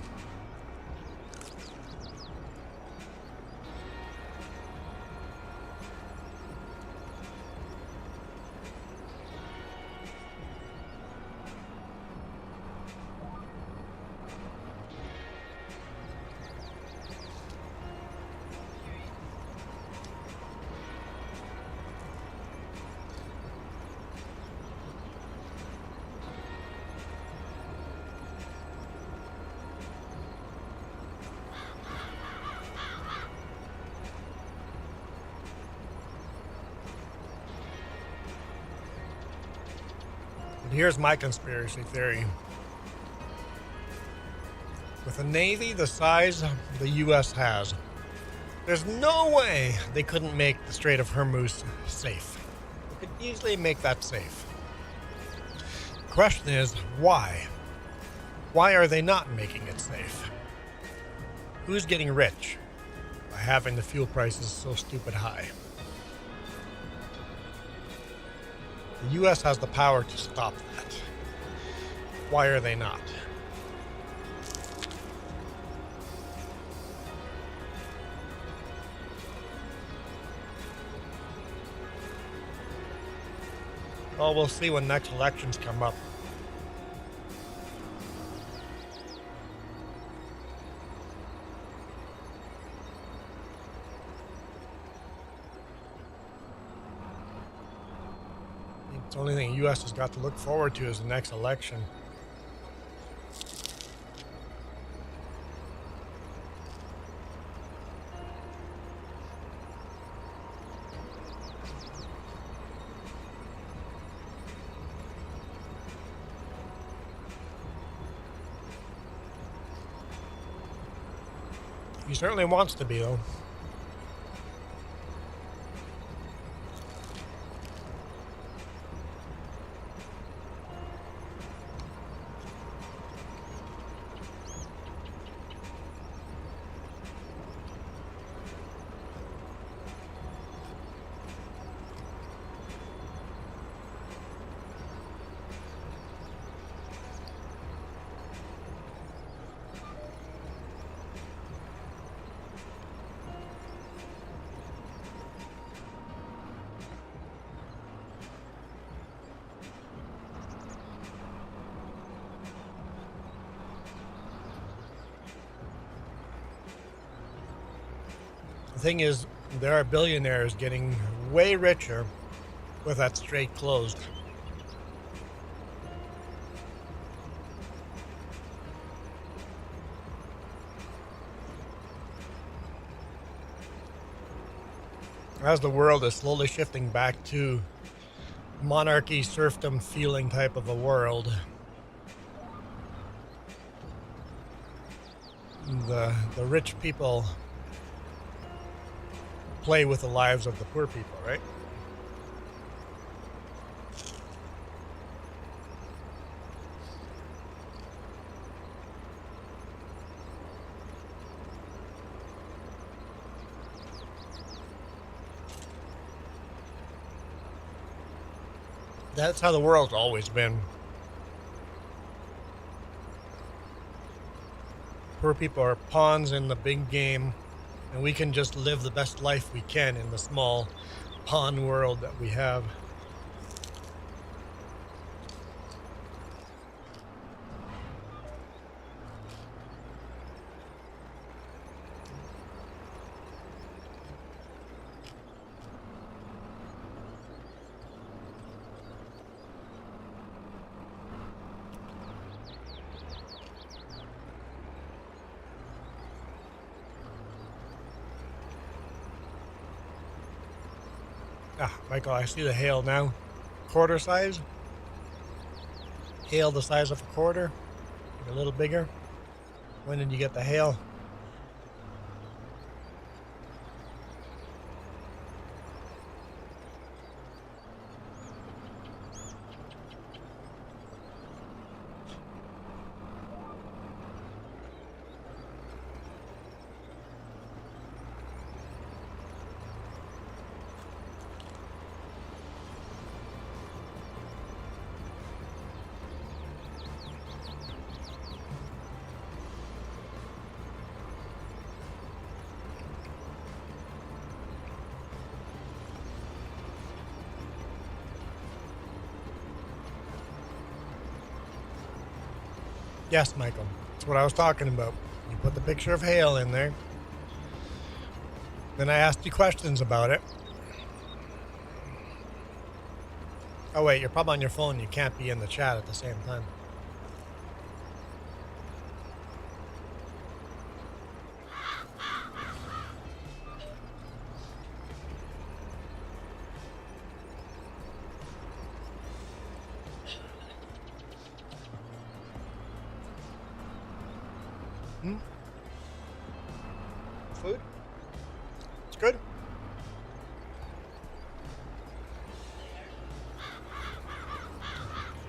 But here's my conspiracy theory. With a navy the size the U.S. has, there's no way they couldn't make the Strait of Hormuz safe. They could easily make that safe. The question is, why? Why are they not making it safe? Who's getting rich by having the fuel prices so stupid high? The U.S. has the power to stop that. Why are they not? Well, we'll see when next elections come up. The only thing the U.S. has got to look forward to is the next election. He certainly wants to be, though. The thing is, there are billionaires getting way richer with that strait closed. As the world is slowly shifting back to monarchy, serfdom feeling type of a world, the rich people play with the lives of the poor people, right? That's how the world's always been. Poor people are pawns in the big game, and we can just live the best life we can in the small pawn world that we have. Ah, Michael, I see the hail now. Quarter size. Hail the size of a quarter. A little bigger. When did you get the hail? Yes, Michael. That's what I was talking about. You put the picture of hail in there. Then I asked you questions about it. Oh, wait, you're probably on your phone. You can't be in the chat at the same time. Food? It's good.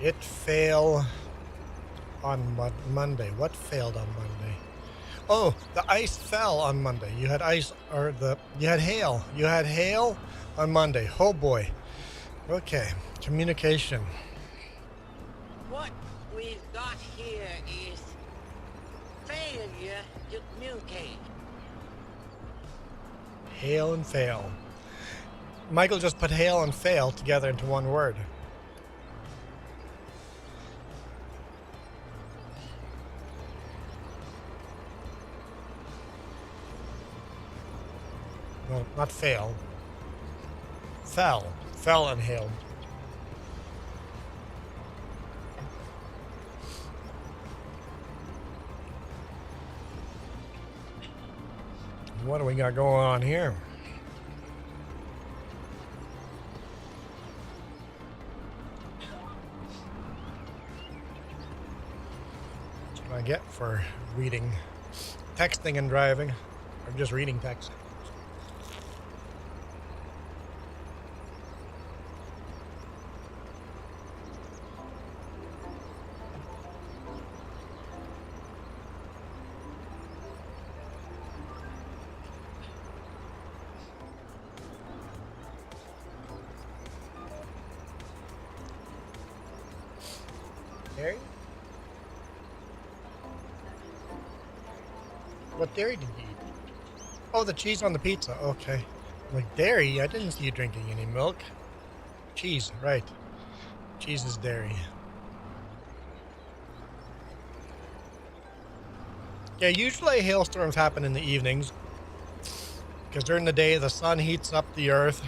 It failed on Monday. What failed on Monday? Oh, the ice fell on Monday. You had ice, or you had hail. You had hail on Monday. Oh boy. Okay, communication. What we've got here is failure to communicate. Hail and fail. Michael just put hail and fail together into one word. No, not fail. Fell. Fell and hailed. What do we got going on here? That's what I get for reading, texting and driving. I'm just reading text. Dairy? What dairy did you eat? Oh, the cheese on the pizza. Okay. Like dairy? I didn't see you drinking any milk. Cheese, right. Cheese is dairy. Yeah, usually hailstorms happen in the evenings. Because during the day, the sun heats up the earth.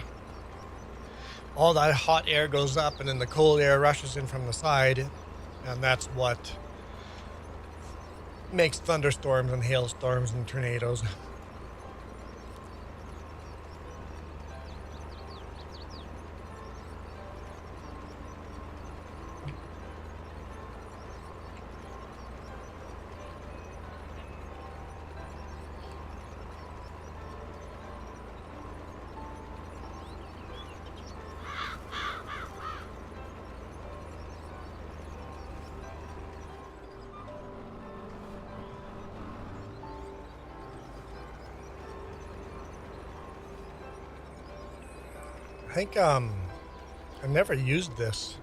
All that hot air goes up, and then the cold air rushes in from the side. And that's what makes thunderstorms and hailstorms and tornadoes. I think I never used this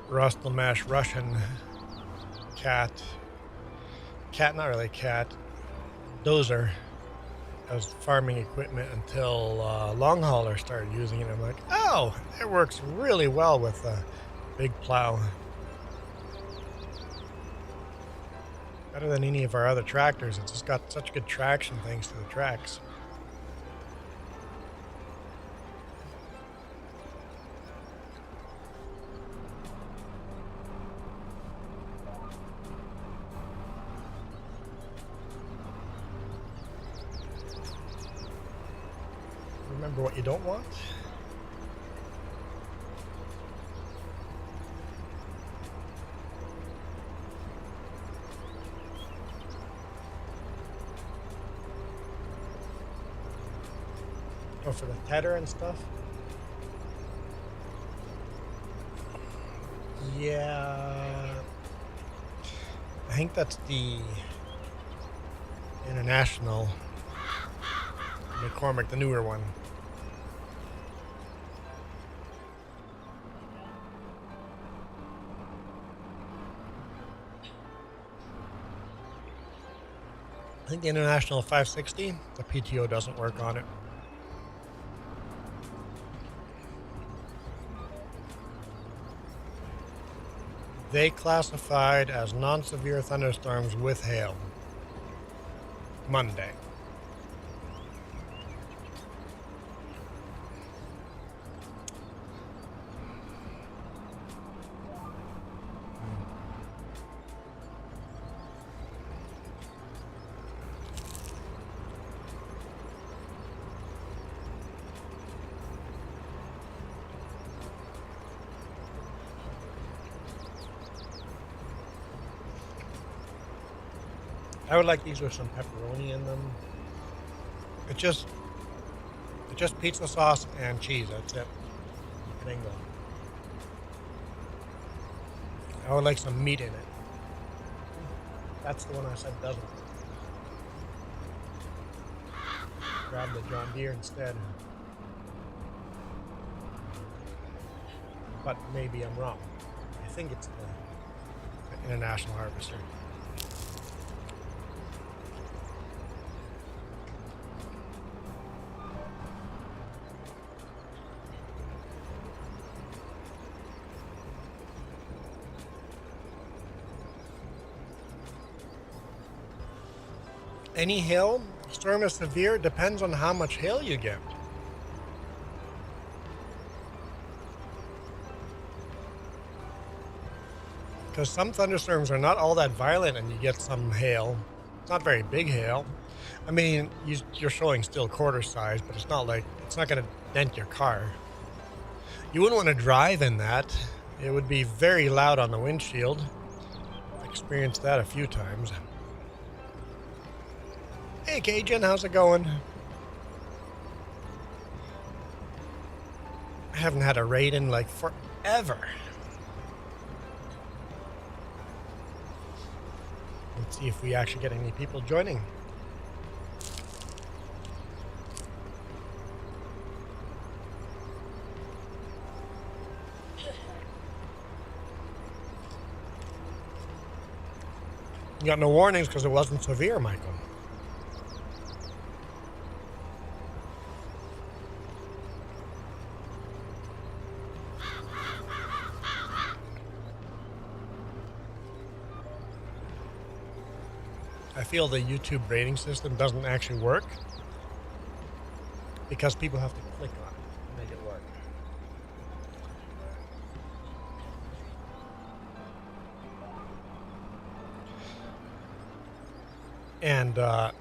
Rostelmash Russian not really cat, dozer as farming equipment until long hauler started using it. I'm like, oh, it works really well with a big plow. Better than any of our other tractors. It's just got such good traction thanks to the tracks. Remember what you don't want? Oh, for the tether and stuff? Yeah. I think that's the International McCormick, the newer one. I think the International 560, the PTO doesn't work on it. They classified as non-severe thunderstorms with hail. Monday. I would like these with some pepperoni in them. It's just pizza sauce and cheese. That's it. Bingo. I would like some meat in it. That's the one I said doesn't. Grab the John Deere instead. But maybe I'm wrong. I think it's the International Harvester. Any hail storm is severe, depends on how much hail you get. Because some thunderstorms are not all that violent and you get some hail. It's not very big hail. I mean, you're showing still quarter size, but it's not like, it's not going to dent your car. You wouldn't want to drive in that. It would be very loud on the windshield. I've experienced that a few times. Hey Cajun, how's it going? I haven't had a raid in like forever. Let's see if we actually get any people joining. You got no warnings because it wasn't severe, Michael. I feel the YouTube rating system doesn't actually work because people have to click on it to make it work. And I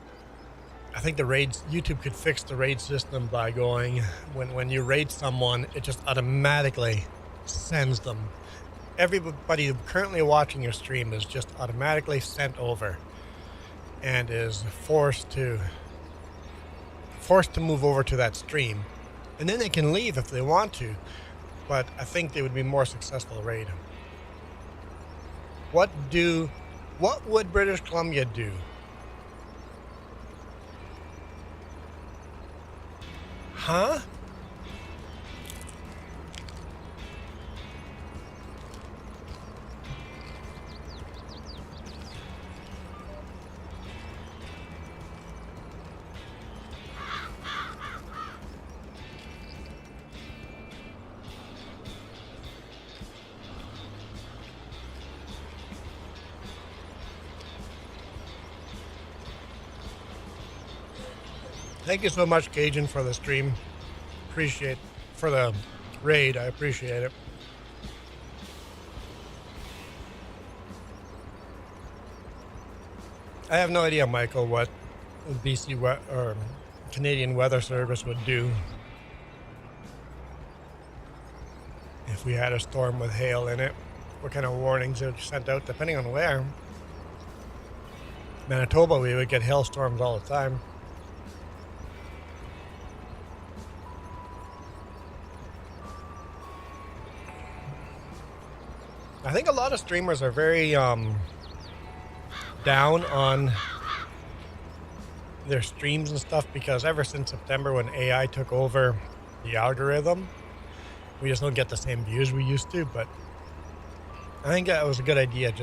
think the raids, YouTube could fix the raid system by going, when you raid someone, it just automatically sends them. Everybody currently watching your stream is just automatically sent over and is forced to move over to that stream. And then they can leave if they want to, but I think they would be more successful raid. What would British Columbia do? Huh? Thank you so much, Cajun, for the stream. For the raid, I appreciate it. I have no idea, Michael, what BC or Canadian Weather Service would do if we had a storm with hail in it. What kind of warnings it sent out, depending on where. Manitoba, we would get hailstorms all the time. I think a lot of streamers are very down on their streams and stuff because ever since September when AI took over the algorithm, we just don't get the same views we used to. But I think that was a good idea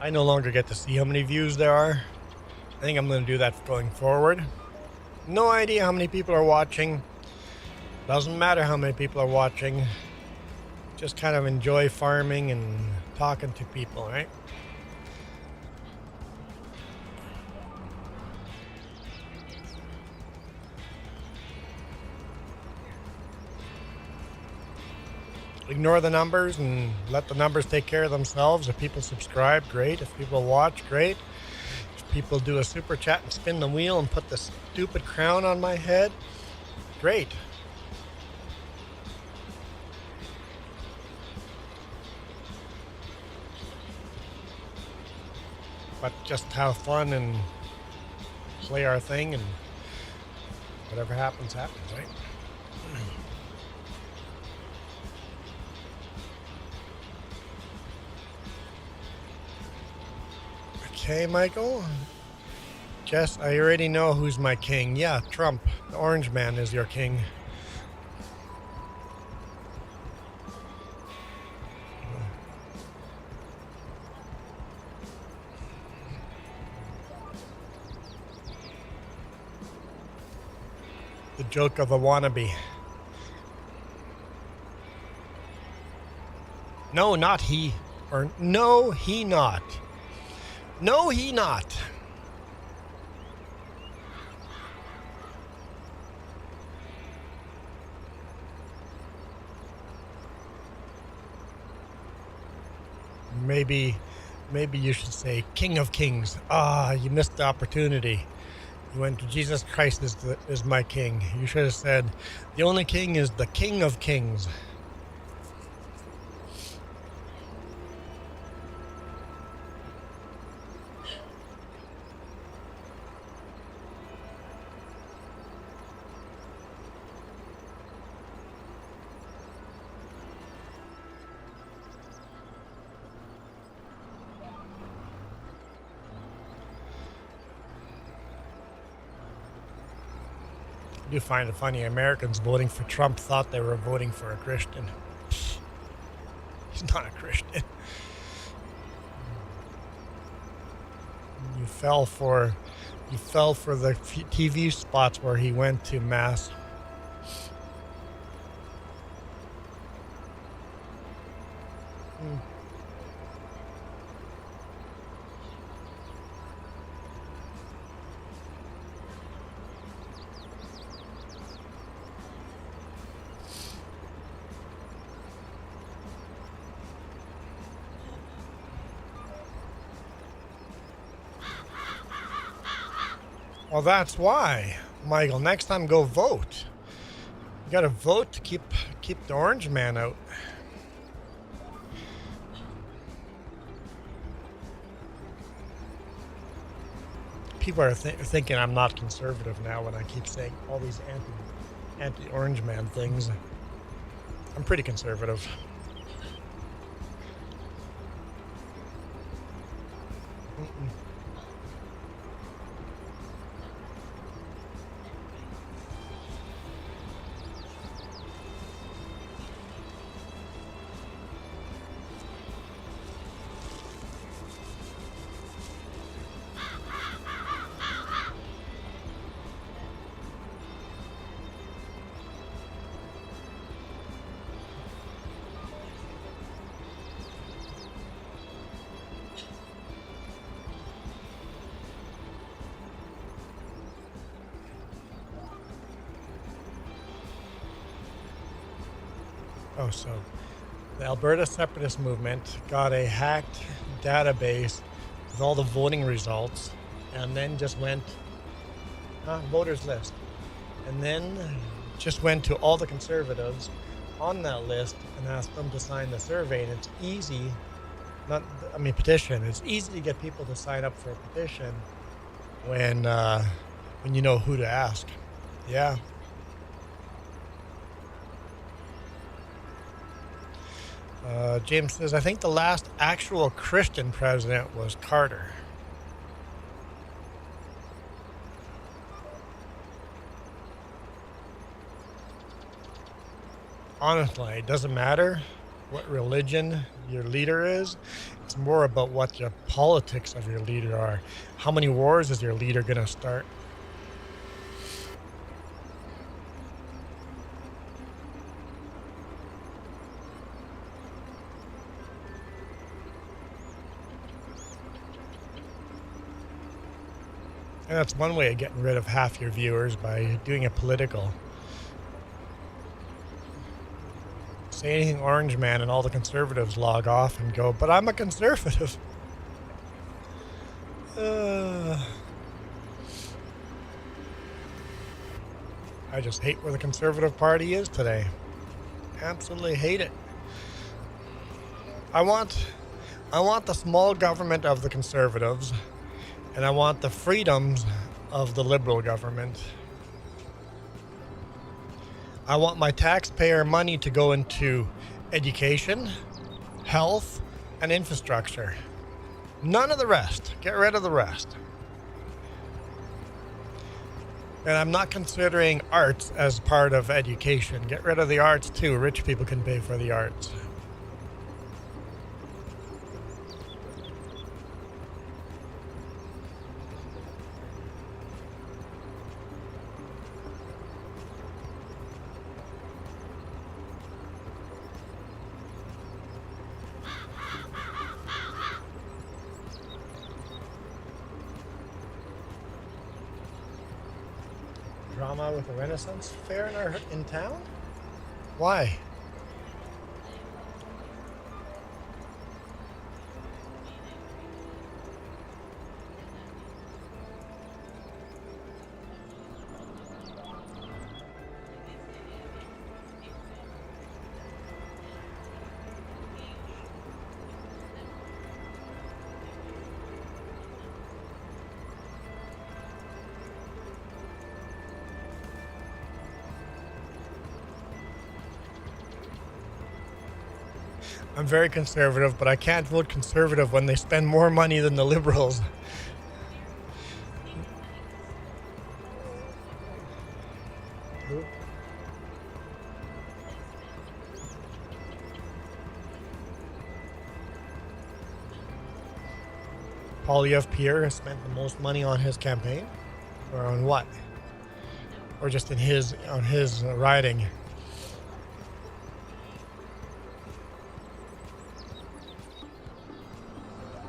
I no longer get to see how many views there are. I think I'm going to do that going forward. No idea how many people are watching. Doesn't matter how many people are watching. Just kind of enjoy farming and talking to people, right? Ignore the numbers and let the numbers take care of themselves. If people subscribe, great. If people watch, great. If people do a super chat and spin the wheel and put the stupid crown on my head, great. but just have fun and play our thing, and whatever happens, happens, right? Okay, Michael. Jess, I already know who's my king. Yeah, Trump. The orange man is your king. The joke of a wannabe. No, not he. Or no, he not. No, he not. Maybe you should say King of Kings. Ah, you missed the opportunity. You went to Jesus Christ is my king. You should have said the only king is the King of Kings. I do find it funny, Americans voting for Trump thought they were voting for a Christian. He's not a Christian. You fell for the TV spots where he went to mass. Well, that's why, Michael. Next time, go vote. You got to vote to keep the orange man out. People are thinking I'm not conservative now when I keep saying all these anti-orange man things. I'm pretty conservative. Oh, so the Alberta Separatist Movement got a hacked database with all the voting results, and then just went voters list, and then just went to all the conservatives on that list and asked them to sign the survey. And it's easy, petition. It's easy to get people to sign up for a petition when you know who to ask. Yeah. James says, I think the last actual Christian president was Carter. Honestly, it doesn't matter what religion your leader is. It's more about what the politics of your leader are. How many wars is your leader going to start? And that's one way of getting rid of half your viewers, by doing it political. Say anything orange man and all the conservatives log off and go, but I'm a conservative. I just hate where the Conservative Party is today. Absolutely hate it. I want I want the small government of the conservatives, and I want the freedoms of the liberal government. I want my taxpayer money to go into education, health, and infrastructure. None of the rest. Get rid of the rest. And I'm not considering arts as part of education. Get rid of the arts too. Rich people can pay for the arts. Drama with the Renaissance Fair in town? Why? I'm very conservative, but I can't vote conservative when they spend more money than the liberals. Polyev Pierre has spent the most money on his campaign? Or on what? Or just on his riding?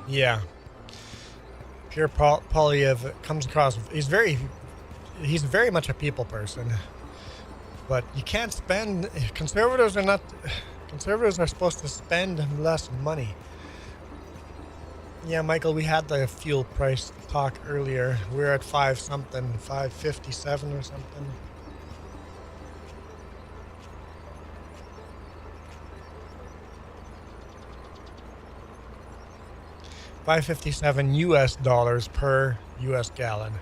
Yeah. Pierre Polyev comes across, he's very much a people person. But you can't spend, conservatives are supposed to spend less money. Yeah, Michael, we had the fuel price talk earlier. We're at 557 or something. $557 US per US gallon.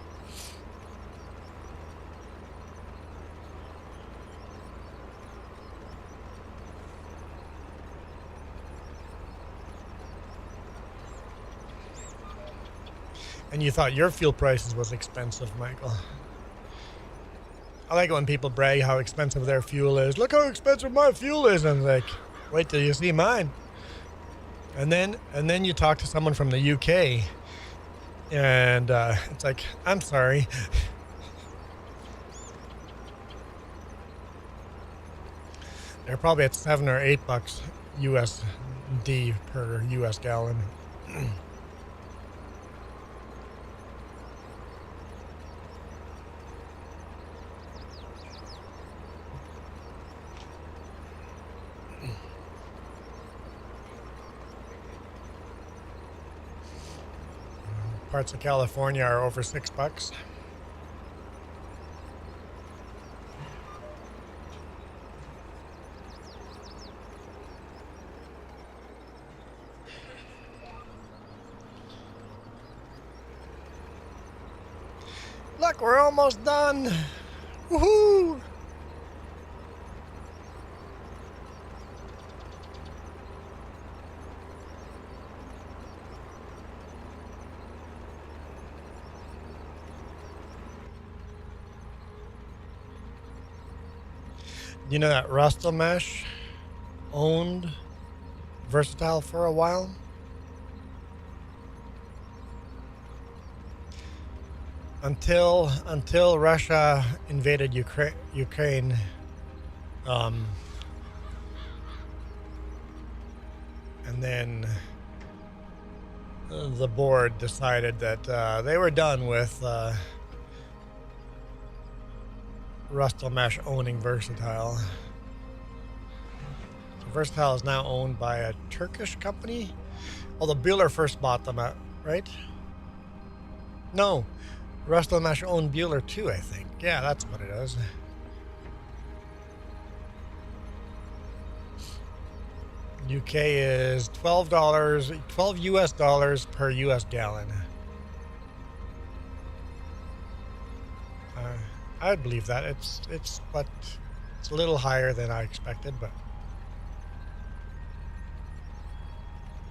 And you thought your fuel prices was expensive, Michael. I like it when people brag how expensive their fuel is. Look how expensive my fuel is. And I'm like, wait till you see mine. And then you talk to someone from the UK, and it's like, I'm sorry. They're probably at $7 or $8 USD per US gallon. Parts of California are over $6. Look, we're almost done. Woohoo! You know that Rustelmesh owned Versatile for a while? Until Russia invaded Ukraine, and then the board decided that they were done with Rustelmesh owning Versatile. So Versatile is now owned by a Turkish company. Although Bueller first bought them out, right? No, Rustelmesh owned Bueller too, I think. Yeah, that's what it is. UK is $12, 12 US dollars per US gallon. I'd believe that. It's a little higher than I expected, but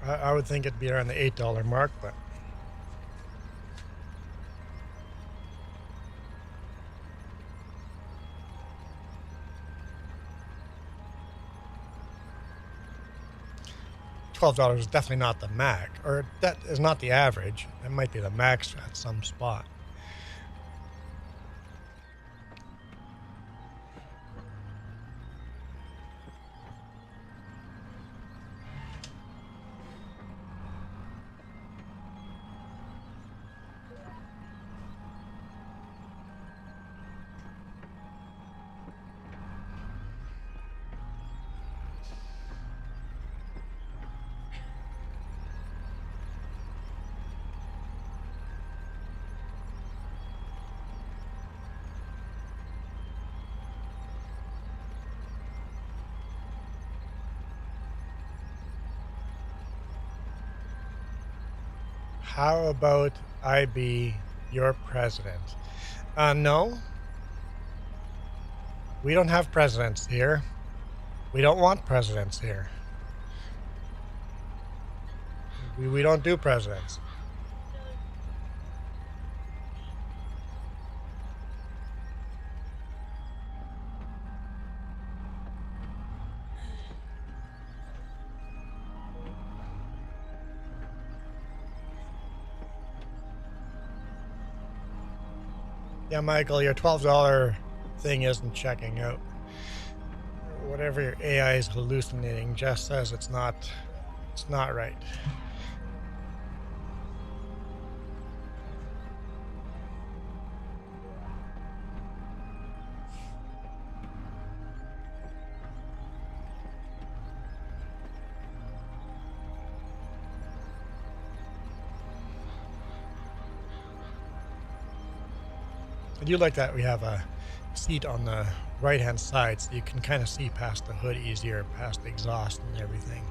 I would think it'd be around the $8 mark, but $12 is definitely not the max, or that is not the average. It might be the max at some spot. How about I be your president? No. We don't have presidents here. We don't want presidents here. We don't do presidents. Yeah, Michael, your $12 thing isn't checking out. Whatever your AI is hallucinating just says it's not right. I do like that we have a seat on the right hand side so you can kind of see past the hood easier, past the exhaust and everything.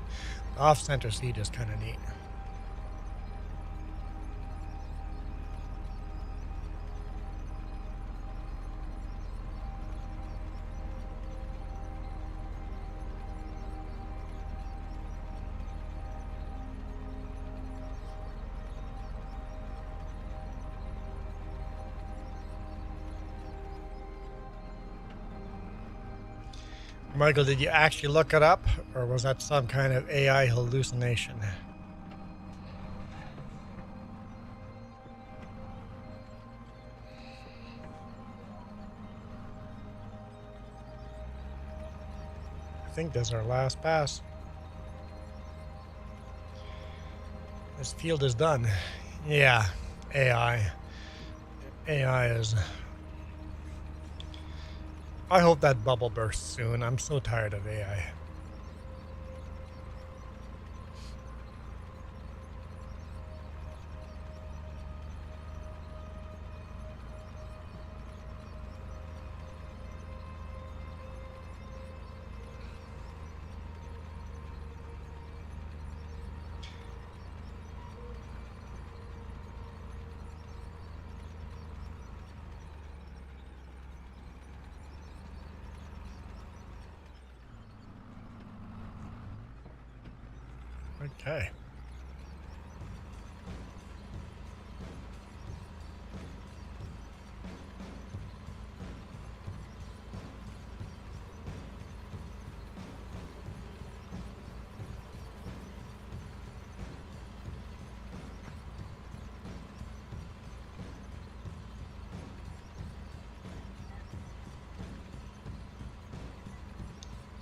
The off center seat is kind of neat. Michael, did you actually look it up, or was that some kind of AI hallucination? I think this is our last pass. This field is done. Yeah, AI. AI is... I hope that bubble bursts soon. I'm so tired of AI. Okay.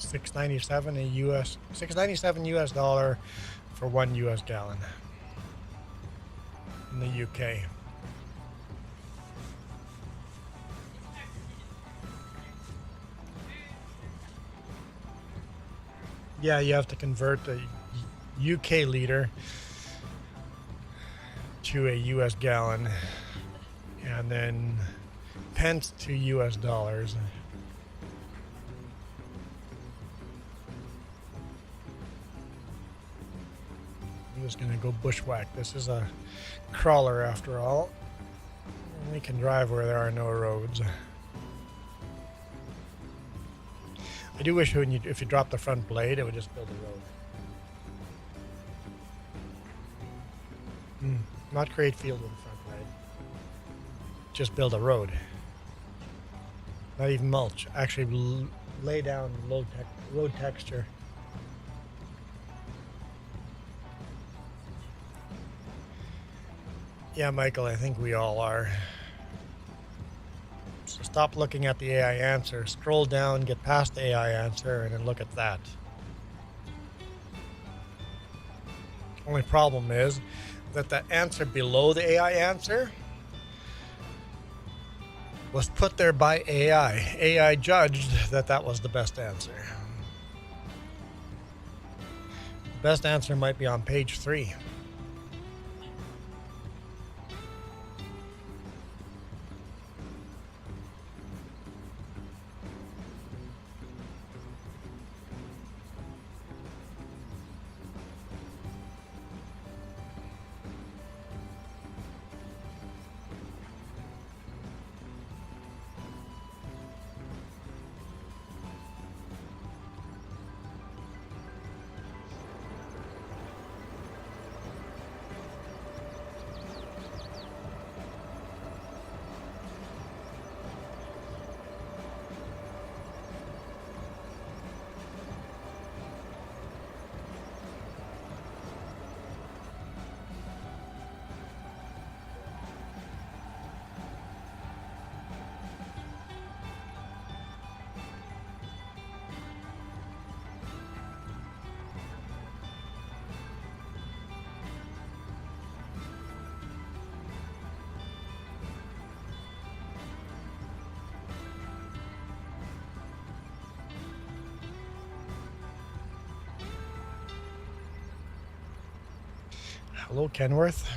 $6.97 US dollar for 1 US gallon in the UK. Yeah, you have to convert the UK liter to a US gallon and then pence to US dollars. just gonna go bushwhack. This is a crawler after all. We can drive where there are no roads. I do wish if you drop the front blade, it would just build a road. Not create field with the front blade. Just build a road. Not even mulch. Actually lay down road texture. Yeah, Michael, I think we all are. So stop looking at the AI answer. Scroll down, get past the AI answer, and then look at that. Only problem is that the answer below the AI answer was put there by AI. AI judged that that was the best answer. The best answer might be on page 3. Hello, Kenworth.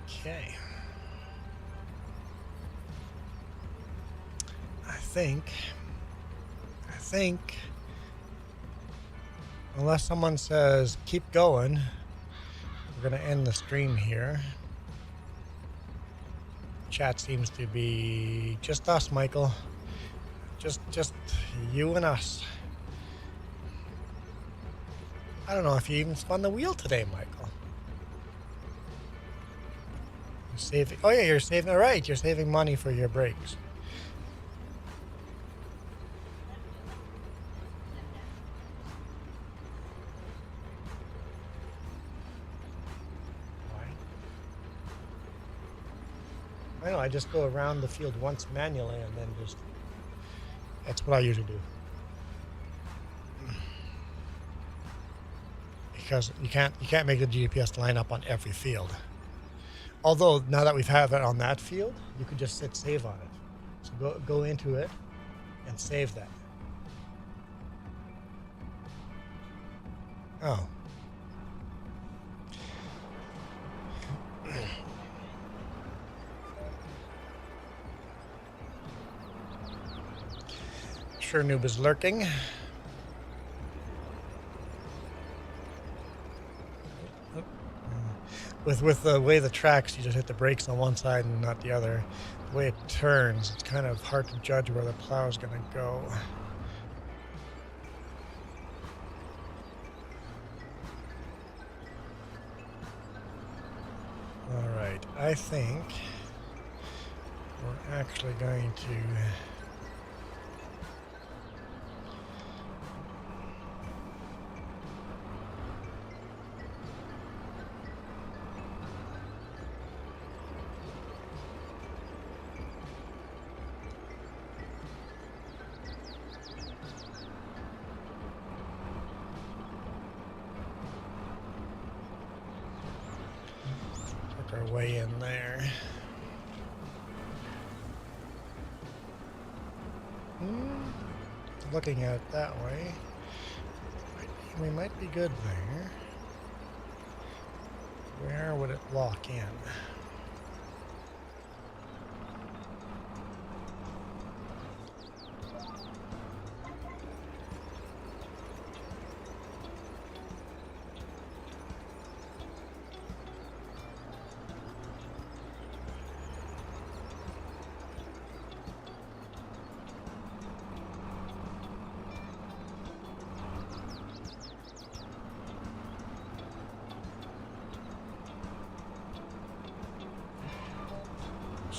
Okay. I think, unless someone says keep going, we're going to end the stream here. Chat seems to be just us, Michael. Just you and us. I don't know if you even spun the wheel today, Michael. You're saving. Oh yeah, you're saving. All right, you're saving money for your brakes. I know, I just go around the field once manually and then just, that's what I usually do. Because you can't make the GPS line up on every field. Although now that we've had it on that field, you could just hit save on it. So go into it and save that. Oh. Sure, noob is lurking. With the way the tracks, you just hit the brakes on one side and not the other. The way it turns, it's kind of hard to judge where the plow is going to go. All right, I think we're actually going to our way in there. Looking at it that way, we might be good there. Where would it lock in?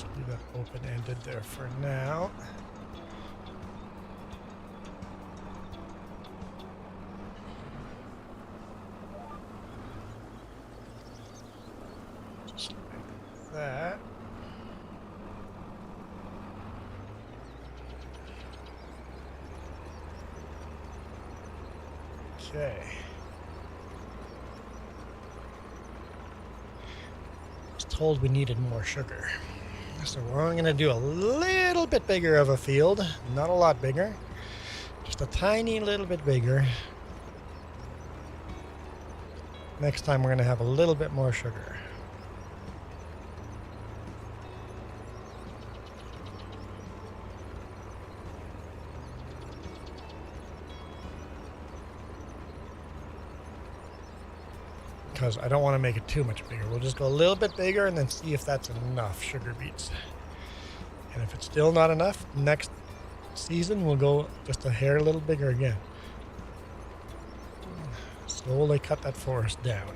Just leave that open-ended there for now. Just like that. Okay. I was told we needed more sugar. So we're only going to do a little bit bigger of a field. Not a lot bigger. Just a tiny little bit bigger. Next time we're going to have a little bit more sugar. Because I don't want to make it too much bigger. We'll just go a little bit bigger and then see if that's enough sugar beets. And if it's still not enough, next season we'll go just a hair a little bigger again. Slowly cut that forest down.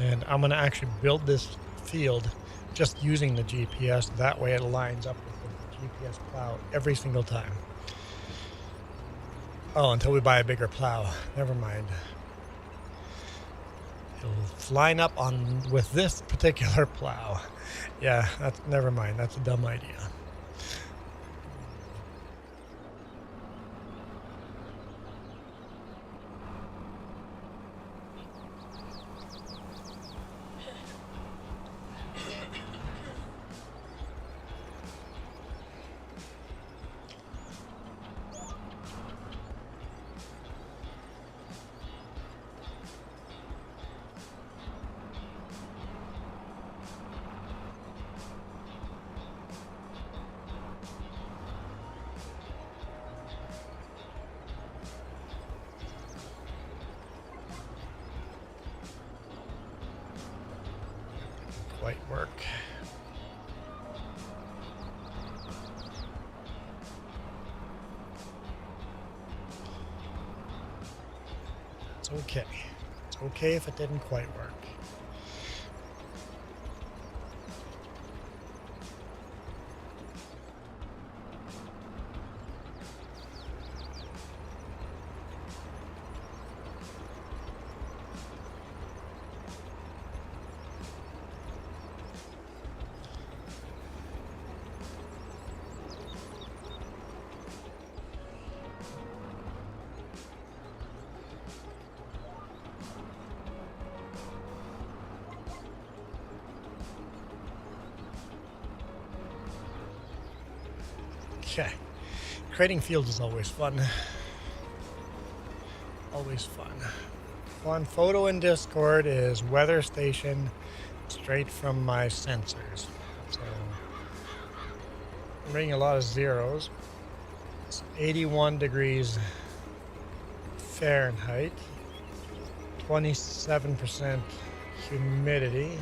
And I'm going to actually build this field just using the GPS. That way it lines up with the GPS plow every single time. Oh, until we buy a bigger plow. Never mind. It'll line up on with this particular plow. Yeah, that's never mind. That's a dumb idea. Quite work. It's okay. It's okay if it didn't quite work. Okay. Creating fields is always fun. Always fun. One photo in Discord is weather station straight from my sensors. So I'm reading a lot of zeros. It's 81 degrees Fahrenheit, 27% humidity.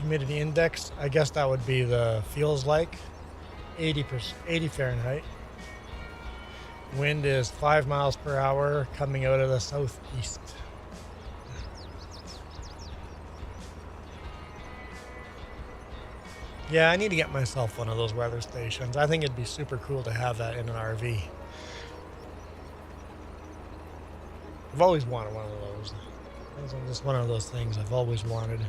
Humidity index, I guess that would be the feels like 80 Fahrenheit. Wind is 5 miles per hour coming out of the southeast. Yeah, I need to get myself one of those weather stations. I think it'd be super cool to have that in an RV. I've always wanted one of those. It's just one of those things I've always wanted.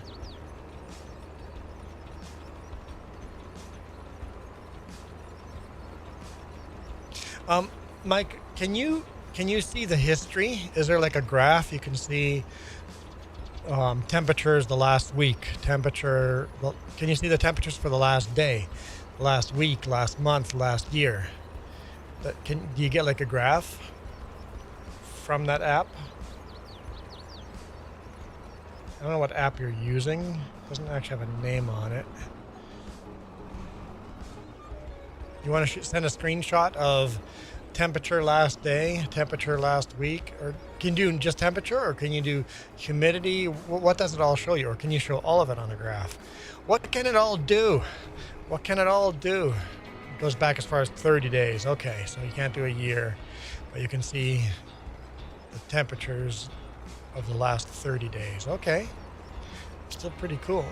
Mike, can you see the history? Is there like a graph you can see temperatures the last week? Can you see the temperatures for the last day, last week, last month, last year? Do you get like a graph from that app? I don't know what app you're using. It doesn't actually have a name on it. You want to send a screenshot of temperature last day, temperature last week, or can you do just temperature, or can you do humidity? What does it all show you, or can you show all of it on a graph? What can it all do? What can it all do? It goes back as far as 30 days. Okay, so you can't do a year, but you can see the temperatures of the last 30 days. Okay, still pretty cool.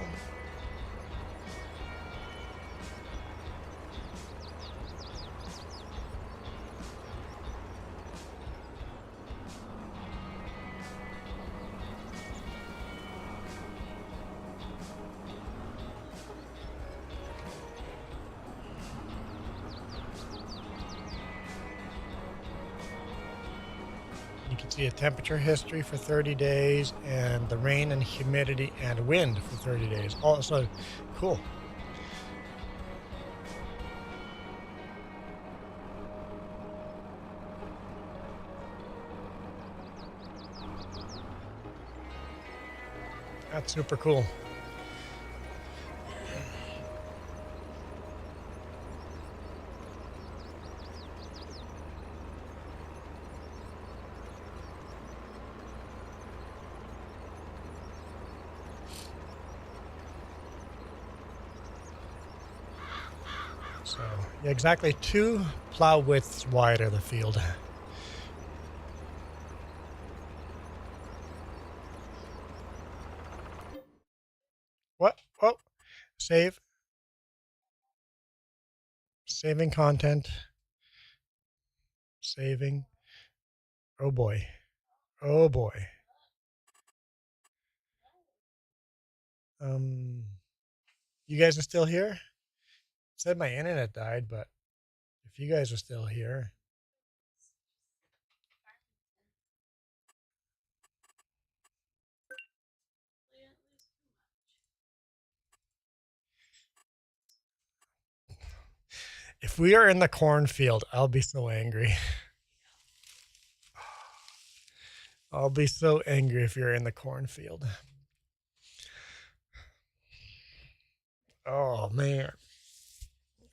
You can see a temperature history for 30 days and the rain and humidity and wind for 30 days. Also, cool. That's super cool. So, yeah, exactly 2 plow widths wide are the field. What? Oh, save. Saving content. Saving. Oh boy. Oh boy. You guys are still here? It said my internet died, but if you guys are still here. If we are in the cornfield, I'll be so angry. I'll be so angry if you're in the cornfield. Oh, man.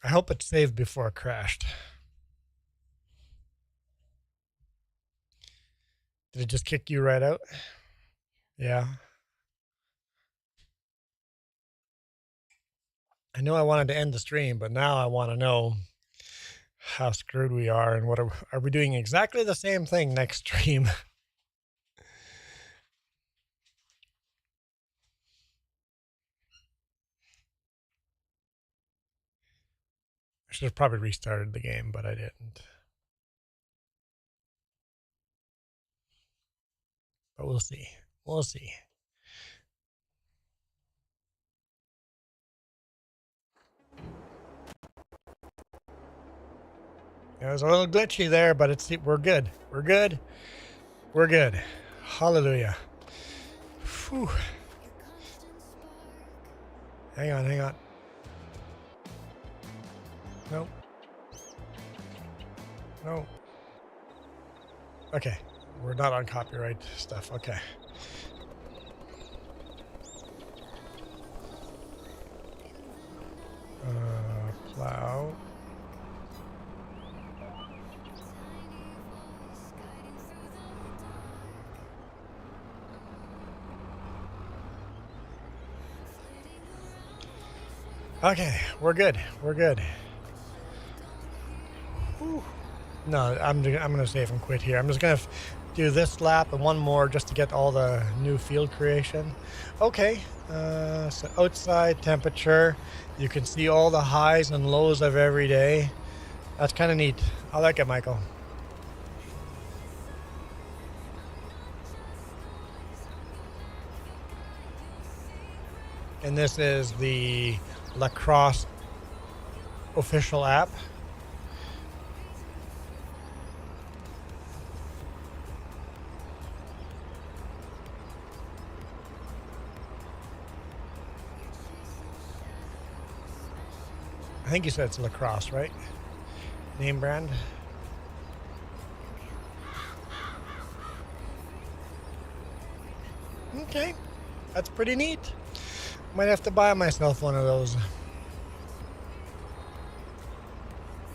I hope it saved before it crashed. Did it just kick you right out? Yeah. I know I wanted to end the stream, but now I want to know how screwed we are and what are we doing exactly the same thing next stream? I should have probably restarted the game, but I didn't. But we'll see. We'll see. It was a little glitchy there, but we're good. We're good. We're good. Hallelujah. Whew. Hang on, hang on. Nope. No. Okay. We're not on copyright stuff. Okay. Plow. Okay, we're good. We're good. Whew. No, I'm gonna save and quit here. I'm just gonna do this lap and one more just to get all the new field creation. Okay, so outside temperature, you can see all the highs and lows of every day. That's kind of neat. I like it, Michael. And this is the lacrosse official app. I think you said it's lacrosse, right? Name brand. Okay. That's pretty neat. Might have to buy myself one of those.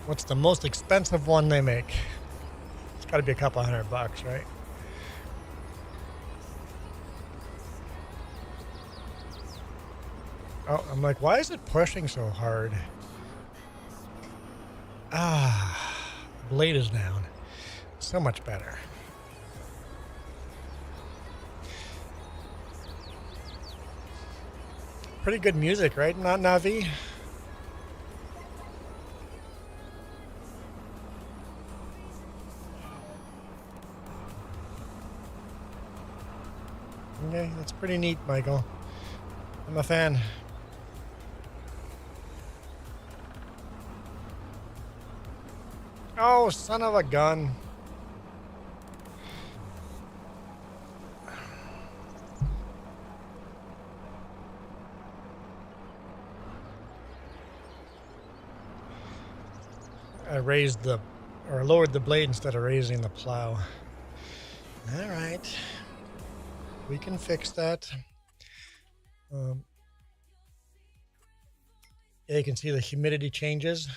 What's the most expensive one they make? It's got to be a couple $100, right? Oh, I'm like, why is it pushing so hard? Ah, blade is down. So much better. Pretty good music, right? Not Navi? Okay, that's pretty neat, Michael. I'm a fan. Oh, son of a gun. I raised the, or lowered the blade instead of raising the plow. All right. We can fix that. Yeah, you can see the humidity changes.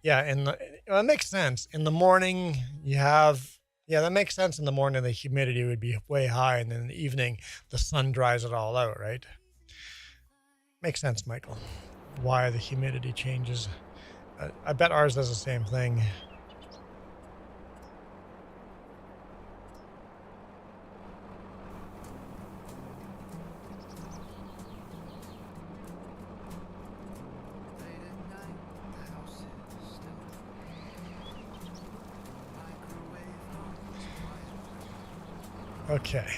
Yeah, and well, it makes sense. In the morning, you have, yeah, that makes sense. In the morning, the humidity would be way high, and then in the evening, the sun dries it all out, right? Makes sense, Michael. Why the humidity changes. I bet ours does the same thing. Okay.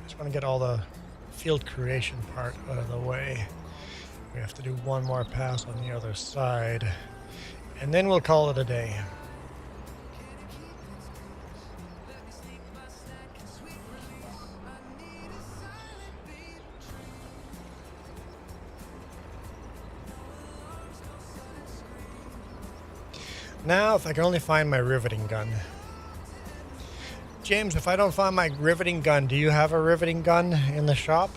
Just want to get all the field creation part out of the way. We have to do one more pass on the other side, and then we'll call it a day. Now, if I can only find my riveting gun. James, if I don't find my riveting gun, do you have a riveting gun in the shop?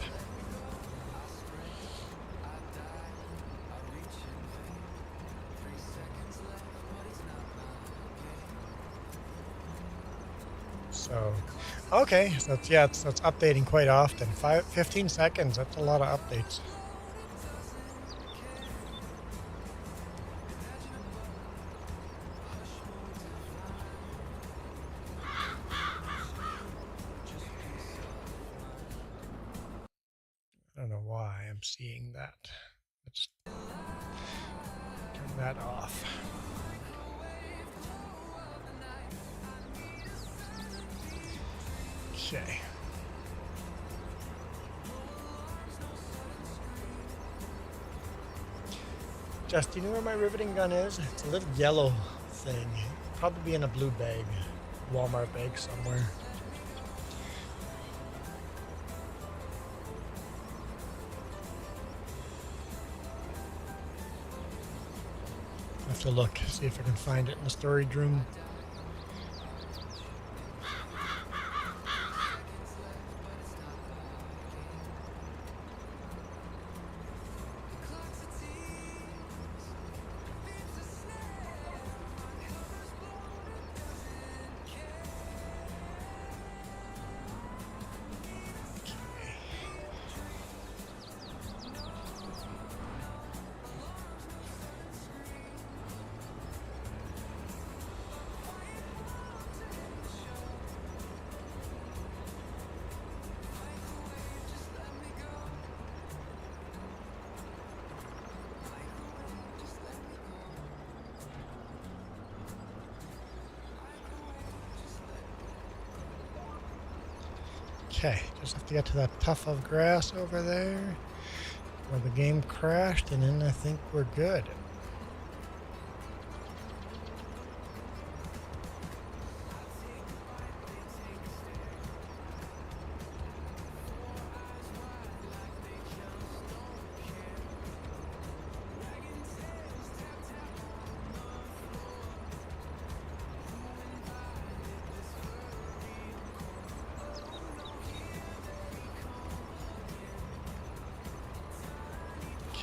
So, okay, so it's, yeah, it's updating quite often. 15 seconds, that's a lot of updates. I don't know why I'm seeing that. Let's turn that off. Okay. Jess, do you know where my riveting gun is? It's a little yellow thing. Probably in a blue bag. Walmart bag somewhere. I have to look, see if I can find it in the storage room. Okay, just have to get to that tuft of grass over there where the game crashed, and then I think we're good.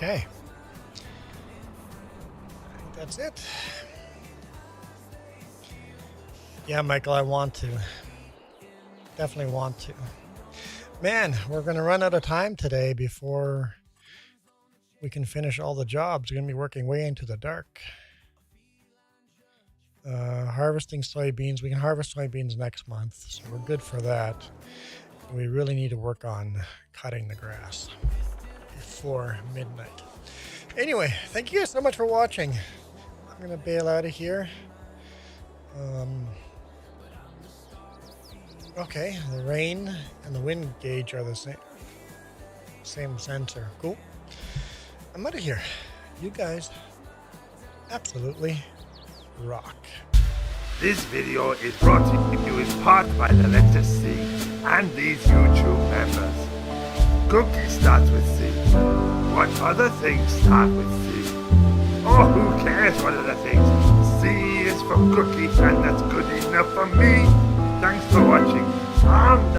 Okay. I think that's it. Yeah, Michael, I want to. Definitely want to. Man, we're going to run out of time today before we can finish all the jobs. We're going to be working way into the dark. Harvesting soybeans. We can harvest soybeans next month, so we're good for that. We really need to work on cutting the grass before midnight. Anyway, thank you guys so much for watching. I'm going to bail out of here. Okay, the rain and the wind gauge are the same sensor. Cool. I'm out of here. You guys absolutely rock. This video is brought to you in part by the letter C and these YouTube members. Cookie starts with C. What other things start with C? Oh, who cares what other things? C is for cookie, and that's good enough for me. Thanks for watching.